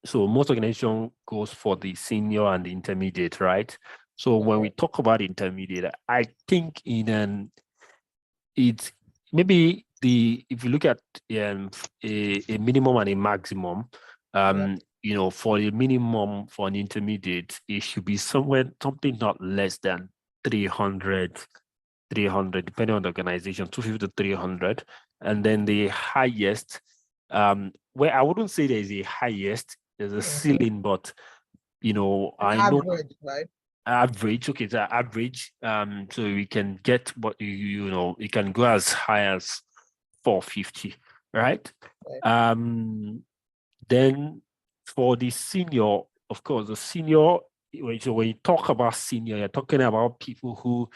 Speaker 11: so most organization goes for the senior and the intermediate, right? So when we talk about intermediate, I think it's maybe if you look at a minimum and a maximum, for a minimum for an intermediate, it should be something not less than 300, depending on the organization, 250 to 300. And then the highest, where I wouldn't say there's a highest, there's a ceiling, but I know
Speaker 13: average, right?
Speaker 11: Average, okay, the average. So we can get what you can go as high as 450, right? Then for the senior, of course, the senior. So when you talk about senior, you're talking about people who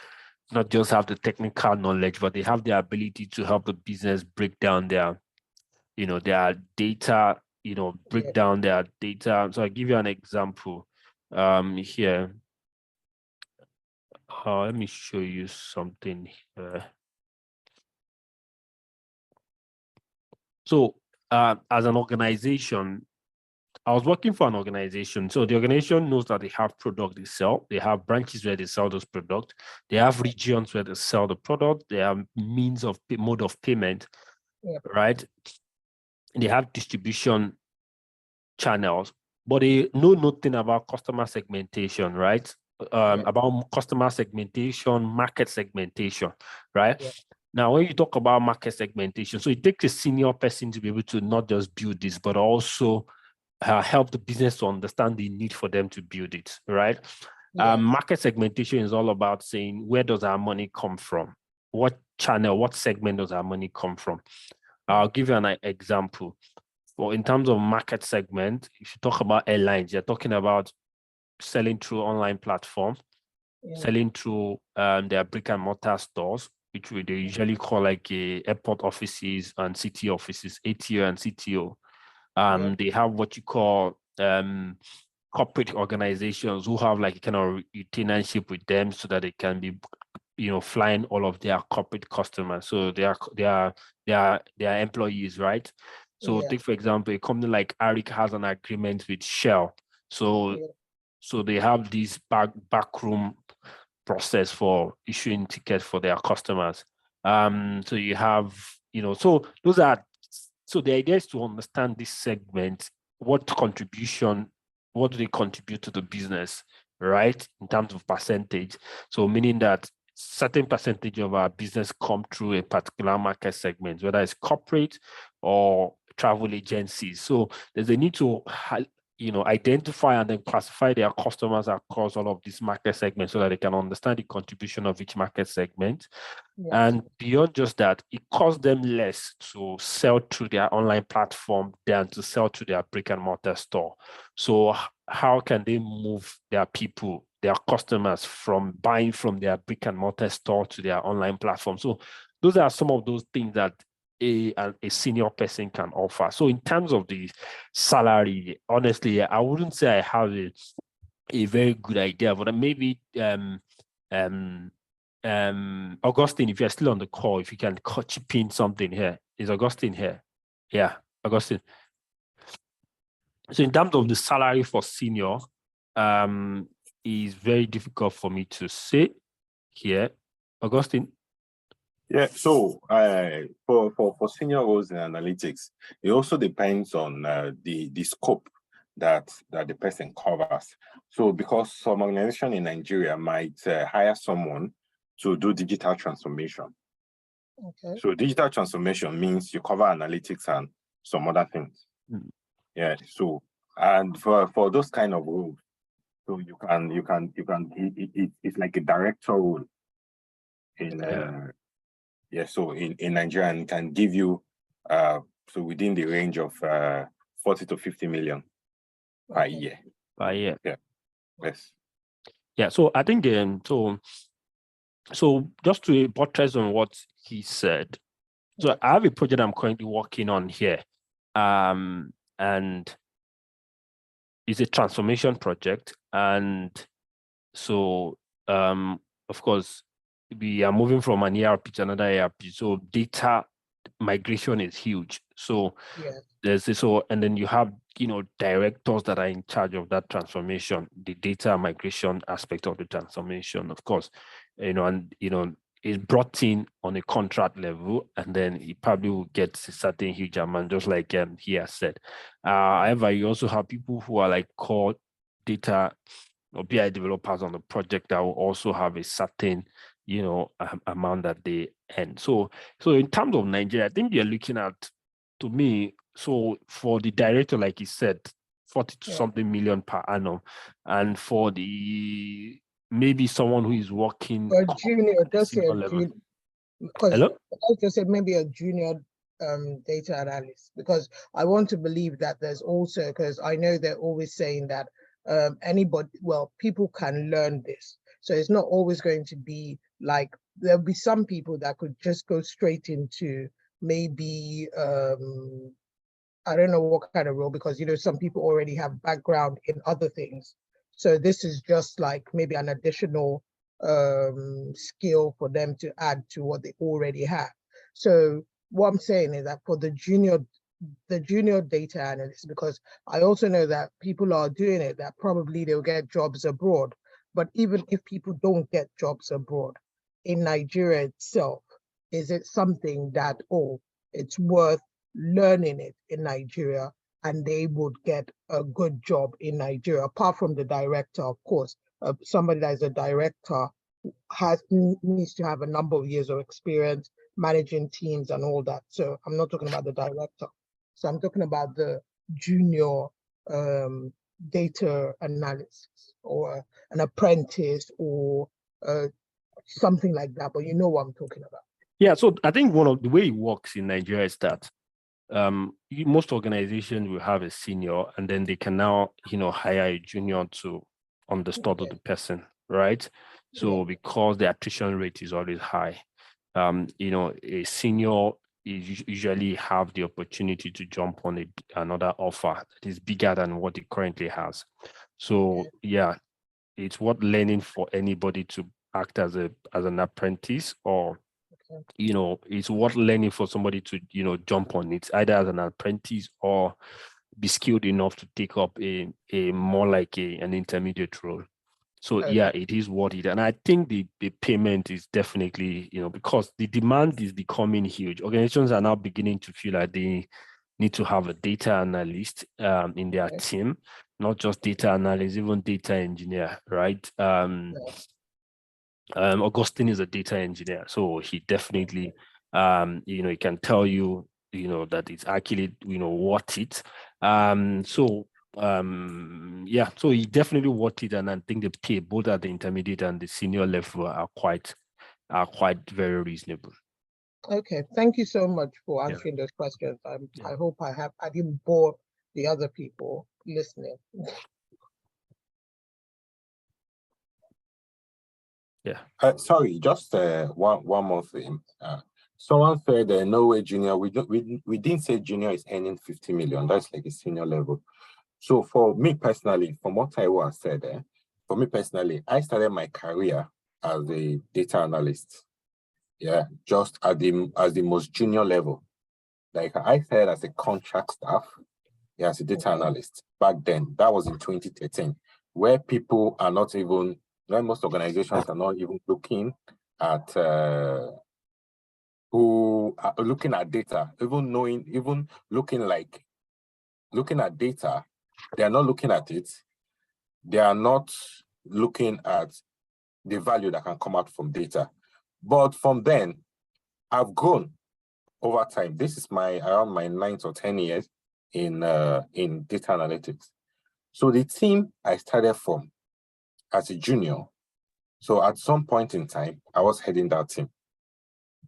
Speaker 11: not just have the technical knowledge, but they have the ability to help the business break down their data. Break down their data. So I give you an example. Here. Let me show you something here. So as an organization, I was working for an organization. So the organization knows that they have product they sell. They have branches where they sell those products. They have regions where they sell the product. They have mode of payment, right? They have distribution channels, but they know nothing about customer segmentation, right? About customer segmentation, market segmentation, right? Now, when you talk about market segmentation, so it takes a senior person to be able to not just build this, but also help the business to understand the need for them to build it, right? Market segmentation is all about saying, where does our money come from? What channel, what segment does our money come from? I'll give you an example. Well, in terms of market segment, if you talk about airlines, you're talking about selling through online platforms, selling through their brick and mortar stores, which they usually call like airport offices and city offices, ATO and CTO. They have what you call corporate organizations who have like a kind of retainership with them so that they can be flying all of their corporate customers. So they are employees, right? So take, for example, a company like Arik has an agreement with Shell. So they have this backroom process for issuing tickets for their customers. So you have, so the idea is to understand this segment, what do they contribute to the business, right? In terms of percentage. So meaning that certain percentage of our business come through a particular market segment, whether it's corporate or travel agencies. So there's a need to identify and then classify their customers across all of these market segments so that they can understand the contribution of each market segment. And beyond just that, it costs them less to sell through their online platform than to sell to their brick and mortar store. So how can they move their people, their customers, from buying from their brick and mortar store to their online platform? So those are some of those things that a senior person can offer. So in terms of the salary, honestly, I wouldn't say I have a very good idea, but maybe Augustine, if you're still on the call, if you can chip in something here. Is Augustine here? Yeah, Augustine. So in terms of the salary for senior, is very difficult for me to say here. Augustine?
Speaker 4: Yeah, so for senior roles in analytics, it also depends on the scope that the person covers. So because some organization in Nigeria might hire someone to do digital transformation.
Speaker 13: Okay.
Speaker 4: So digital transformation means you cover analytics and some other things. Yeah. So, and for those kind of roles, so it's like a director role in so in Nigeria, and can give you so within the range of 40 to 50 million per year.
Speaker 11: Per year.
Speaker 4: Yeah. Yes.
Speaker 11: Yeah. So I think so just to buttress on what he said, so I have a project I'm currently working on here, and it's a transformation project, and so of course we are moving from an ERP to another ERP, so data migration is huge. So there's this, and then you have directors that are in charge of that transformation, the data migration aspect of the transformation, of course, and is brought in on a contract level, and then he probably will get a certain huge amount, just like he has said. However, you also have people who are like core data or BI developers on the project that will also have a certain amount that they earn. So in terms of Nigeria, I think you're looking at, to me, so for the director, like he said, 40 to something million per annum, and for the maybe someone who is working
Speaker 13: a junior, just say a junior, because I just said maybe a junior data analyst, because I want to believe that there's also, because I know they're always saying that people can learn this. So it's not always going to be like, there'll be some people that could just go straight into maybe, I don't know what kind of role, because, some people already have background in other things. So this is just like maybe an additional skill for them to add to what they already have. So what I'm saying is that for the junior data analyst, because I also know that people are doing it, that probably they'll get jobs abroad. But even if people don't get jobs abroad, in Nigeria itself, is it something that, it's worth learning it in Nigeria and they would get a good job in Nigeria, apart from the director, of course. Somebody that is a director needs to have a number of years of experience managing teams and all that. So I'm not talking about the director. So I'm talking about the junior data analyst or an apprentice or something like that. But you know what I'm talking about.
Speaker 11: Yeah, so I think one of the way it works in Nigeria is that most organizations will have a senior, and then they can now hire a junior to understudy the person, right? So because the attrition rate is always high, a senior usually have the opportunity to jump on another offer that is bigger than what it currently has. So yeah, it's worth learning for anybody to act as an apprentice, or it's worth learning for somebody to jump on it, either as an apprentice or be skilled enough to take up a more like an intermediate role. So yeah, it is worth it. And I think the payment is definitely, because the demand is becoming huge. Organizations are now beginning to feel like they need to have a data analyst in their team, not just data analyst, even data engineer, right? Augustine is a data engineer, so he definitely, he can tell you, that it's actually, worth it. Yeah, so he definitely worth it, and I think the pay both at the intermediate and the senior level are quite very reasonable.
Speaker 13: Okay, thank you so much for answering those questions. I hope I didn't bore the other people listening.
Speaker 11: Yeah.
Speaker 4: Sorry, just one more thing. Someone said no way junior. We didn't say junior is earning 50 million. That's like a senior level. So for me personally, from what Taiwo said, for me personally, I started my career as a data analyst. Yeah, just at the most junior level. Like I started as a contract staff, as a data analyst back then. That was in 2013, where people are not even, where most organizations are not even looking at who are looking at data, even looking at data. They are not looking at it. They are not looking at the value that can come out from data. But from then, I've grown over time. This is around my 9 or 10 years in data analytics. So the team I started from as a junior, so at some point in time, I was heading that team.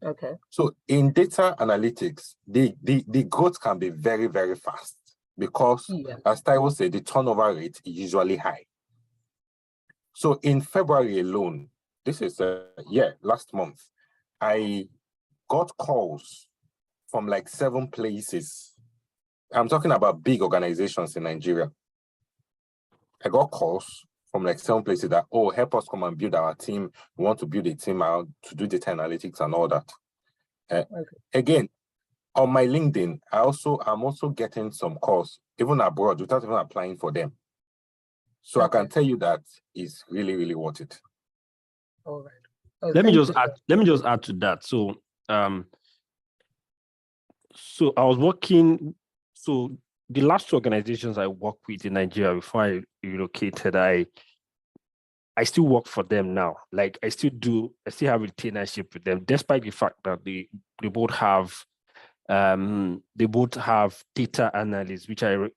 Speaker 13: Okay.
Speaker 4: So in data analytics, the growth can be very, very fast because, as Taiwo said, the turnover rate is usually high. So in February alone, this is last month, I got calls from like 7 places. I'm talking about big organizations in Nigeria. I got calls from like 7 places that, oh, help us come and build our team. We want to build a team out to do data analytics and all that. Again, on my LinkedIn, I'm also getting some calls, even abroad, without even applying for them. So I can tell you that it's really, really worth it.
Speaker 13: All right.
Speaker 11: Let me just add to that. So so I was working, so the last 2 organizations I worked with in Nigeria before I relocated, I still work for them now. Like I still have retainership with them, despite the fact that they both have data analysts, which I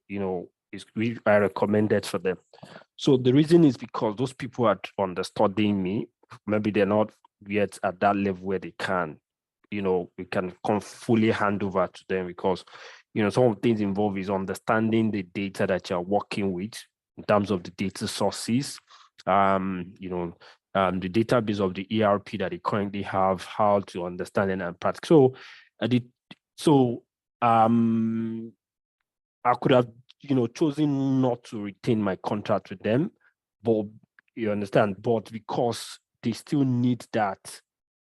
Speaker 11: recommended for them. So the reason is because those people are understudying me. Maybe they're not yet at that level where they can, we can fully hand over to them, because, some of the things involved is understanding the data that you're working with in terms of the data sources, the database of the ERP that they currently have, how to understand it and practice. So I could have, chosen not to retain my contract with them, but you understand, but because they still need that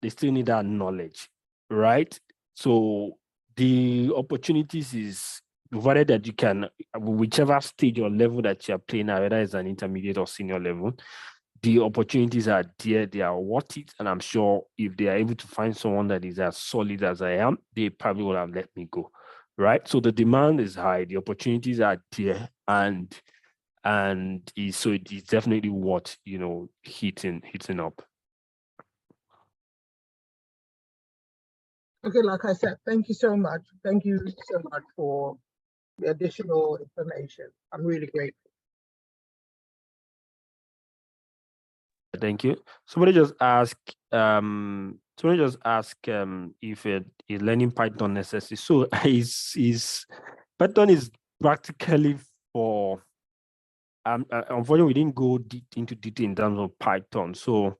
Speaker 11: knowledge, right? So the opportunities is provided that you can, whichever stage or level that you're playing at, whether it's an intermediate or senior level, the opportunities are there, they are worth it. And I'm sure if they are able to find someone that is as solid as I am, they probably would have let me go, right? So the demand is high, the opportunities are there, and so it is definitely worth, hitting up.
Speaker 13: Okay, like I said, thank you so much. Thank you so much for the additional information. I'm really grateful.
Speaker 11: Thank you. Somebody just asked if is learning Python necessary. So Python is practically for unfortunately we didn't go into detail in terms of Python. So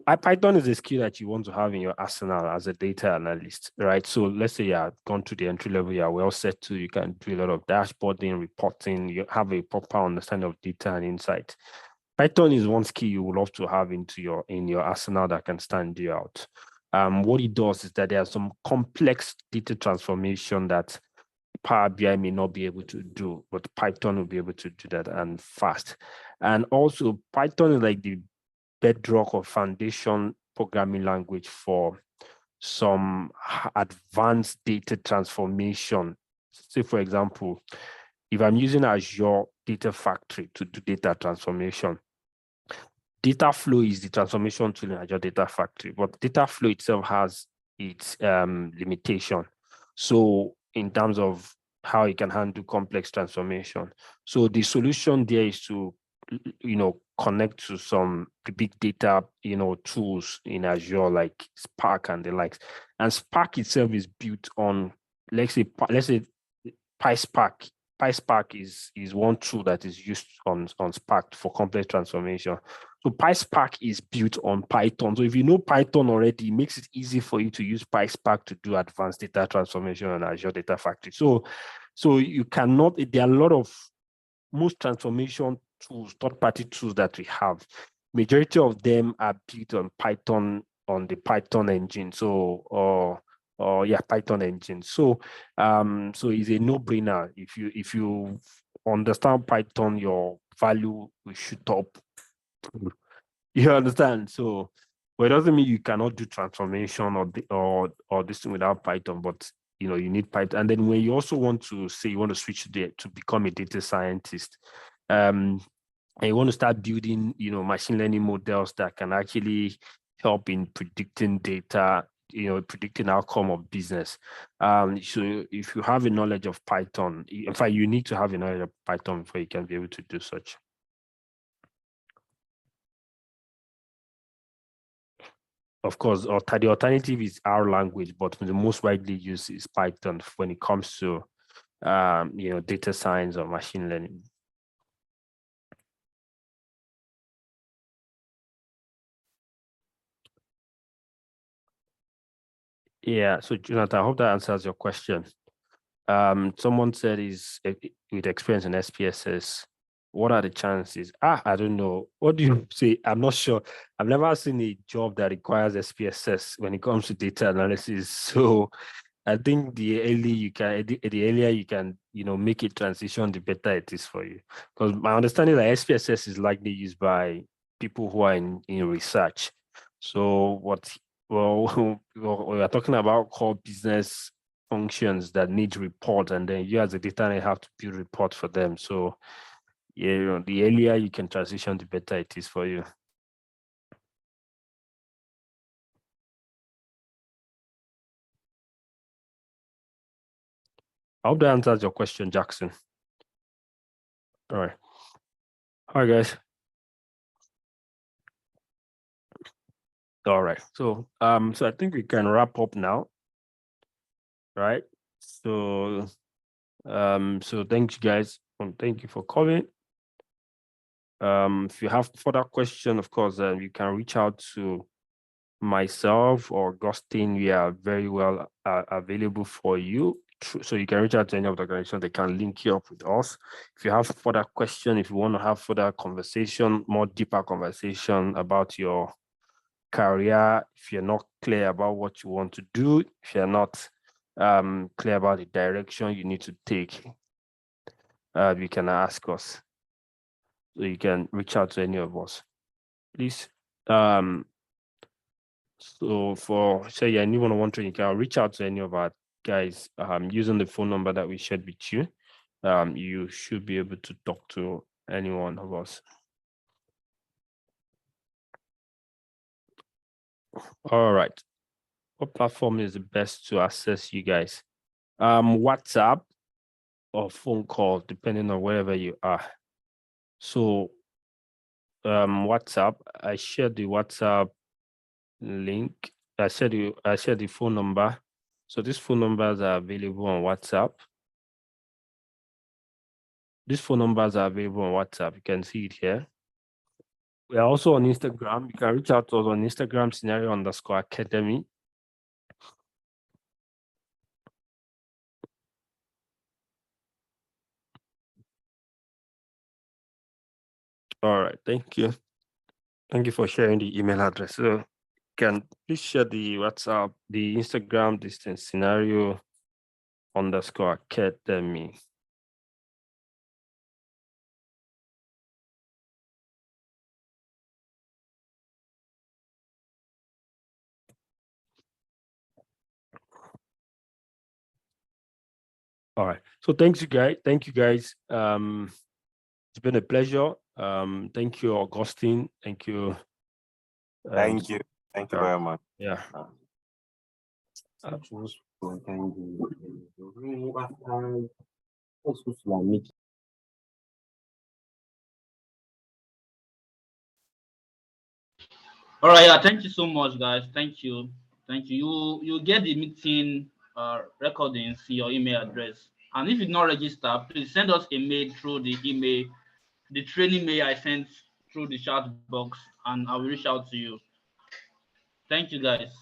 Speaker 11: Python is a skill that you want to have in your arsenal as a data analyst, right? So let's say you have gone to the entry level, you are well set to, you can do a lot of dashboarding, reporting, you have a proper understanding of data and insight. Python is one skill you would love to have in your arsenal that can stand you out. What it does is that there are some complex data transformation that Power BI may not be able to do, but Python will be able to do that, and fast. And also Python is like the bedrock or foundation programming language for some advanced data transformation. Say, for example, if I'm using Azure Data Factory to do data transformation, data flow is the transformation tool in Azure Data Factory, but data flow itself has its limitation. So in terms of how it can handle complex transformation. So the solution there is to, connect to some big data, tools in Azure like Spark and the likes. And Spark itself is built on, let's say PySpark. PySpark is one tool that is used on Spark for complex transformation. So PySpark is built on Python. So if you know Python already, it makes it easy for you to use PySpark to do advanced data transformation on Azure Data Factory. So you cannot, there are a lot of, most transformation tools, third-party tools that we have, majority of them are built on Python, on the Python engine. So, Python engine. So it's a no-brainer. If you understand Python, your value will shoot up. You understand? So, but it doesn't mean you cannot do transformation or this thing without Python, but you need Python. And then when you also want to say you want to switch to become a data scientist, and you want to start building, machine learning models that can actually help in predicting data, predicting outcome of business. So if you have a knowledge of Python, in fact, you need to have a knowledge of Python before you can be able to do such. Of course, the alternative is our language, but the most widely used is Python when it comes to data science or machine learning. Yeah, so Jonathan, I hope that answers your question. Someone said with experience in SPSS, what are the chances? I don't know. What do you say? I'm not sure. I've never seen a job that requires SPSS when it comes to data analysis. So I think the earlier you can, make it transition, the better it is for you. Because my understanding that SPSS is likely used by people who are in research. So we are talking about core business functions that need report, and then you as a data analyst have to build report for them. So the earlier you can transition, the better it is for you. I hope that answers your question, Jackson. All right. All right, guys. All right. So so I think we can wrap up now. Right. So so thank you guys. Thank you for coming. If you have further questions, of course, you can reach out to myself or Augustine. We are very well available for you. So you can reach out to any of the organizations. They can link you up with us. If you have further questions, if you want to have further conversation, more deeper conversation about your career, if you're not clear about what you want to do, if you're not clear about the direction you need to take, you can ask us. So you can reach out to any of us, please. So for say anyone wondering, you can reach out to any of our guys using the phone number that we shared with you. You should be able to talk to any one of us. All right. What platform is the best to access you guys? WhatsApp or phone call, depending on wherever you are. So WhatsApp, I shared the WhatsApp link. I shared the phone number. So these phone numbers are available on WhatsApp. These phone numbers are available on WhatsApp. You can see it here. We are also on Instagram. You can reach out to us on Instagram, scenario_academy. All right, thank you. Thank you for sharing the email address. So can please share the WhatsApp, the Instagram distance scenario_academy. All right. So thank you guys. It's been a pleasure. Thank you, Augustine. Thank you.
Speaker 4: Thank you. Thank you very much.
Speaker 11: Yeah.
Speaker 2: All right, yeah, thank you so much, guys. Thank you. You get the meeting recordings to your email address. And if you not register, please send us a mail through the email, the training mail I sent through the chat box, and I will reach out to you. Thank you, guys.